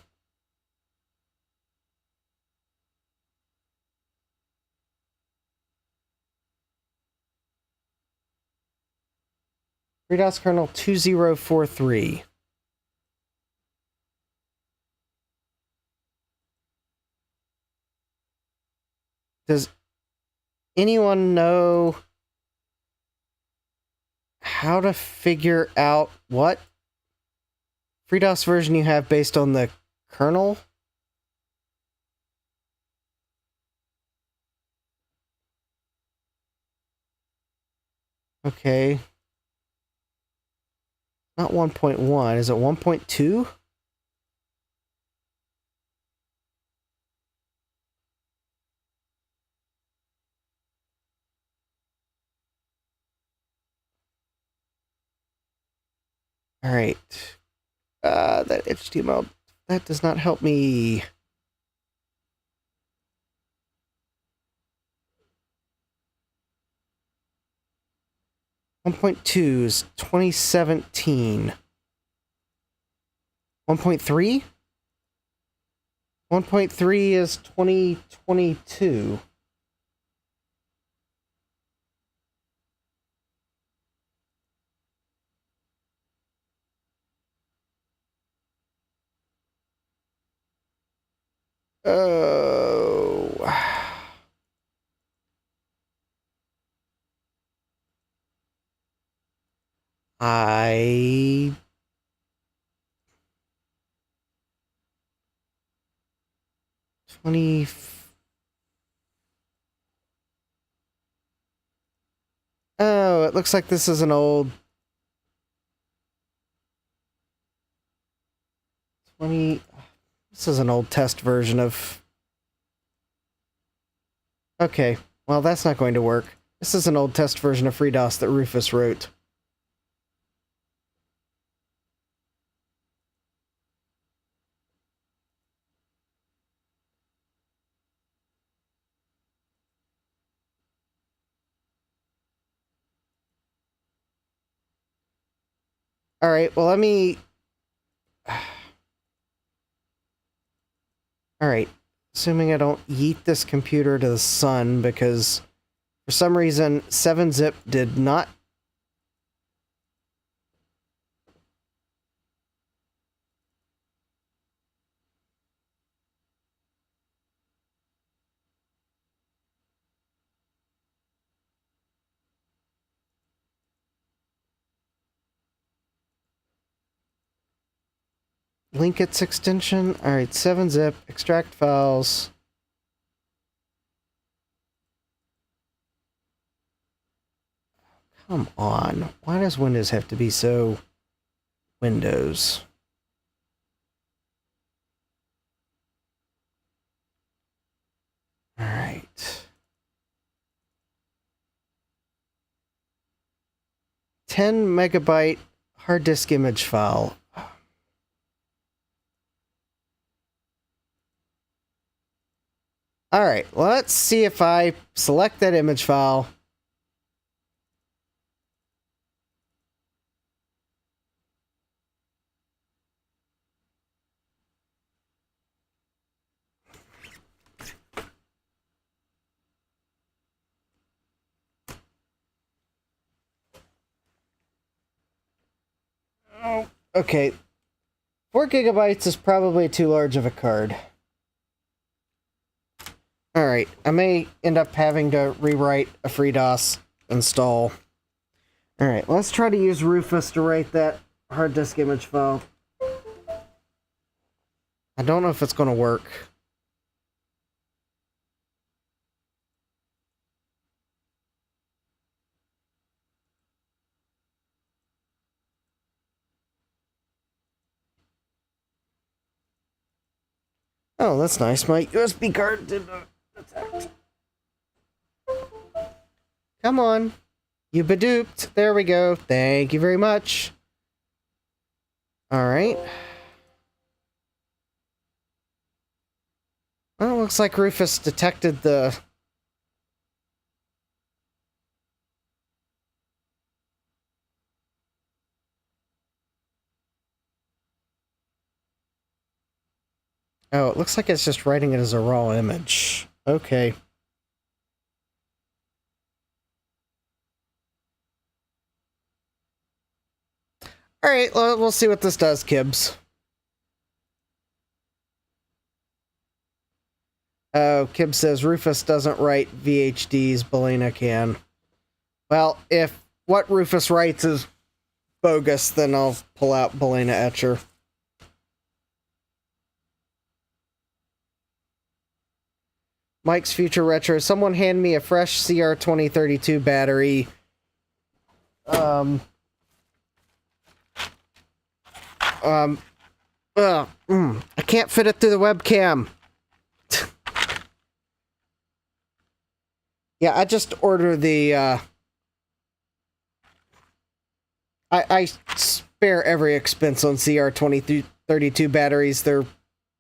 FreeDOS kernel 2043. anyone know how to figure out what FreeDOS version you have based on the kernel? Okay. Not 1.1. Is it 1.2? All right. That HTML, that does not help me. One point two is 2017. 1.3? 1.3 is 2022. Oh. I 20. Oh, it looks like this is an old 20. This is an old test version of. Okay, well, that's not going to work. This is an old test version of FreeDOS that Rufus wrote. All right, well, let me... All right, assuming I don't yeet this computer to the sun, because for some reason 7-zip did not... link its extension. All right, 7-zip, extract files. Come on. Why does Windows have to be so Windows? All right. 10 megabyte hard disk image file. All right, let's see if I select that image file. Oh, okay. 4 gigabytes is probably too large of a card. Alright, I may end up having to rewrite a FreeDOS install. Alright, let's try to use Rufus to write that hard disk image file. I don't know if it's going to work. Oh, that's nice. My USB card did not detect. Come on. You baduped. There we go. Thank you very much. Alright. Well, it looks like Rufus detected the... Oh, it looks like it's just writing it as a raw image. Okay. Alright, well, we'll see what this does, Kibbs. Oh, Kib says Rufus doesn't write VHDs, Belena can. Well, if what Rufus writes is bogus, then I'll pull out Belena Etcher. Mike's Future Retro. Someone hand me a fresh CR2032 battery. I can't fit it through the webcam. Yeah, I just ordered the, I spare every expense on CR2032 batteries. They're,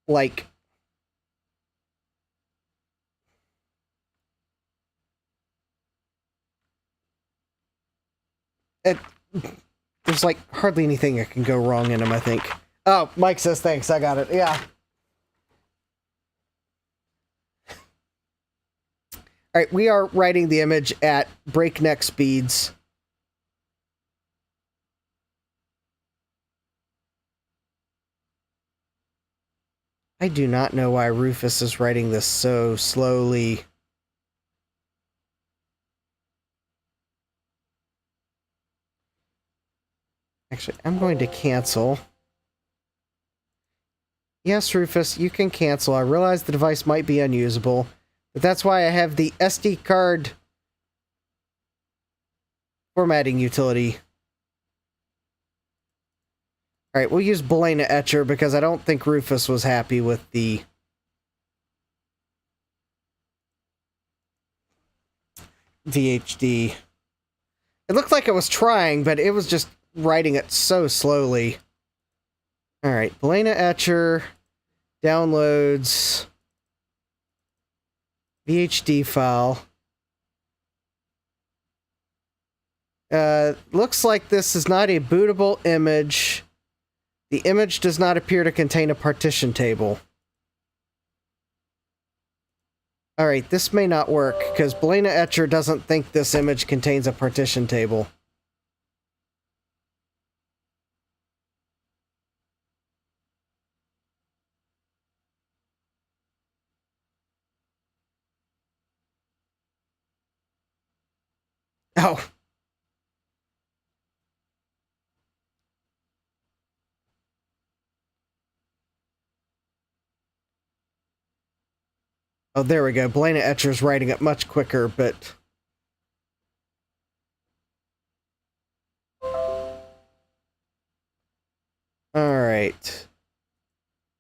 like... There's, like, hardly anything that can go wrong in them, I think. Oh, Mike says thanks, I got it, yeah. Alright, we are writing the image at breakneck speeds. I do not know why Rufus is writing this so slowly. Actually, I'm going to cancel. Yes, Rufus, you can cancel. I realize the device might be unusable, but that's why I have the SD card formatting utility. Alright, we'll use Belena Etcher because I don't think Rufus was happy with the VHD. It looked like it was trying, but it was just writing it so slowly. Alright, Belena Etcher, downloads, VHD file. Looks like this is not a bootable image. The image does not appear to contain a partition table. Alright, this may not work, because Belena Etcher doesn't think this image contains a partition table. Oh. Oh, there we go. Belena Etcher's writing it much quicker, but... Alright.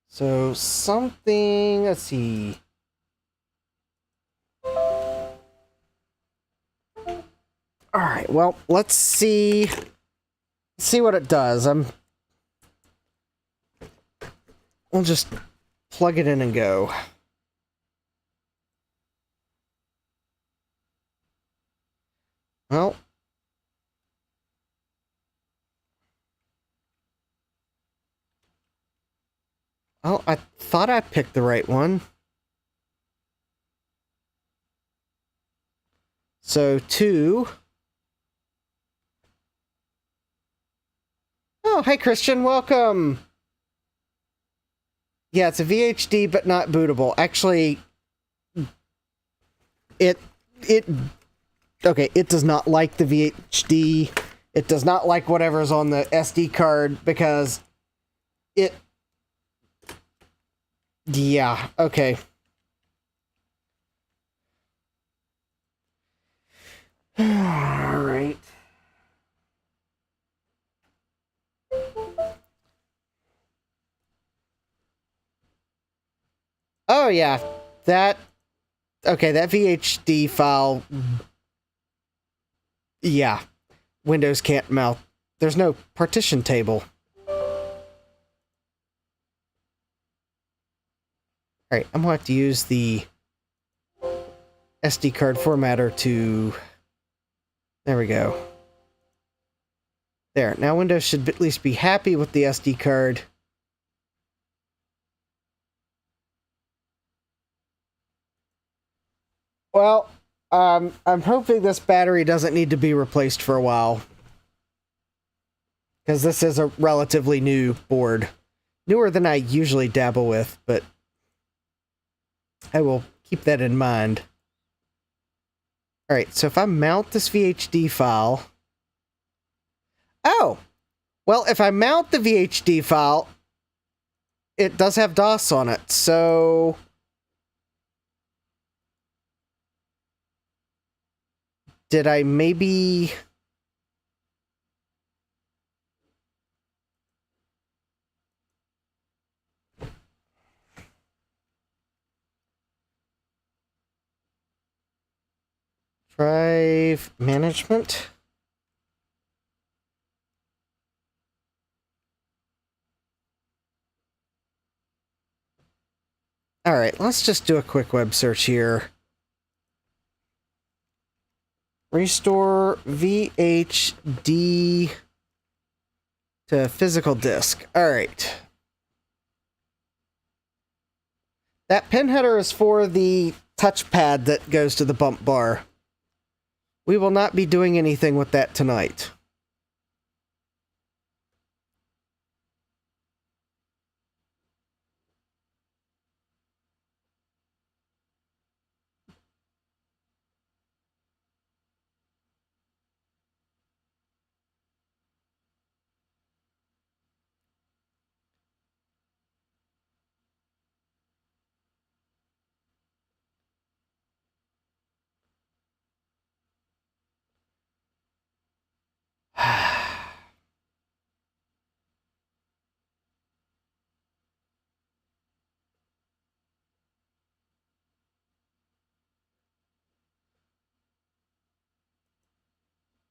So, something... Let's see... Alright, well, let's see what it does. We'll just plug it in and go. Well, I thought I picked the right one. So, 2... Oh, hi Christian, welcome! Yeah, it's a VHD, but not bootable. Actually, it does not like the VHD. It does not like whatever's on the SD card, because it... Yeah, okay. Alright. Oh, yeah. Okay, that VHD file... Yeah. Windows can't mount. There's no partition table. Alright, I'm gonna have to use the SD card formatter to... There we go. There. Now Windows should at least be happy with the SD card. Well, I'm hoping this battery doesn't need to be replaced for a while. Because this is a relatively new board. Newer than I usually dabble with, but I will keep that in mind. Alright, so if I mount this VHD file... Oh! Well, if I mount the VHD file, it does have DOS on it, so... Did I maybe... Drive management? Alright, let's just do a quick web search here. Restore VHD to physical disk. Alright. That pin header is for the touchpad that goes to the bump bar. We will not be doing anything with that tonight.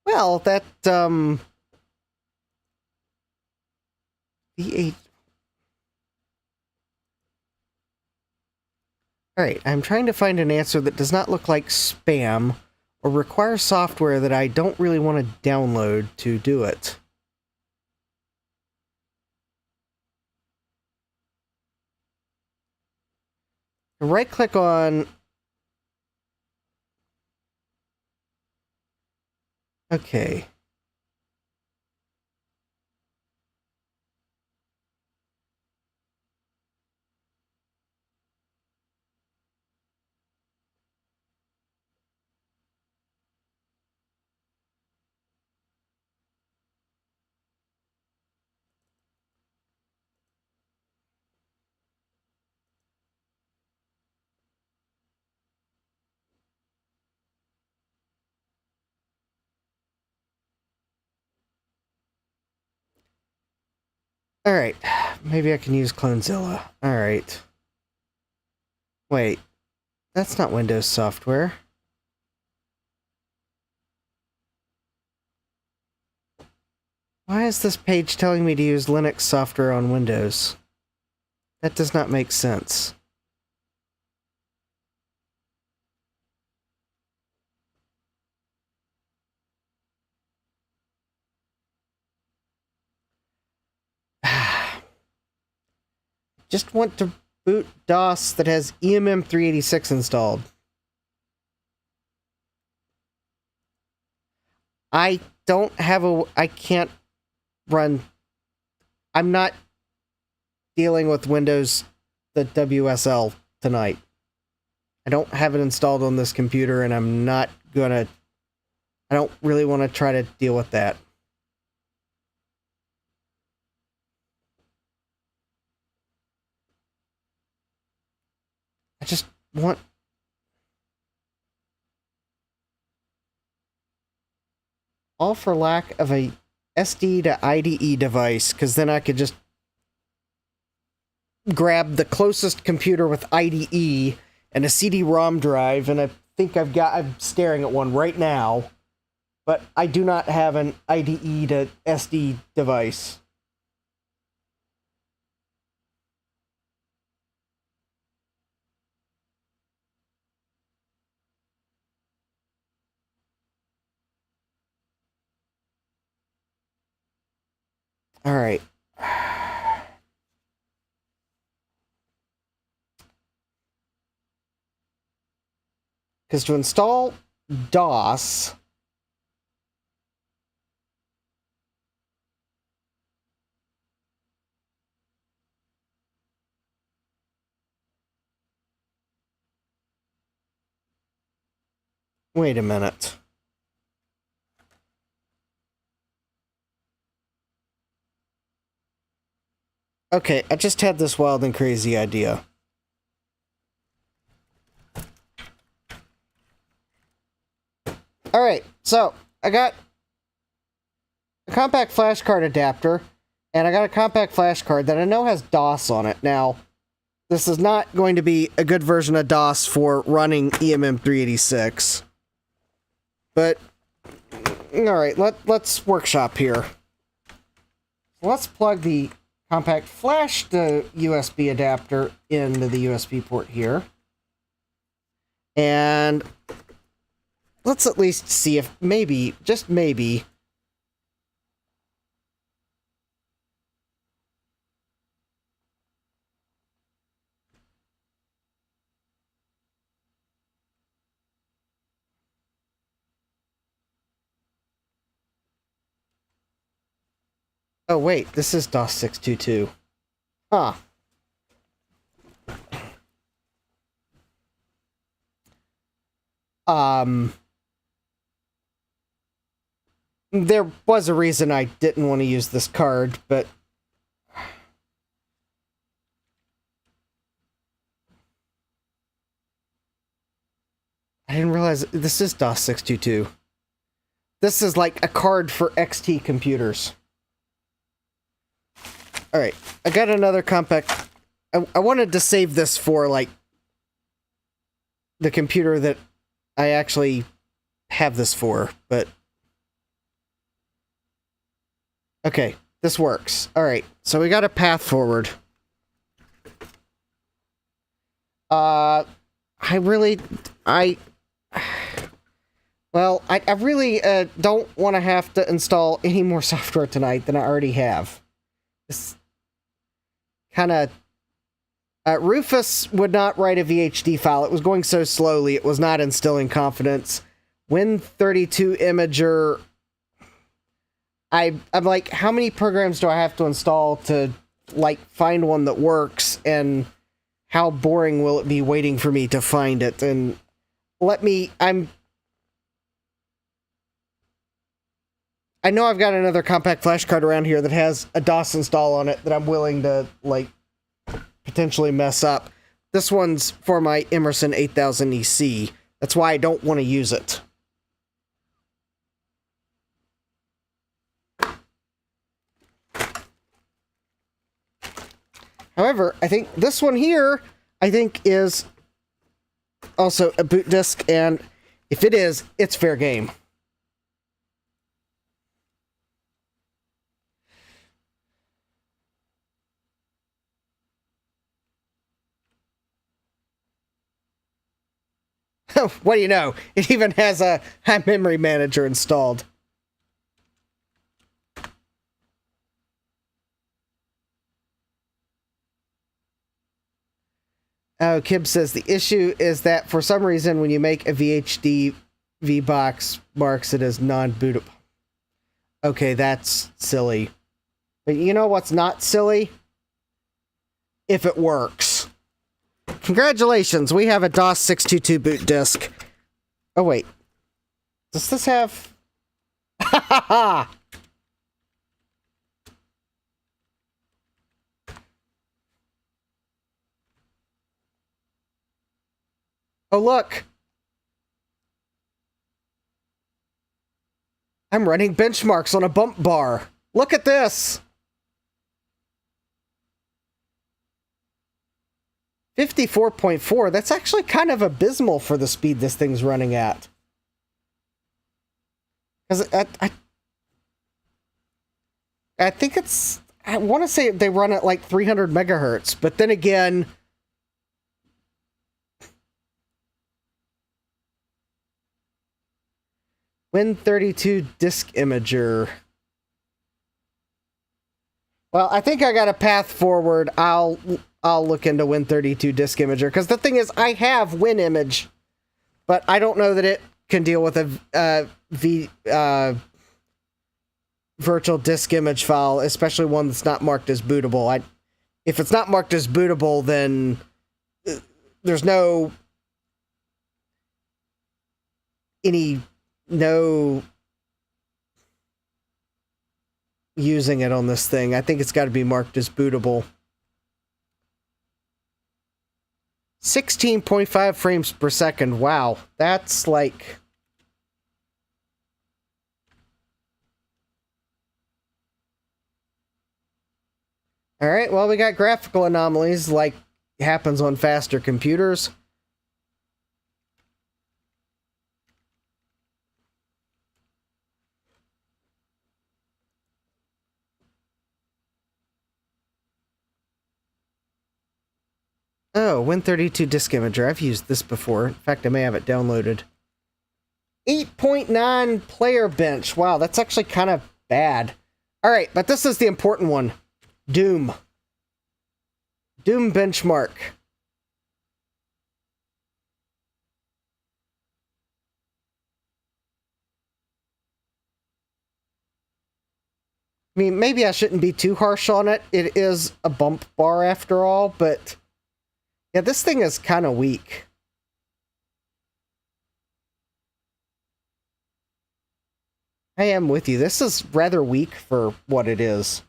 Well, that, V8... Alright, I'm trying to find an answer that does not look like spam, or require software that I don't really want to download to do it. Right-click on... Okay. Alright, maybe I can use Clonezilla. Alright. Wait, that's not Windows software. Why is this page telling me to use Linux software on Windows? That does not make sense. Just want to boot DOS that has EMM386 installed. I don't have a... I can't run... I'm not dealing with Windows, the WSL, tonight. I don't have it installed on this computer, and I'm not gonna... I don't really want to try to deal with that. I just want... All for lack of a SD to IDE device, because then I could just grab the closest computer with IDE and a CD-ROM drive, and I think I'm staring at one right now, but I do not have an IDE to SD device. All right. Because to install DOS, Wait a minute. Okay, I just had this wild and crazy idea. Alright, so I got a compact flash card adapter, and I got a compact flash card that I know has DOS on it. Now, this is not going to be a good version of DOS for running EMM386. But, alright, let's workshop here. Let's plug the compact flash to USB adapter into the USB port here. And let's at least see if maybe, just maybe, oh wait, this is DOS 622. Huh. There was a reason I didn't want to use this card, but I didn't realize this is DOS 622. This is like a card for XT computers. Alright, I got another compact. I wanted to save this for, like, the computer that I actually have this for, but okay, this works. Alright, so we got a path forward. I really don't want to have to install any more software tonight than I already have. This kind of... Rufus would not write a VHD file. It was going so slowly, it was not instilling confidence. Win32 Imager... I'm like, how many programs do I have to install to, like, find one that works, and how boring will it be waiting for me to find it? And I know I've got another compact flash card around here that has a DOS install on it that I'm willing to, like, potentially mess up. This one's for my Emerson 8000 EC. That's why I don't want to use it. However, I think this one here, is also a boot disk, and if it is, it's fair game. What do you know? It even has a memory manager installed. Oh, Kib says the issue is that for some reason when you make a VHD, VBox marks it as non-bootable. Okay, that's silly. But you know what's not silly? If it works. Congratulations, we have a DOS 622 boot disk. Oh wait. Does this have... Ha ha ha! Oh, look! I'm running benchmarks on a bump bar. Look at this! 54.4, that's actually kind of abysmal for the speed this thing's running at. Because I think it's... I want to say they run at like 300 megahertz, but then again... Win32 disk imager. Well, I think I got a path forward. I'll look into Win32 disk imager, because the thing is, I have WinImage, but I don't know that it can deal with a virtual disk image file, especially one that's not marked as bootable. If it's not marked as bootable, then there's no no using it on this thing. I think it's got to be marked as bootable. 16.5 frames per second. Wow, that's like... Alright, well, we got graphical anomalies like happens on faster computers. Oh, Win32 Disk Imager. I've used this before. In fact, I may have it downloaded. 8.9 player bench. Wow, that's actually kind of bad. Alright, but this is the important one. Doom. Doom benchmark. I mean, maybe I shouldn't be too harsh on it. It is a bump bar after all, but... Yeah, this thing is kind of weak. I am with you. This is rather weak for what it is.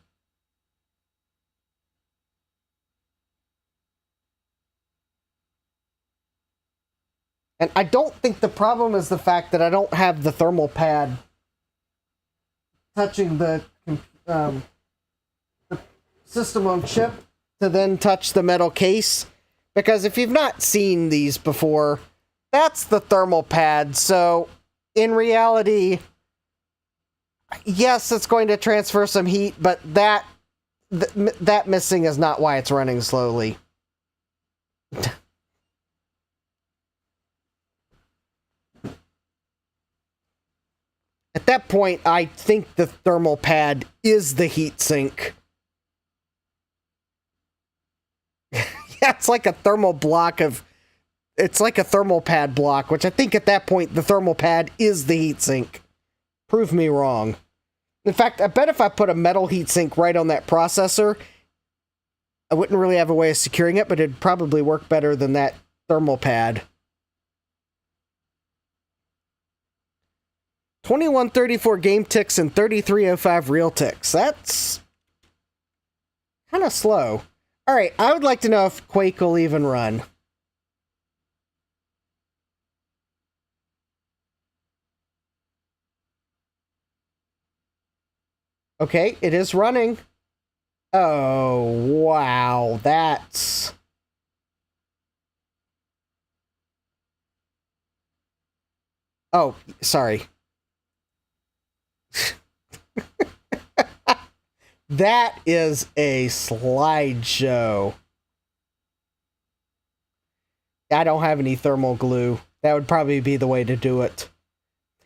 And I don't think the problem is the fact that I don't have the thermal pad touching the system on chip to then touch the metal case. Because if you've not seen these before, that's the thermal pad. So in reality, yes, it's going to transfer some heat, but that missing is not why it's running slowly. At that point, I think the thermal pad is the heat sink. Yeah, it's like a thermal block of... It's like a thermal pad block, which I think at that point, the thermal pad is the heat sink. Prove me wrong. In fact, I bet if I put a metal heat sink right on that processor, I wouldn't really have a way of securing it, but it'd probably work better than that thermal pad. 2134 game ticks and 3305 real ticks. That's kind of slow. Alright, I would like to know if Quake will even run. Okay, it is running. Oh, wow, that's... Oh, sorry. That is a slideshow. I don't have any thermal glue. That would probably be the way to do it.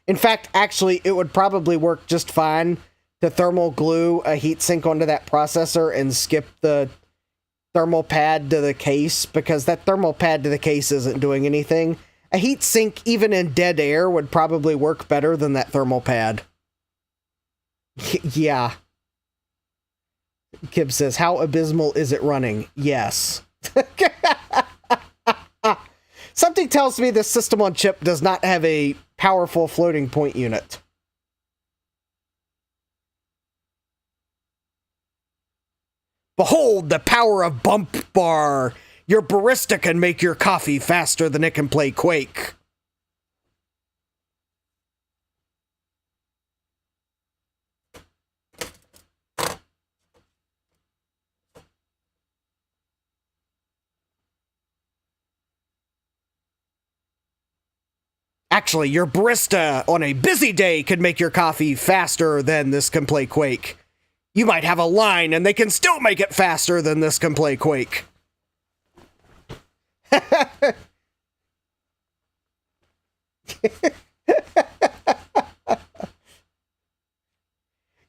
In fact, actually, it would probably work just fine to thermal glue a heatsink onto that processor and skip the thermal pad to the case, because that thermal pad to the case isn't doing anything. A heatsink, even in dead air, would probably work better than that thermal pad. Yeah. Kib says, how abysmal is it running? Yes. Something tells me this system on chip does not have a powerful floating point unit. Behold the power of Bump Bar! Your barista can make your coffee faster than it can play Quake. Actually, your barista on a busy day could make your coffee faster than this can play Quake. You might have a line and they can still make it faster than this can play Quake.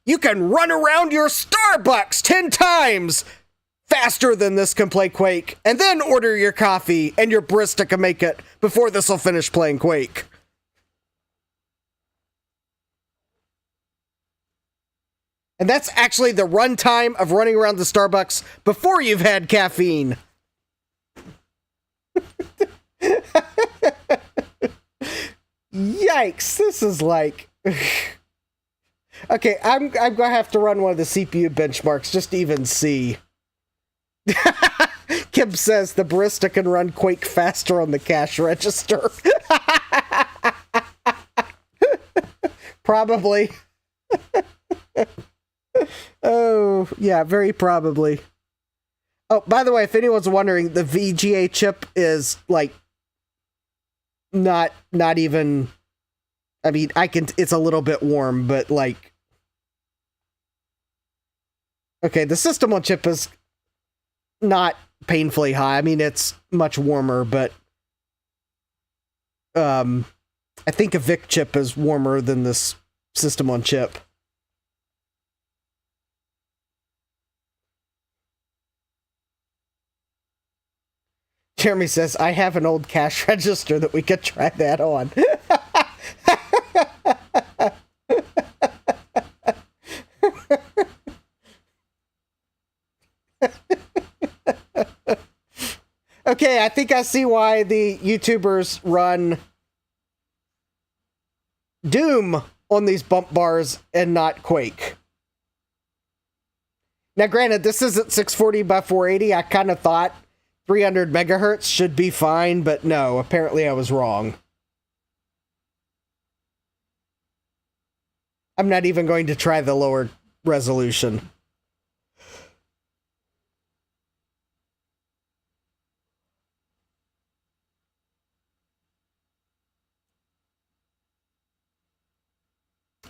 You can run around your Starbucks 10 times faster than this can play Quake, and then order your coffee, and your barista can make it before this will finish playing Quake. And that's actually the runtime of running around the Starbucks before you've had caffeine. Yikes, this is like... Okay, I'm gonna have to run one of the CPU benchmarks just to even see. Kim says the barista can run Quake faster on the cash register. Probably. Oh, yeah, very probably. Oh, by the way, if anyone's wondering, the VGA chip is, like, not even... I mean, it's a little bit warm, but, like... Okay, the system on chip is not painfully high. I mean, it's much warmer, but... I think a VIC chip is warmer than this system on chip. Jeremy says, I have an old cash register that we could try that on. Okay, I think I see why the YouTubers run Doom on these bump bars and not Quake. Now, granted, this isn't 640 by 480. I kind of thought 300 megahertz should be fine, but no, apparently I was wrong. I'm not even going to try the lower resolution.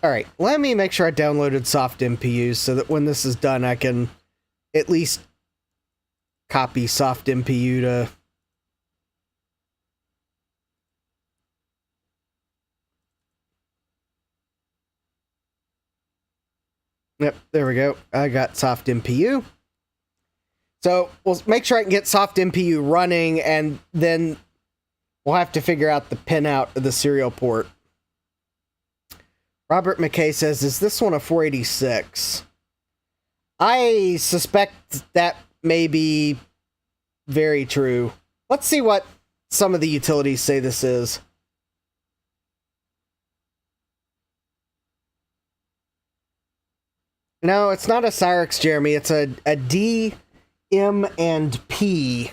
All right, let me make sure I downloaded soft MPUs so that when this is done, I can at least copy soft MPU to... Yep, there we go. I got soft MPU. So we'll make sure I can get soft MPU running, and then we'll have to figure out the pinout of the serial port. Robert McKay says, is this one a 486? I suspect that may be very true. Let's see what some of the utilities say this is. No, it's not a Cyrix, Jeremy. It's a D, M, and P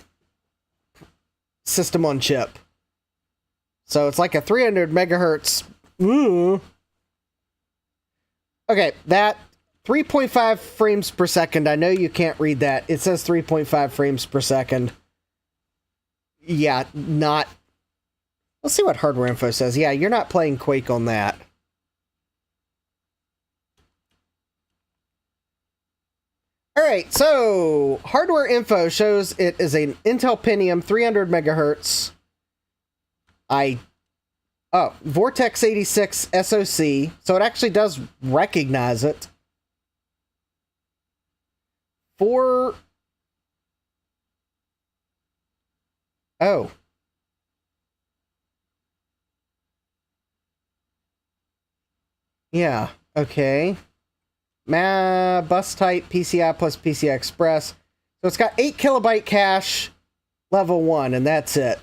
system on chip. So it's like a 300 megahertz. Okay, that 3.5 frames per second. I know you can't read that. It says 3.5 frames per second. Yeah, not... Let's see what hardware info says. Yeah, you're not playing Quake on that. Alright, so hardware info shows it is an Intel Pentium 300 megahertz. Vortex 86 SoC, so it actually does recognize it. Yeah, okay. Bus type PCI plus PCI Express. So it's got 8 kilobyte cache, level 1, and that's it.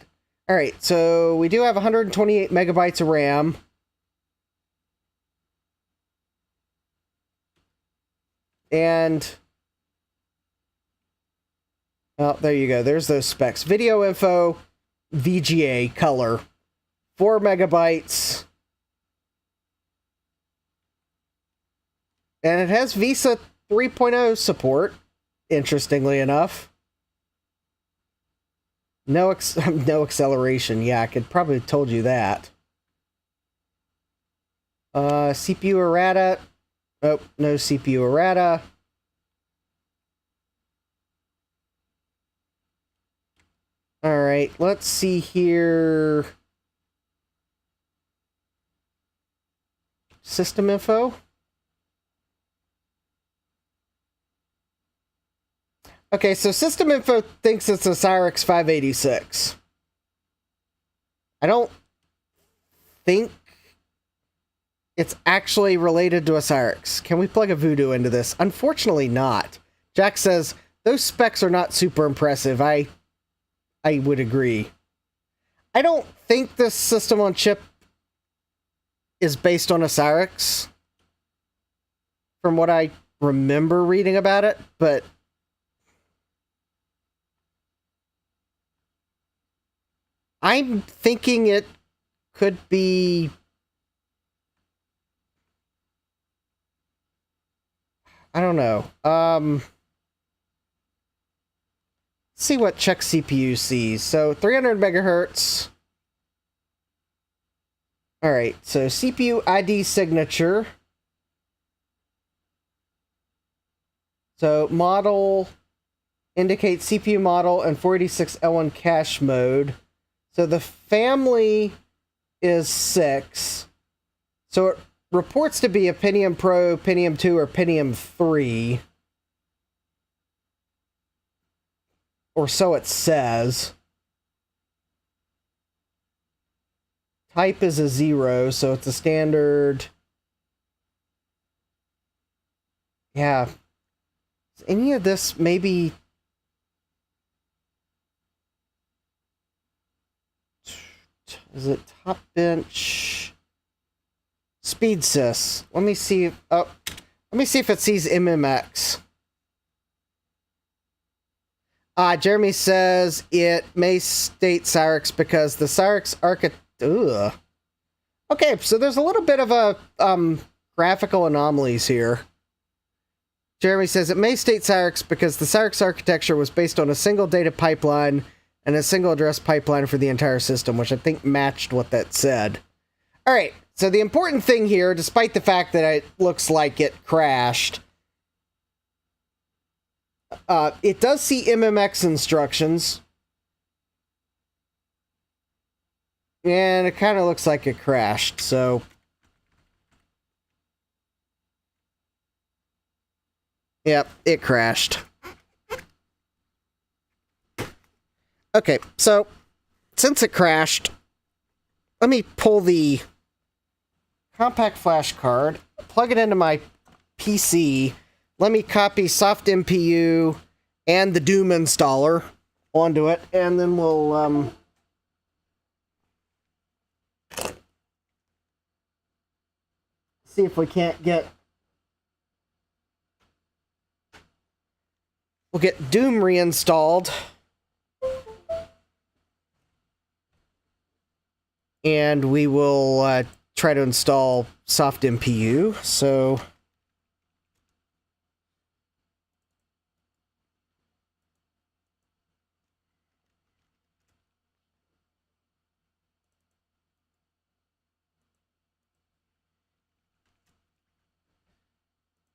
Alright, so we do have 128 megabytes of RAM. And... oh, there you go. There's those specs. Video info, VGA, color. 4 megabytes. And it has VISA 3.0 support, interestingly enough. No acceleration. Yeah, I could probably have told you that. CPU errata. Oh, no CPU errata. Alright, let's see here. System info. Okay, so System Info thinks it's a Cyrix 586. I don't think it's actually related to a Cyrix. Can we plug a Voodoo into this? Unfortunately not. Jack says, those specs are not super impressive. I would agree. I don't think this system on chip is based on a Cyrix, from what I remember reading about it, but I'm thinking it could be... I don't know. See what check CPU sees. So 300 megahertz. All right, so CPU ID signature. So model indicates CPU model and 486L1 cache mode. So the family is 6. So it reports to be a Pentium Pro, Pentium 2, or Pentium 3. Or so it says. Type is a 0, so it's a standard. Yeah. Is any of this maybe... Is it top bench? Speed sys. Let me see. Oh, let me see if it sees MMX. Jeremy says it may state Cyrix because the Cyrix architecture. Okay, so there's a little bit of a graphical anomalies here. Jeremy says it may state Cyrix because the Cyrix architecture was based on a single data pipeline and a single address pipeline for the entire system, which I think matched what that said. All right, so the important thing here, despite the fact that it looks like it crashed, it does see MMX instructions. And it kind of looks like it crashed, so... Yep, it crashed. Okay, so, since it crashed, let me pull the compact flash card, plug it into my PC, let me copy soft-MPU and the Doom installer onto it, and then we'll, see if we can't get... We'll get Doom reinstalled. And we will try to install soft-MPU, so...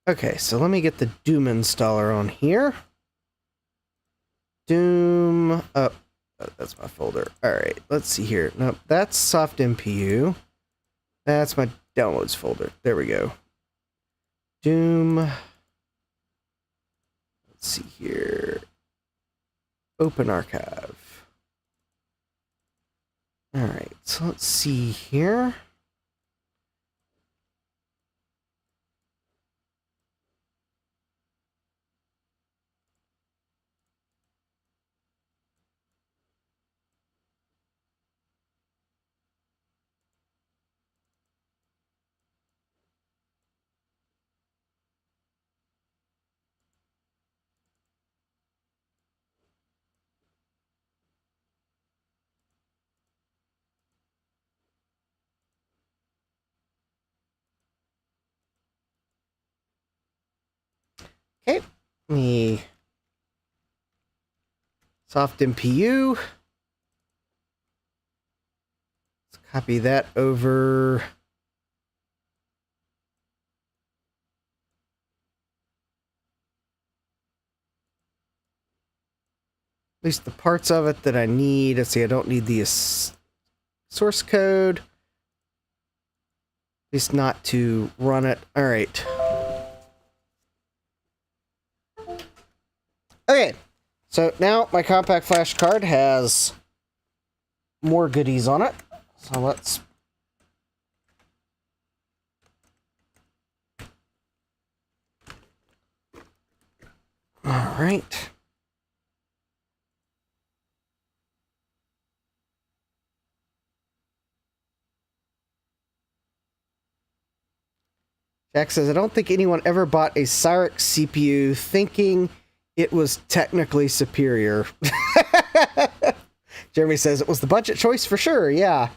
Okay, so let me get the Doom installer on here. Doom... Oh, that's my folder. Alright, let's see here. Nope, that's soft-MPU. That's my downloads folder. There we go. Doom... Let's see here. Open archive. Alright, so let's see here. Okay, me soft MPU. Let's copy that over. At least the parts of it that I need. Let's see, I don't need the source code. At least not to run it. All right. Okay, so now my compact flash card has more goodies on it. So let's... All right. Jack says, I don't think anyone ever bought a Cyrix CPU thinking it was technically superior. Jeremy says, it was the budget choice for sure, yeah.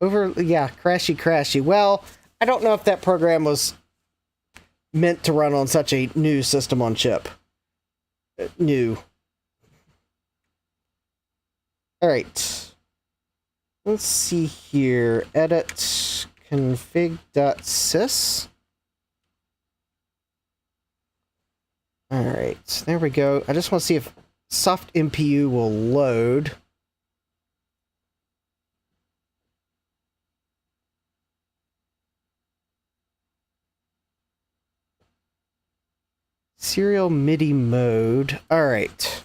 Crashy. Well, I don't know if that program was meant to run on such a new system on chip. New. Alright. Let's see here. Edit config.sys. Alright, there we go. I just want to see if soft MPU will load. Serial-MIDI mode. Alright.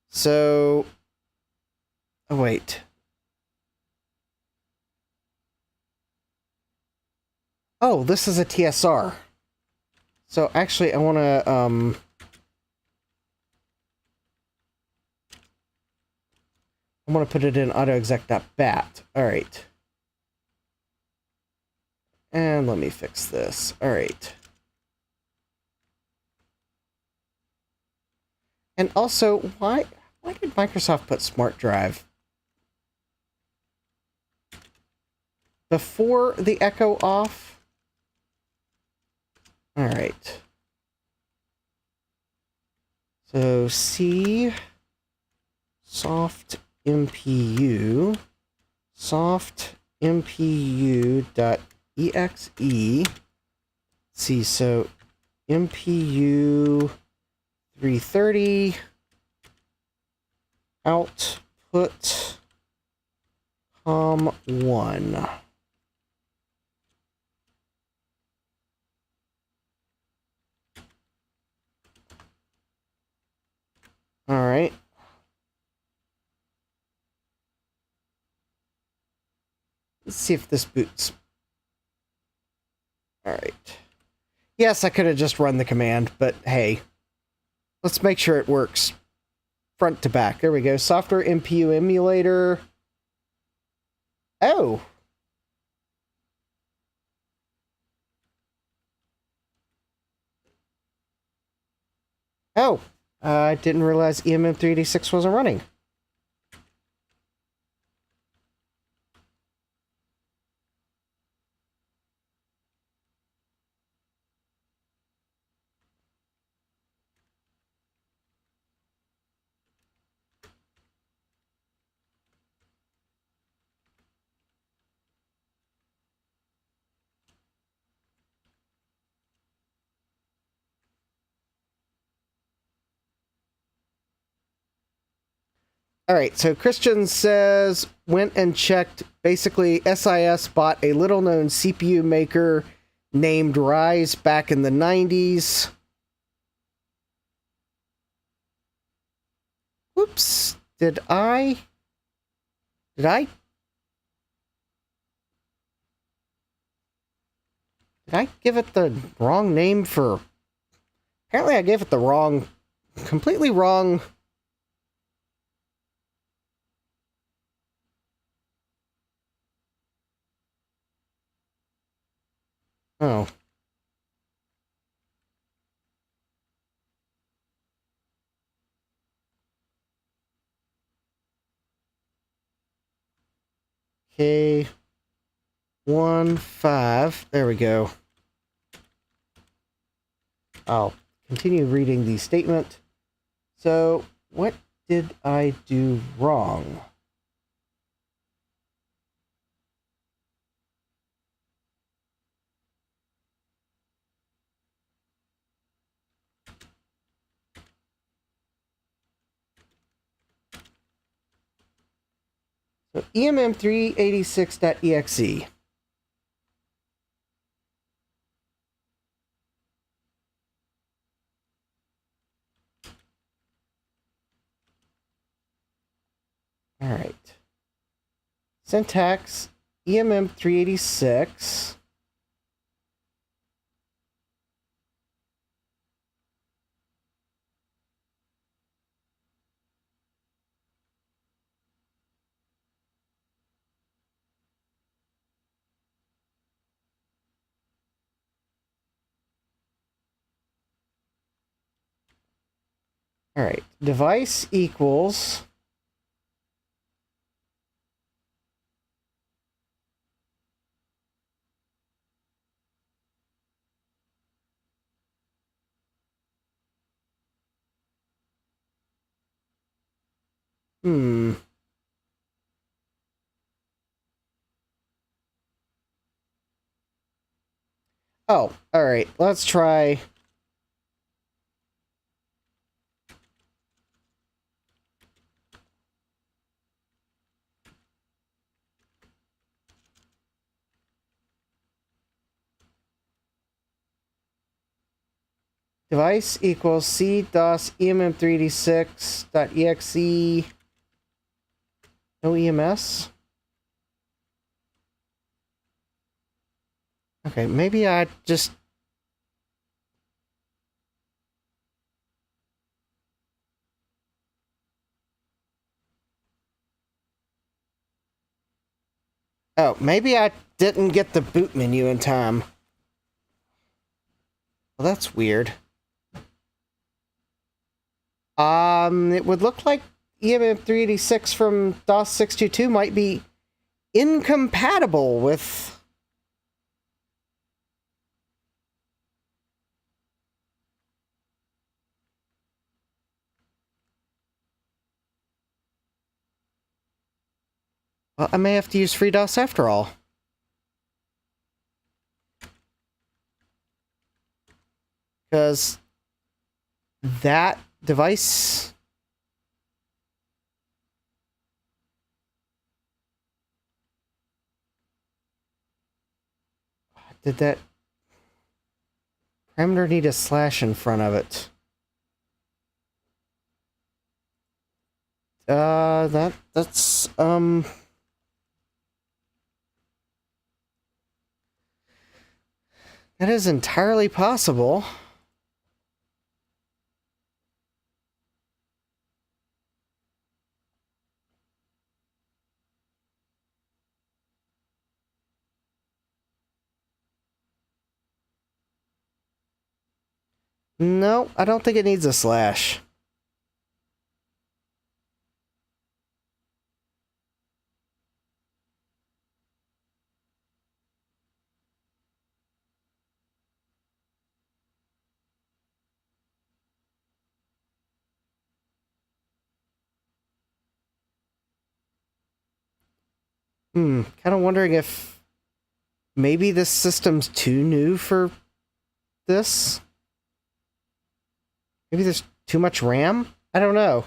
So... Oh, wait. Oh, this is a TSR. So, actually, I want to, I want to put it in autoexec.bat. Alright. And let me fix this. Alright. And also, why did Microsoft put Smart Drive before the echo off? All right. So C soft MPU .exe. See, so MPU 330 output COM1. All right. Let's see if this boots. All right. Yes, I could have just run the command, but hey. Let's make sure it works front to back. There we go. Software MPU emulator. Oh. Oh. I didn't realize EMM386 wasn't running. All right, so Christian says, went and checked. Basically, SIS bought a little-known CPU maker named Rise back in the 90s. Whoops. Did I give it the wrong name for... Apparently I gave it the wrong... Completely wrong... Oh. K15. There we go. I'll continue reading the statement. So, what did I do wrong? So EMM386.exe. All right. Syntax EMM386. All right, device equals Oh, all right. Let's try. Device equals c dos emm3d6.exe. No EMS. Okay, maybe I just. Oh, maybe I didn't get the boot menu in time. Well, that's weird. It would look like EMM386 from DOS 622 might be incompatible with. Well, I may have to use FreeDOS after all. Because that device. Did that parameter need a slash in front of it? That's that is entirely possible. No, I don't think it needs a slash. Kind of wondering if maybe this system's too new for this. Maybe there's too much RAM? I don't know.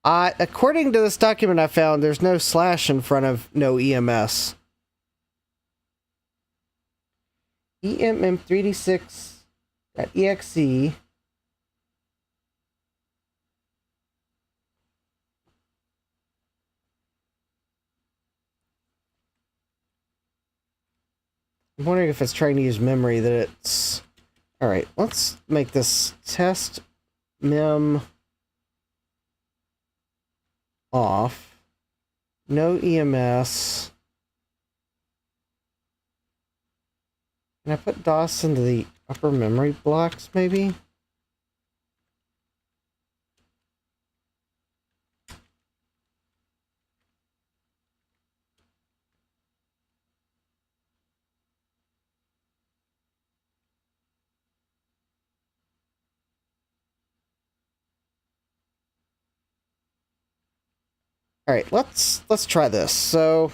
According to this document I found, there's no slash in front of no EMS. EMM3d6.exe. I'm wondering if it's trying to use memory that it's... Alright, let's make this test mem off. No EMS. Can I put DOS into the upper memory blocks, maybe? All right, let's try this. So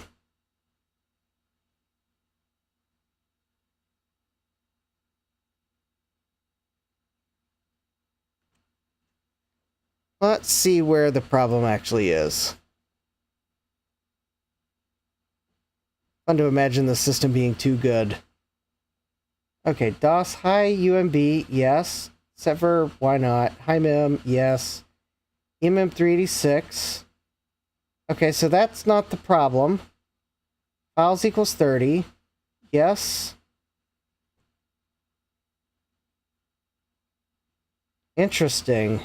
let's see where the problem actually is. Fun to imagine the system being too good. Okay, DOS, hi, UMB, yes. Sever, why not? Hi, mem, yes. MM386. Okay, so that's not the problem. Files equals 30. Yes. Interesting.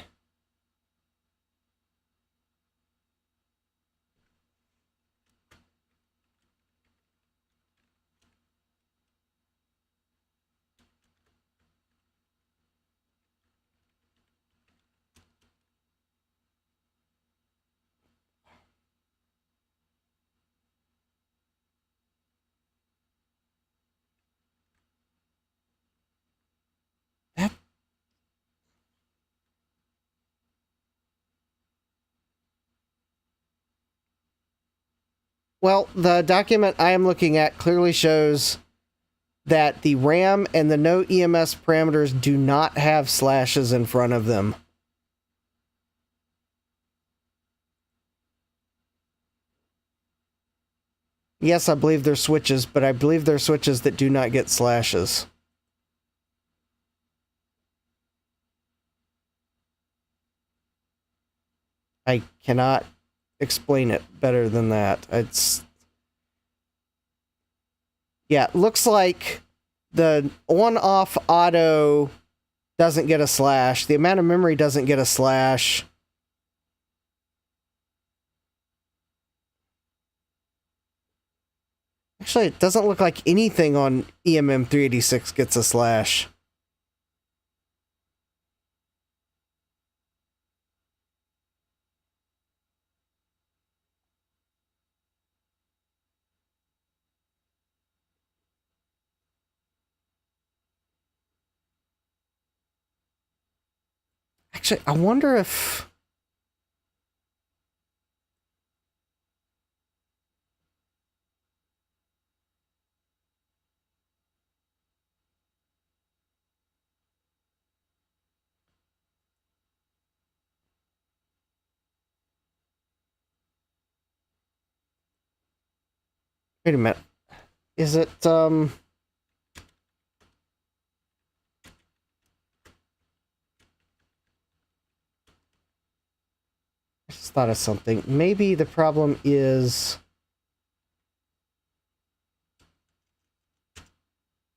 Well, the document I am looking at clearly shows that the RAM and the no EMS parameters do not have slashes in front of them. Yes, I believe they're switches, but I believe they're switches that do not get slashes. I cannot explain it better than that. Yeah, it looks like the on-off auto doesn't get a slash. The amount of memory doesn't get a slash. Actually, it doesn't look like anything on EMM 386 gets a slash. Actually, I wonder if... Wait a minute. Is it, I just thought of something. Maybe the problem is...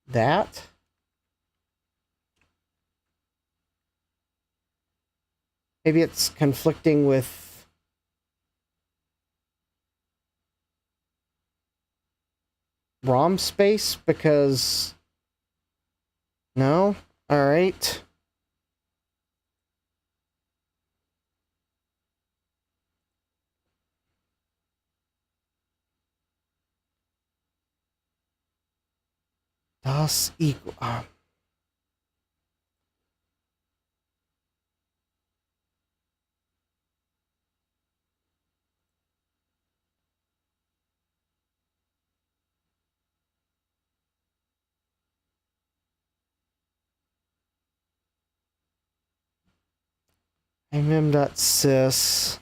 that? Maybe it's conflicting with... ROM space, because... No? Alright. DOS equal... mm.sys.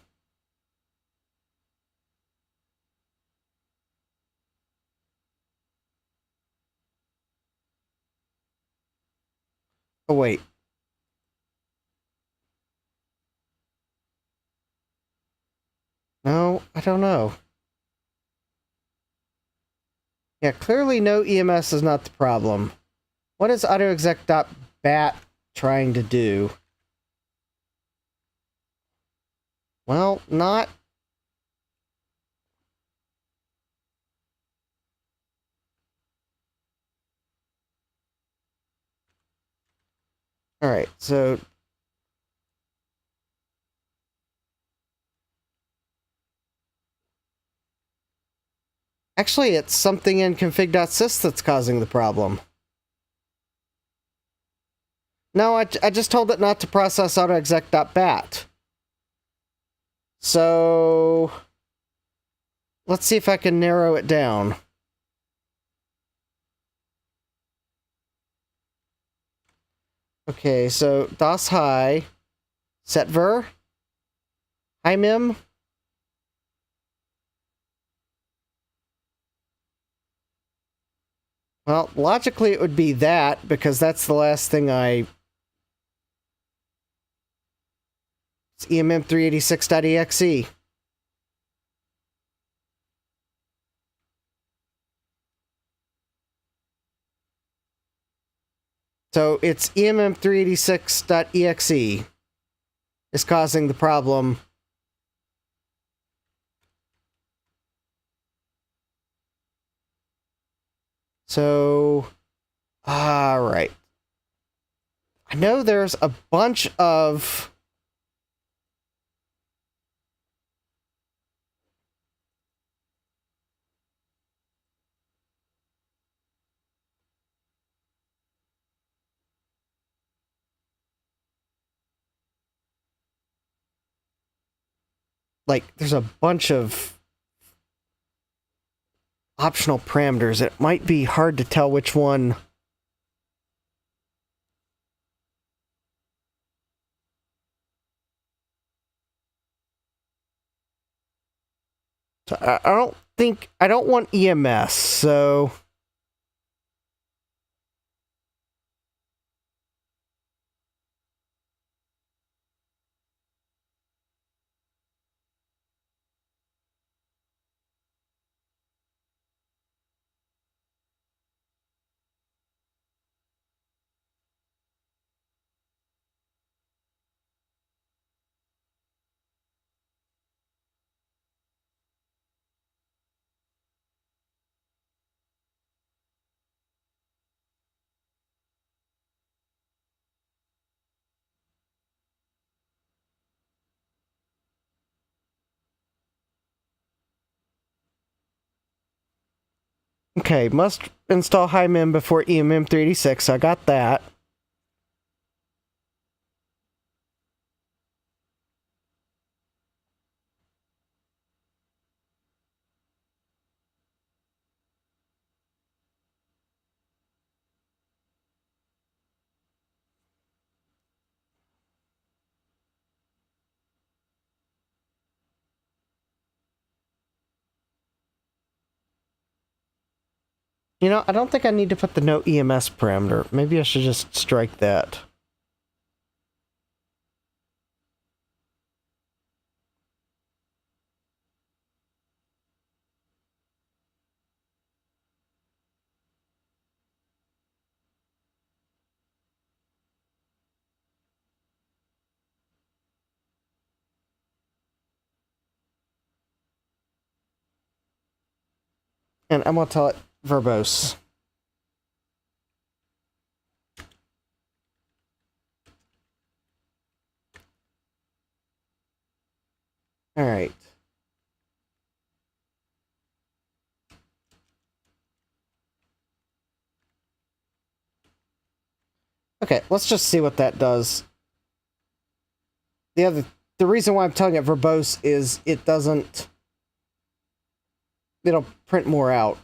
Oh, wait. No, I don't know. Yeah, clearly no EMS is not the problem. What is autoexec.bat trying to do? Well, not... Alright, so... Actually, it's something in config.sys that's causing the problem. No, I just told it not to process autoexec.bat. So... let's see if I can narrow it down. Okay, so DOS high, setver, himem. Well, logically it would be that, because that's the last thing I... It's emm386.exe. So it's emm386.exe is causing the problem. So, alright. I know there's a bunch of... like, there's a bunch of optional parameters, it might be hard to tell which one. So I don't want EMS, so okay, must install HiMem before EMM 386. I got that. You know, I don't think I need to put the no EMS parameter. Maybe I should just strike that. And I'm going to tell it verbose. All right. Okay, let's just see what that does. The reason why I'm telling it verbose is it'll print more out.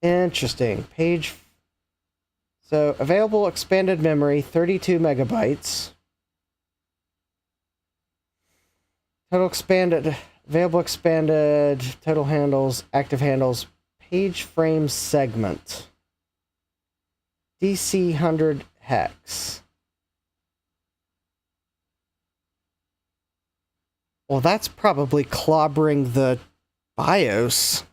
Interesting. Page. So, available expanded memory, 32 megabytes. Total expanded, available expanded, total handles, active handles, page frame segment. DC 100 hex. Well, that's probably clobbering the BIOS.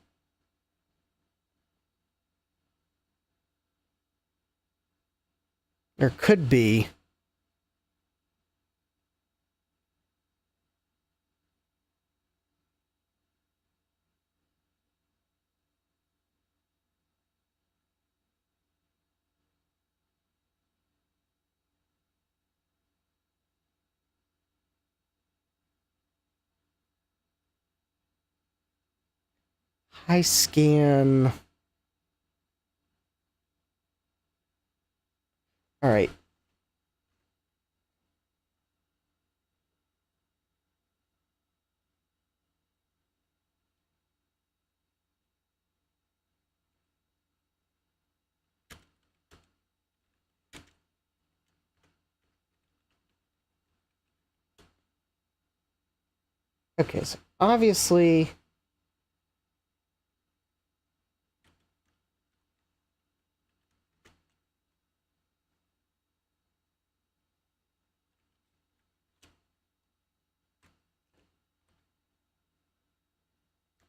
There could be. High scan. All right. Okay, so obviously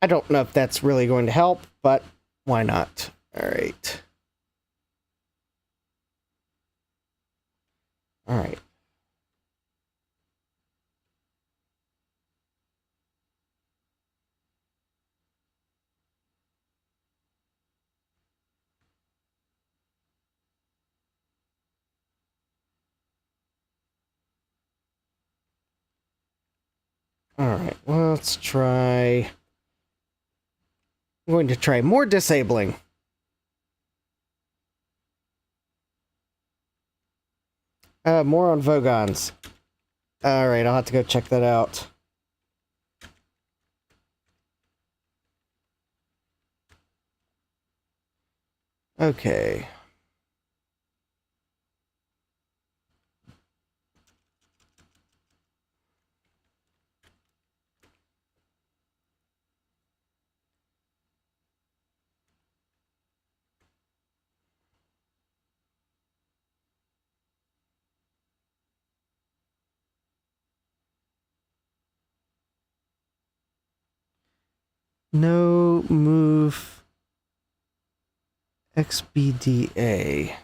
I don't know if that's really going to help, but why not? All right. All right. All right. Well, let's try. I'm going to try more disabling. More on Vogons. Alright, I'll have to go check that out. Okay. No move XBDA.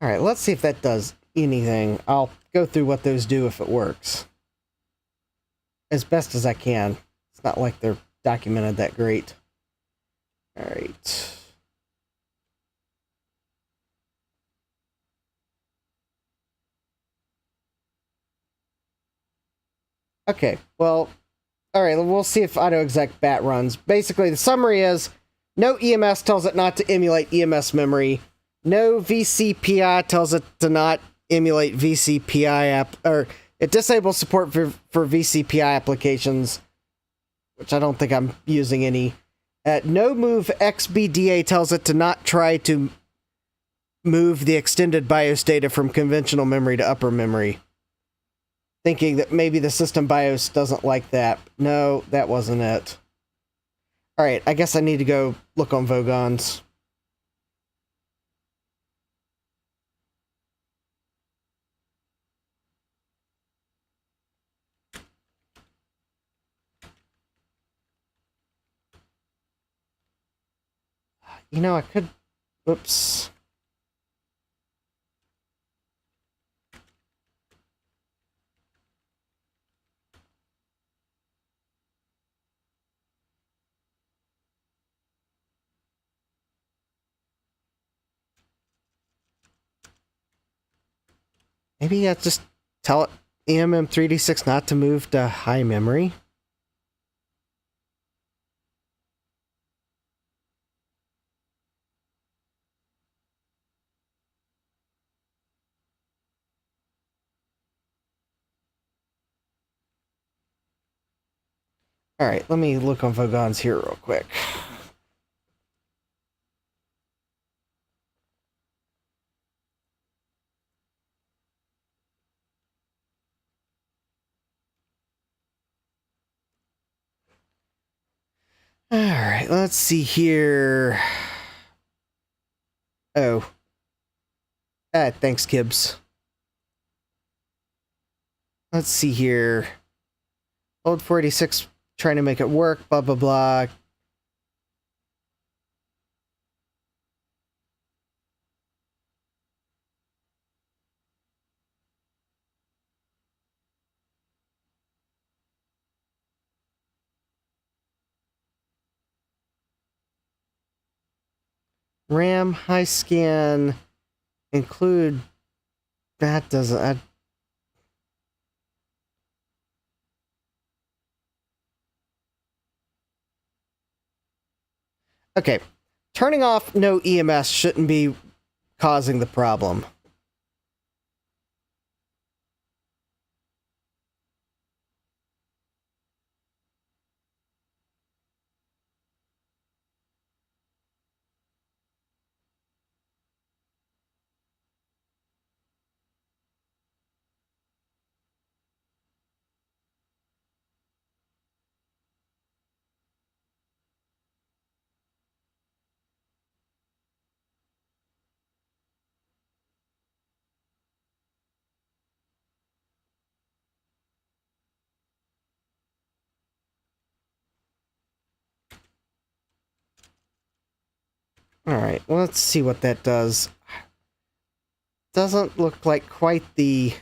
Alright, let's see if that does anything. I'll go through what those do if it works. As best as I can. It's not like they're documented that great. Alright. Okay, well, alright, we'll see if autoexec bat runs. Basically, the summary is, no EMS tells it not to emulate EMS memory. No VCPI tells it to not emulate VCPI or it disables support for VCPI applications, which I don't think I'm using any. No move XBDA tells it to not try to move the extended BIOS data from conventional memory to upper memory. Thinking that maybe the system BIOS doesn't like that. No, that wasn't it. Alright, I guess I need to go look on Vogons. You know, I could... Whoops. Maybe I just tell it EMM3D6 not to move to high memory. Alright, let me look on Vogons here real quick. Alright, let's see here. Oh. Thanks, Gibbs. Let's see here. Old 486 trying to make it work, blah, blah, blah. RAM, high scan, include... That doesn't... Okay, turning off no EMS shouldn't be causing the problem. Alright, well, let's see what that does. Doesn't look like quite the...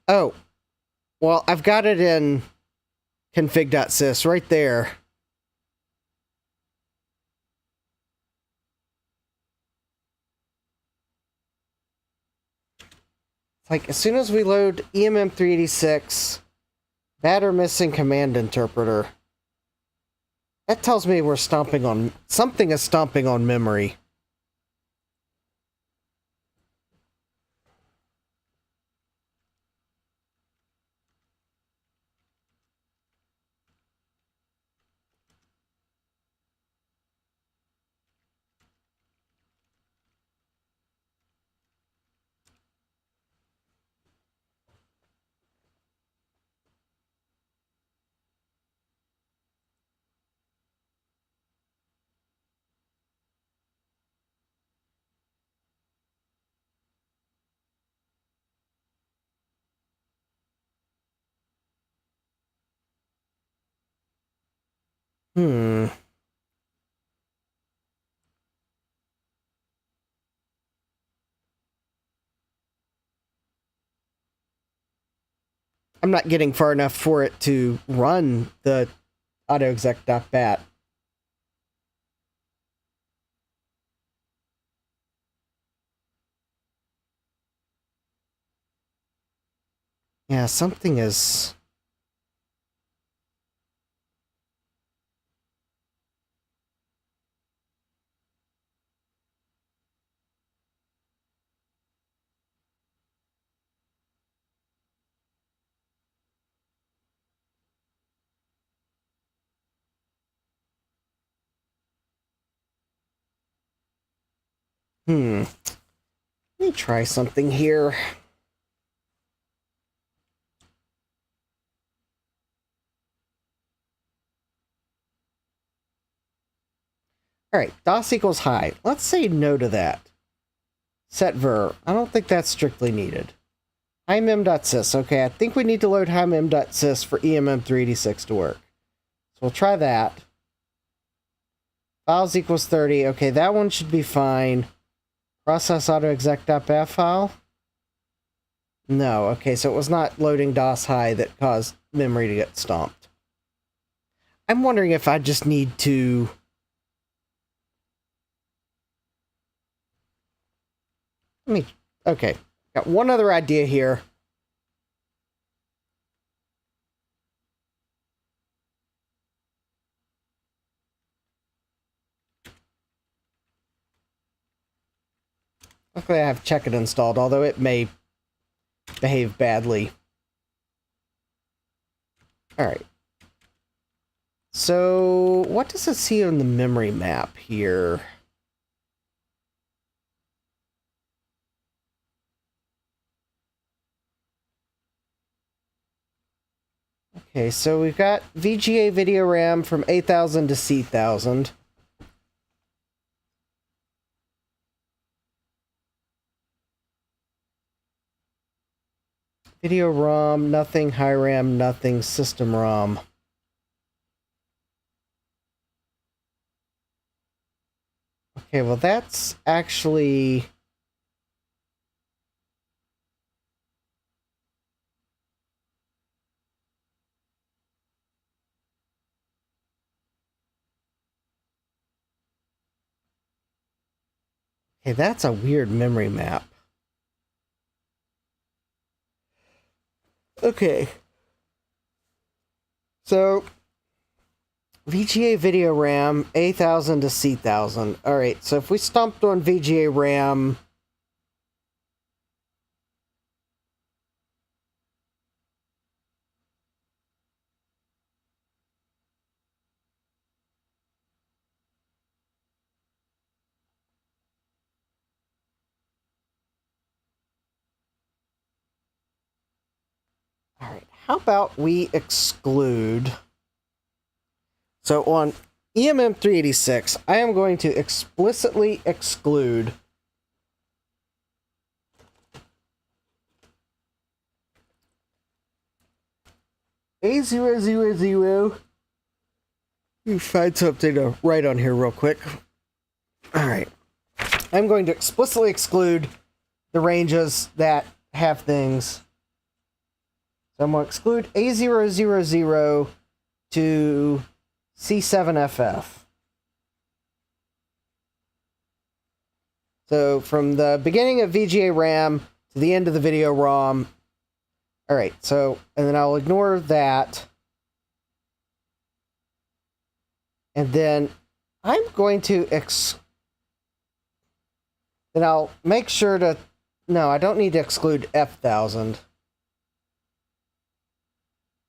Oh, well, I've got it in config.sys right there. It's like as soon as we load EMM386, bad or missing command interpreter, that tells me we're stomping on... something is stomping on memory. Hmm. I'm not getting far enough for it to run the autoexec.bat. Yeah, something is... Let me try something here. Alright, DOS equals high. Let's say no to that. Set ver. I don't think that's strictly needed. HighMem.sys. Okay, I think we need to load HighMem.sys for EMM386 to work. So we'll try that. Files equals 30. Okay, that one should be fine. Process autoexec.bat file? No, okay, so it was not loading DOS high that caused memory to get stomped. I'm wondering if I just need to... Okay, got one other idea here. Luckily I have Check It installed, although it may behave badly. Alright. So, what does it see on the memory map here? Okay, so we've got VGA video RAM from 8000 to C1000. Video ROM, nothing. High RAM, nothing. System ROM. Okay, well that's actually... Okay, that's a weird memory map. Okay. So, VGA video RAM, A1000 to C1000. Alright, so if we stomped on VGA RAM... Alright, how about we exclude... So on EMM386, I am going to explicitly exclude A000. Let me find something to write on here real quick. Alright. I'm going to explicitly exclude the ranges that have things. So I'm going to exclude A000 to C7FF. So from the beginning of VGA RAM to the end of the video ROM. All right, so, and then I'll ignore that. And then I'm going to then I'll make sure to, no, I don't need to exclude F1000.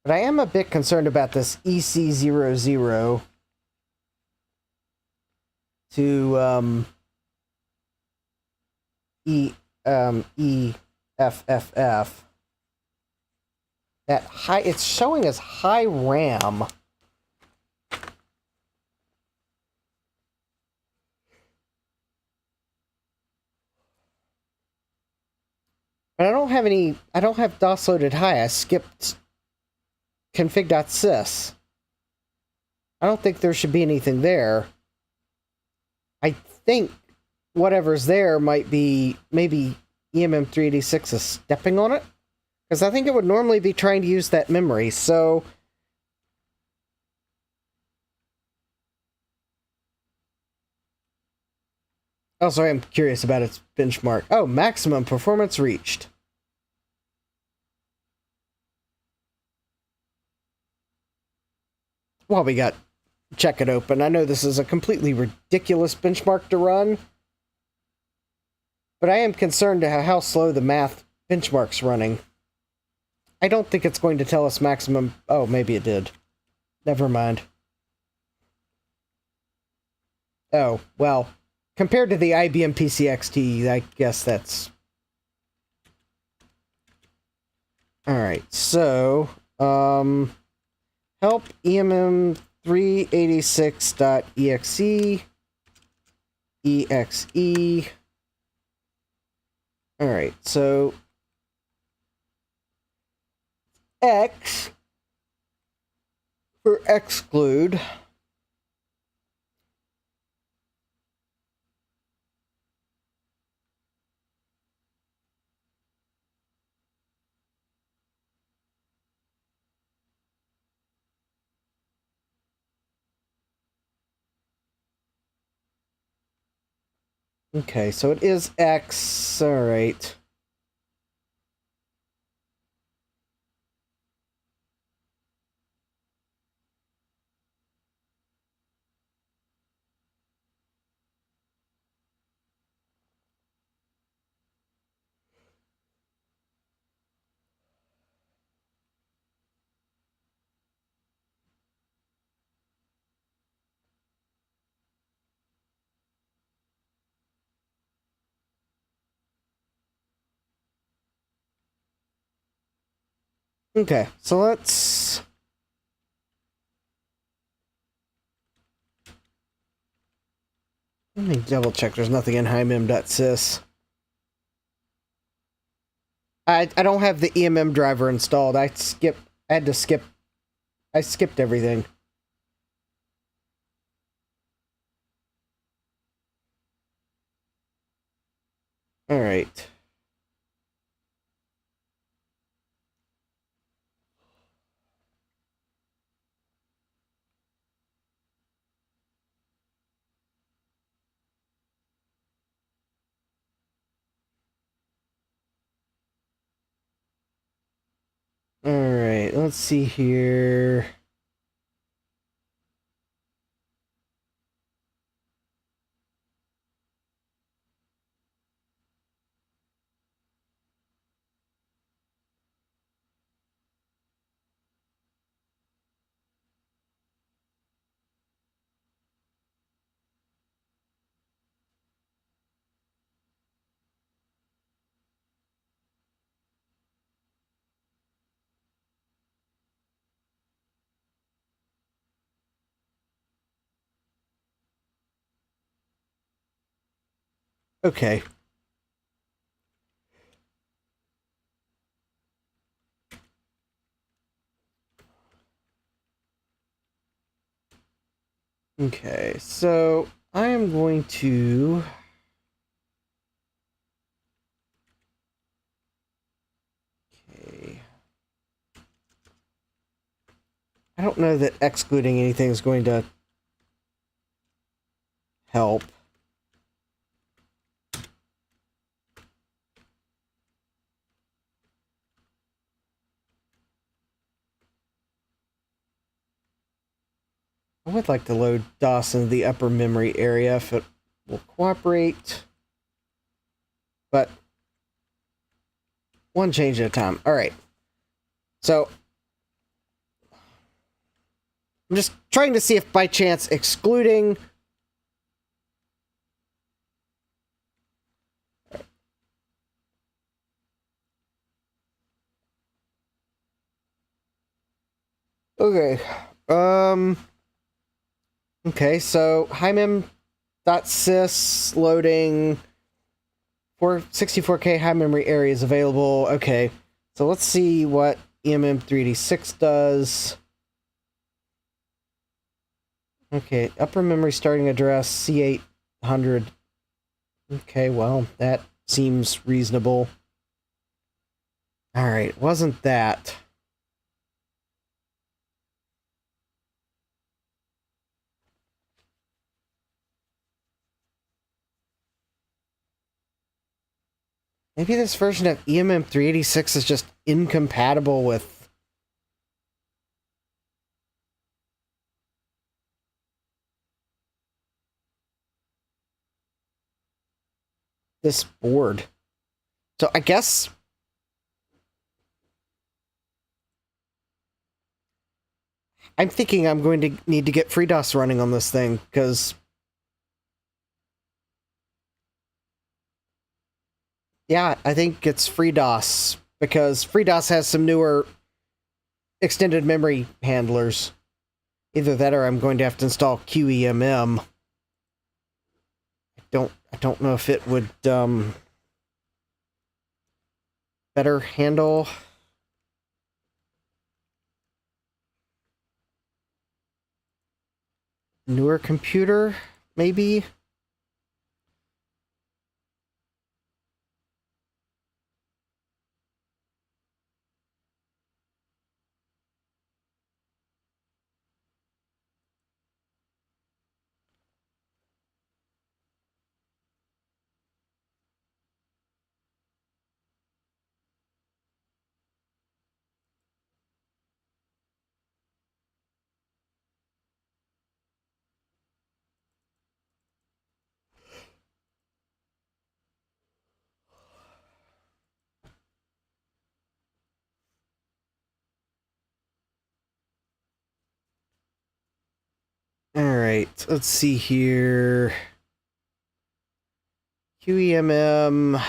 But I am a bit concerned about this EC00 to EFFF. That high, it's showing as high RAM. And I don't have DOS loaded high. I skipped config.sys. I don't think there should be anything there. I think whatever's there might be, maybe EMM386 is stepping on it. Because I think it would normally be trying to use that memory, so... Oh, sorry, I'm curious about its benchmark. Oh, maximum performance reached. While we got check it open, I know this is a completely ridiculous benchmark to run, but I am concerned at how slow the math benchmark's running. I don't think it's going to tell us maximum... Oh, maybe it did. Never mind. Oh, well, compared to the IBM PCXT, I guess that's... Alright, so... help EMM386.exe exe. Alright, so... X for exclude. Okay, so it is X. All right. Okay, so let's... Let me double check there's nothing in HiMem.sys. I don't have the EMM driver installed. I skipped everything. All right. All right, let's see here. Okay. Okay, so I am going to... Okay. I don't know that excluding anything is going to help. I would like to load DOS into the upper memory area if it will cooperate. But one change at a time. All right. So I'm just trying to see if by chance excluding... Okay. Okay, so himem.sys loading for 64K high memory area is available. Okay. So let's see what EMM386 does. Okay, upper memory starting address C800. Okay, well, that seems reasonable. Alright, wasn't that. Maybe this version of EMM386 is just incompatible with... this board. So I guess... I'm thinking I'm going to need to get FreeDOS running on this thing, because... yeah, I think it's FreeDOS, because FreeDOS has some newer extended memory handlers. Either that or I'm going to have to install QEMM. I don't know if it would better handle newer computer, maybe? Alright, let's see here. QEMM.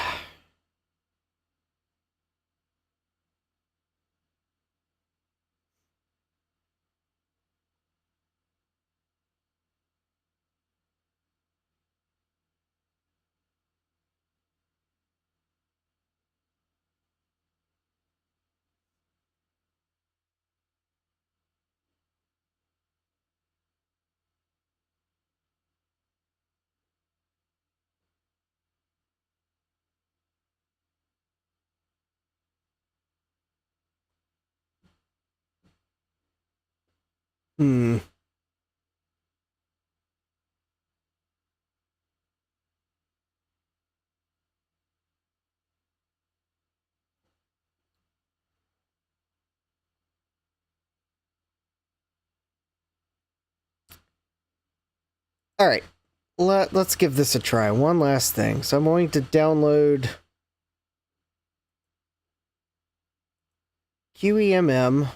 Hmm. Alright, let's give this a try. One last thing. So I'm going to download QEMM.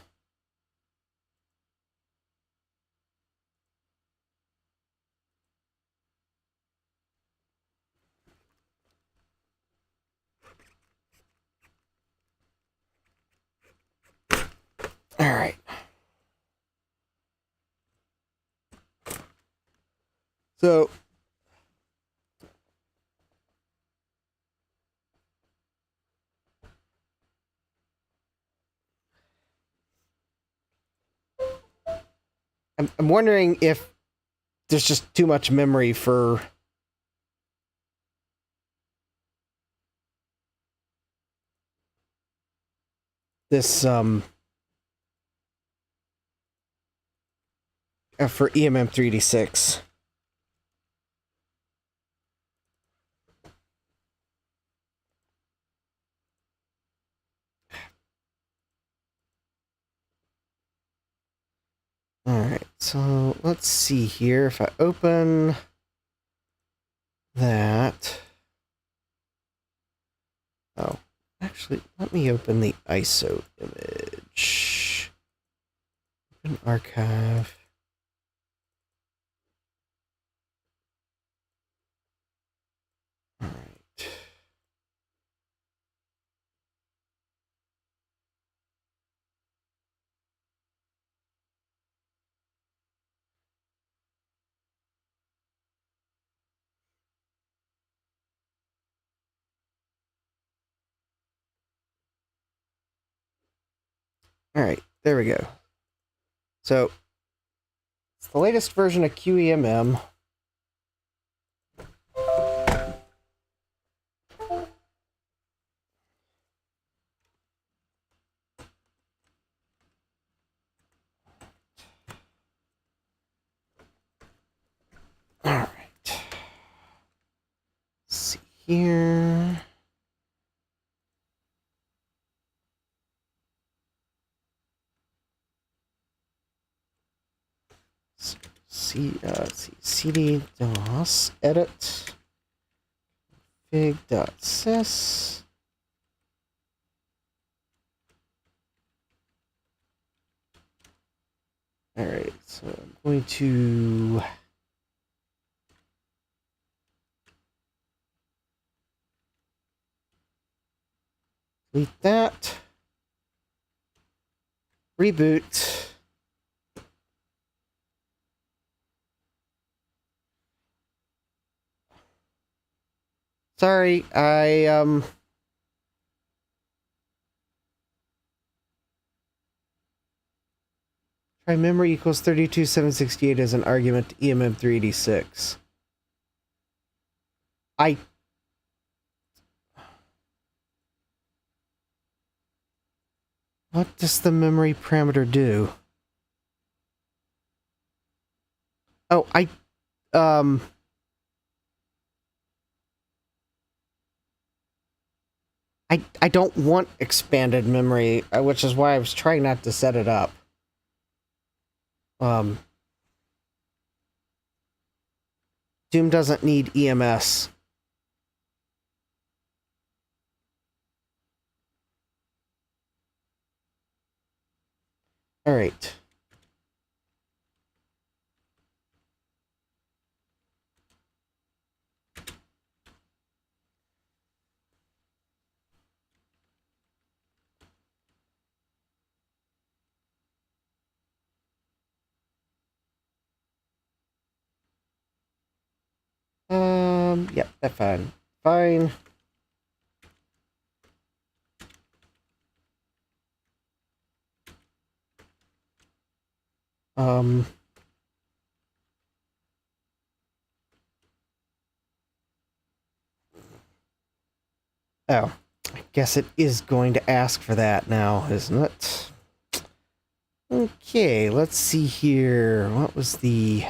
Alright. So... I'm wondering if there's just too much memory for this, for EMM386. Alright, so let's see here. If I open that... Oh, actually, let me open the ISO image. Open archive. Alright. Alright, there we go. So, it's the latest version of QEMM. Alright. Let's see here. Let's see, cd dos edit fig.sys. Alright, so I'm going to delete that. Reboot. Sorry, try memory equals 32,768 as an argument to EMM386. What does the memory parameter do? Oh, I don't want expanded memory, which is why I was trying not to set it up. Doom doesn't need EMS. All right. Yep, that's fine. Fine. Oh, I guess it is going to ask for that now, isn't it? Okay, let's see here. What was the...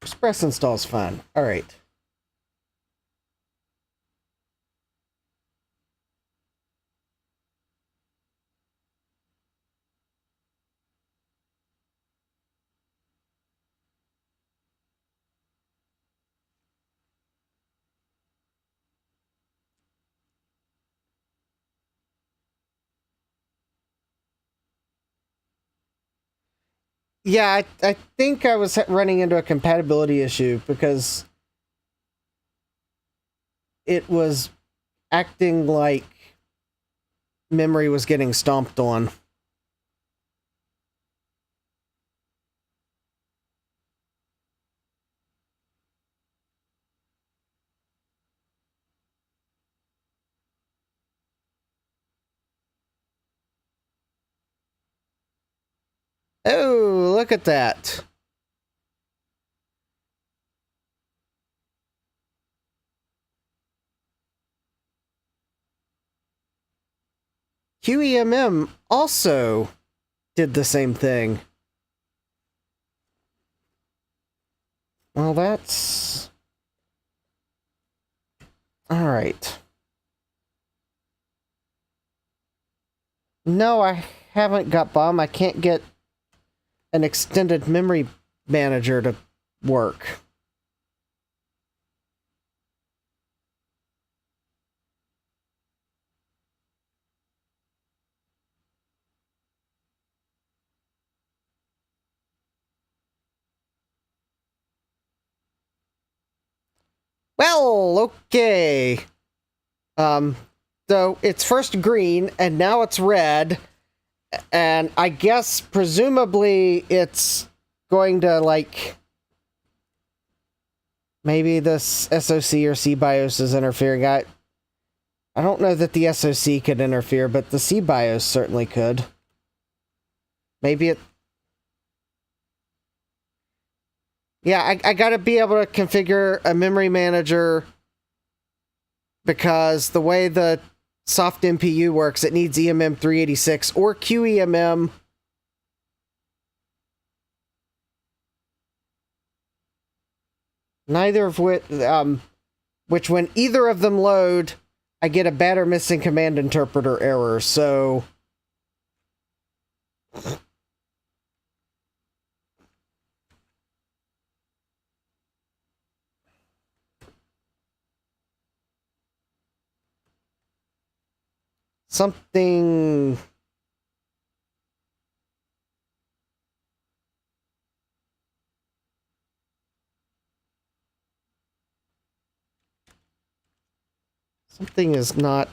Express install's fine. All right. Yeah, I think I was running into a compatibility issue because it was acting like memory was getting stomped on. Oh, look at that. QEMM also did the same thing. Well, that's... Alright. No, I haven't got BOM. I can't get an extended memory manager to work. Well, okay. So it's first green, and now it's red, and I guess, presumably, it's going to, like... Maybe this SoC or CBIOS is interfering. I don't know that the SoC could interfere, but the CBIOS certainly could. Maybe it... Yeah, I gotta be able to configure a memory manager because the way the soft MPU works, it needs EMM 386 or QEMM. Neither of which when either of them load, I get a bad or missing command interpreter error, so... Something... Something is not,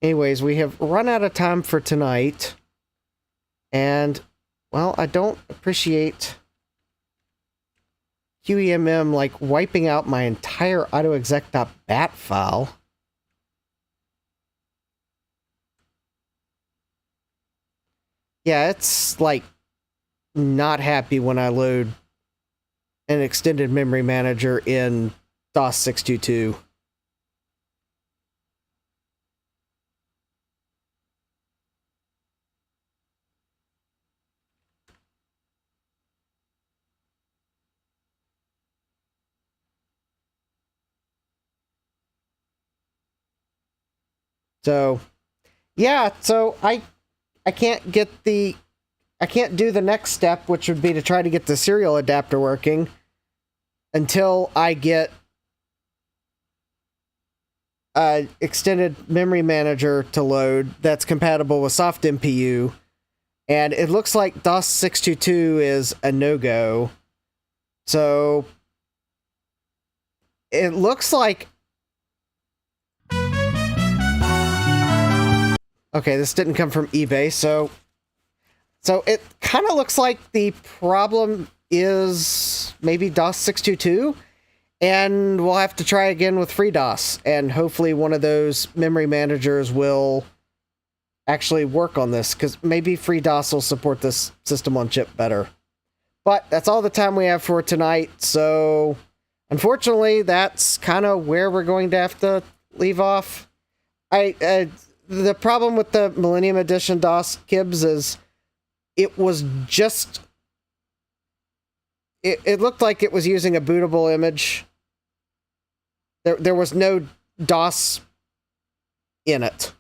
Anyways, we have run out of time for tonight. And, well, I don't appreciate QEMM, like, wiping out my entire autoexec.bat file. Yeah, it's, like, not happy when I load an extended memory manager in DOS 622. So, yeah, so I can't do the next step, which would be to try to get the serial adapter working until I get an extended memory manager to load that's compatible with soft MPU. And it looks like DOS 622 is a no-go. So, it looks like... Okay, this didn't come from eBay, so it kind of looks like the problem is maybe DOS 622, and we'll have to try again with FreeDOS, and hopefully one of those memory managers will actually work on this, because maybe FreeDOS will support this system on chip better. But that's all the time we have for tonight, so unfortunately, that's kind of where we're going to have to leave off. The problem with the Millennium Edition DOS Kibs is it was just... It looked like it was using a bootable image. There was no DOS in it.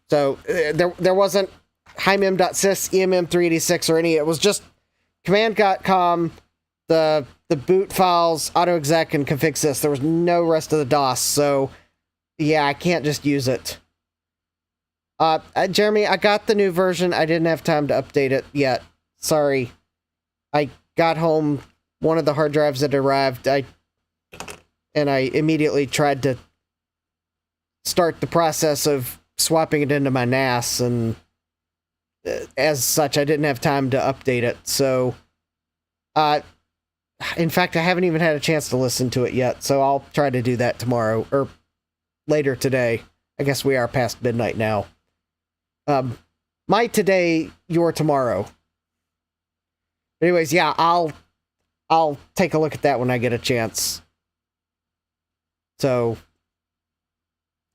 So there wasn't HiMem.sys, EMM386, or any... It was just command.com, the boot files, autoexec, and configsys. There was no rest of the DOS, so... Yeah, I can't just use it. Jeremy, I got the new version. I didn't have time to update it yet. Sorry. I got home, one of the hard drives had arrived, and I immediately tried to start the process of swapping it into my NAS, and as such, I didn't have time to update it. So, in fact, I haven't even had a chance to listen to it yet, so I'll try to do that tomorrow, or later today. I guess we are past midnight now. My today, your tomorrow. Anyways, yeah, I'll take a look at that when I get a chance. So,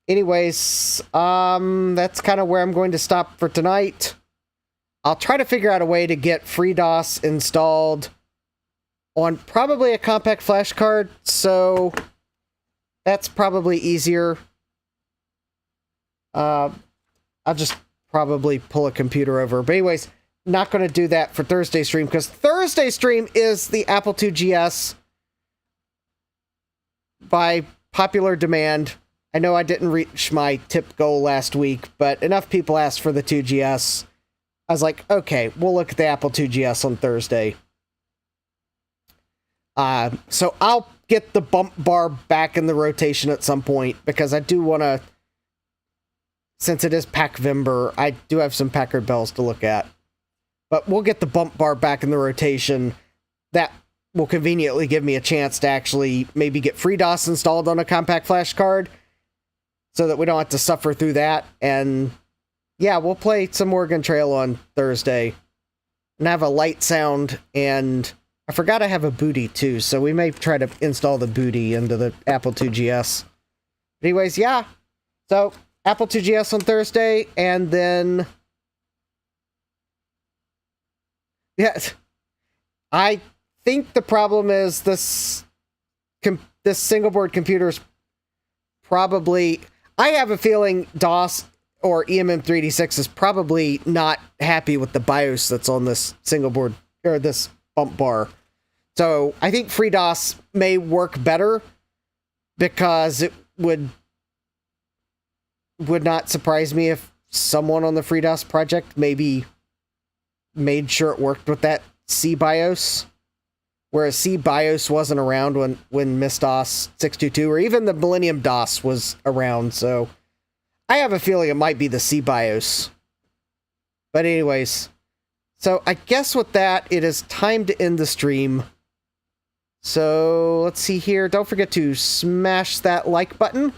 anyways, that's kind of where I'm going to stop for tonight. I'll try to figure out a way to get FreeDOS installed on probably a compact flash card, so that's probably easier. I'll just probably pull a computer over. But anyways, not going to do that for Thursday's stream, because Thursday's stream is the Apple IIgs by popular demand. I know I didn't reach my tip goal last week, but enough people asked for the 2GS. I was like, okay, we'll look at the Apple IIgs on Thursday. So I'll get the bump bar back in the rotation at some point, because I do want to, since it is Packvember, I do have some Packard bells to look at. But we'll get the bump bar back in the rotation. That will conveniently give me a chance to actually maybe get FreeDOS installed on a compact flash card, so that we don't have to suffer through that. And yeah, we'll play some Oregon Trail on Thursday. And have a light sound, and I forgot I have a booty too, so we may try to install the booty into the Apple IIgs. Anyways, yeah. So, Apple IIgs on Thursday, and then... yeah, I think the problem is this single board computer's probably... I have a feeling DOS or EMM386 is probably not happy with the BIOS that's on this single board, or this bump bar. So I think FreeDOS may work better, because it would not surprise me if someone on the FreeDOS project maybe made sure it worked with that CBIOS, whereas CBIOS wasn't around when MS-DOS 622 or even the Millennium DOS was around, so I have a feeling it might be the CBIOS. But anyways, so I guess with that, it is time to end the stream. So let's see here. Don't forget to smash that like button,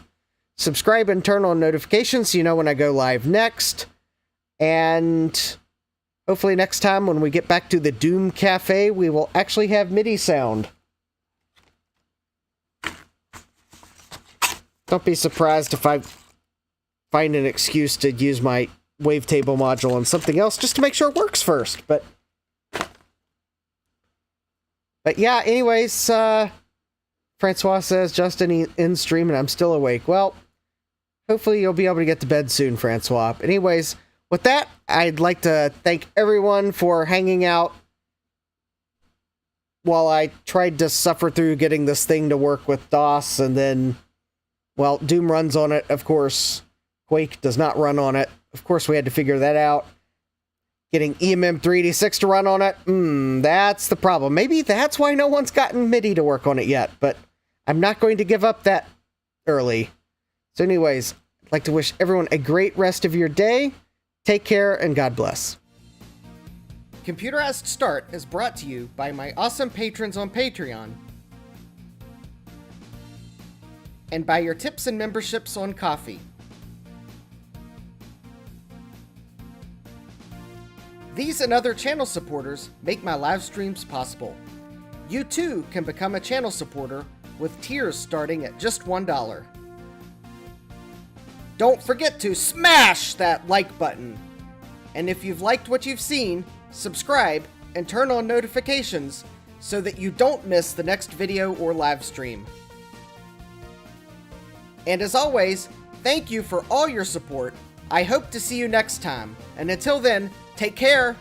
subscribe and turn on notifications so you know when I go live next, and hopefully next time when we get back to the Doom Cafe, we will actually have MIDI sound. Don't be surprised if I find an excuse to use my wavetable module on something else just to make sure it works first. But yeah, anyways, Francois says, Justin in stream and I'm still awake. Well, hopefully you'll be able to get to bed soon, Francois. But anyways, with that, I'd like to thank everyone for hanging out while I tried to suffer through getting this thing to work with DOS, and then, well, Doom runs on it, of course. Quake does not run on it. Of course, we had to figure that out. Getting EMM386 to run on it, that's the problem. Maybe that's why no one's gotten MIDI to work on it yet, but I'm not going to give up that early. So anyways, I'd like to wish everyone a great rest of your day. Take care, and God bless. Computerized Start is brought to you by my awesome patrons on Patreon, and by your tips and memberships on Ko-fi. These and other channel supporters make my live streams possible. You too can become a channel supporter with tiers starting at just $1. Don't forget to smash that like button. And if you've liked what you've seen, subscribe and turn on notifications so that you don't miss the next video or live stream. And as always, thank you for all your support. I hope to see you next time. And until then, take care.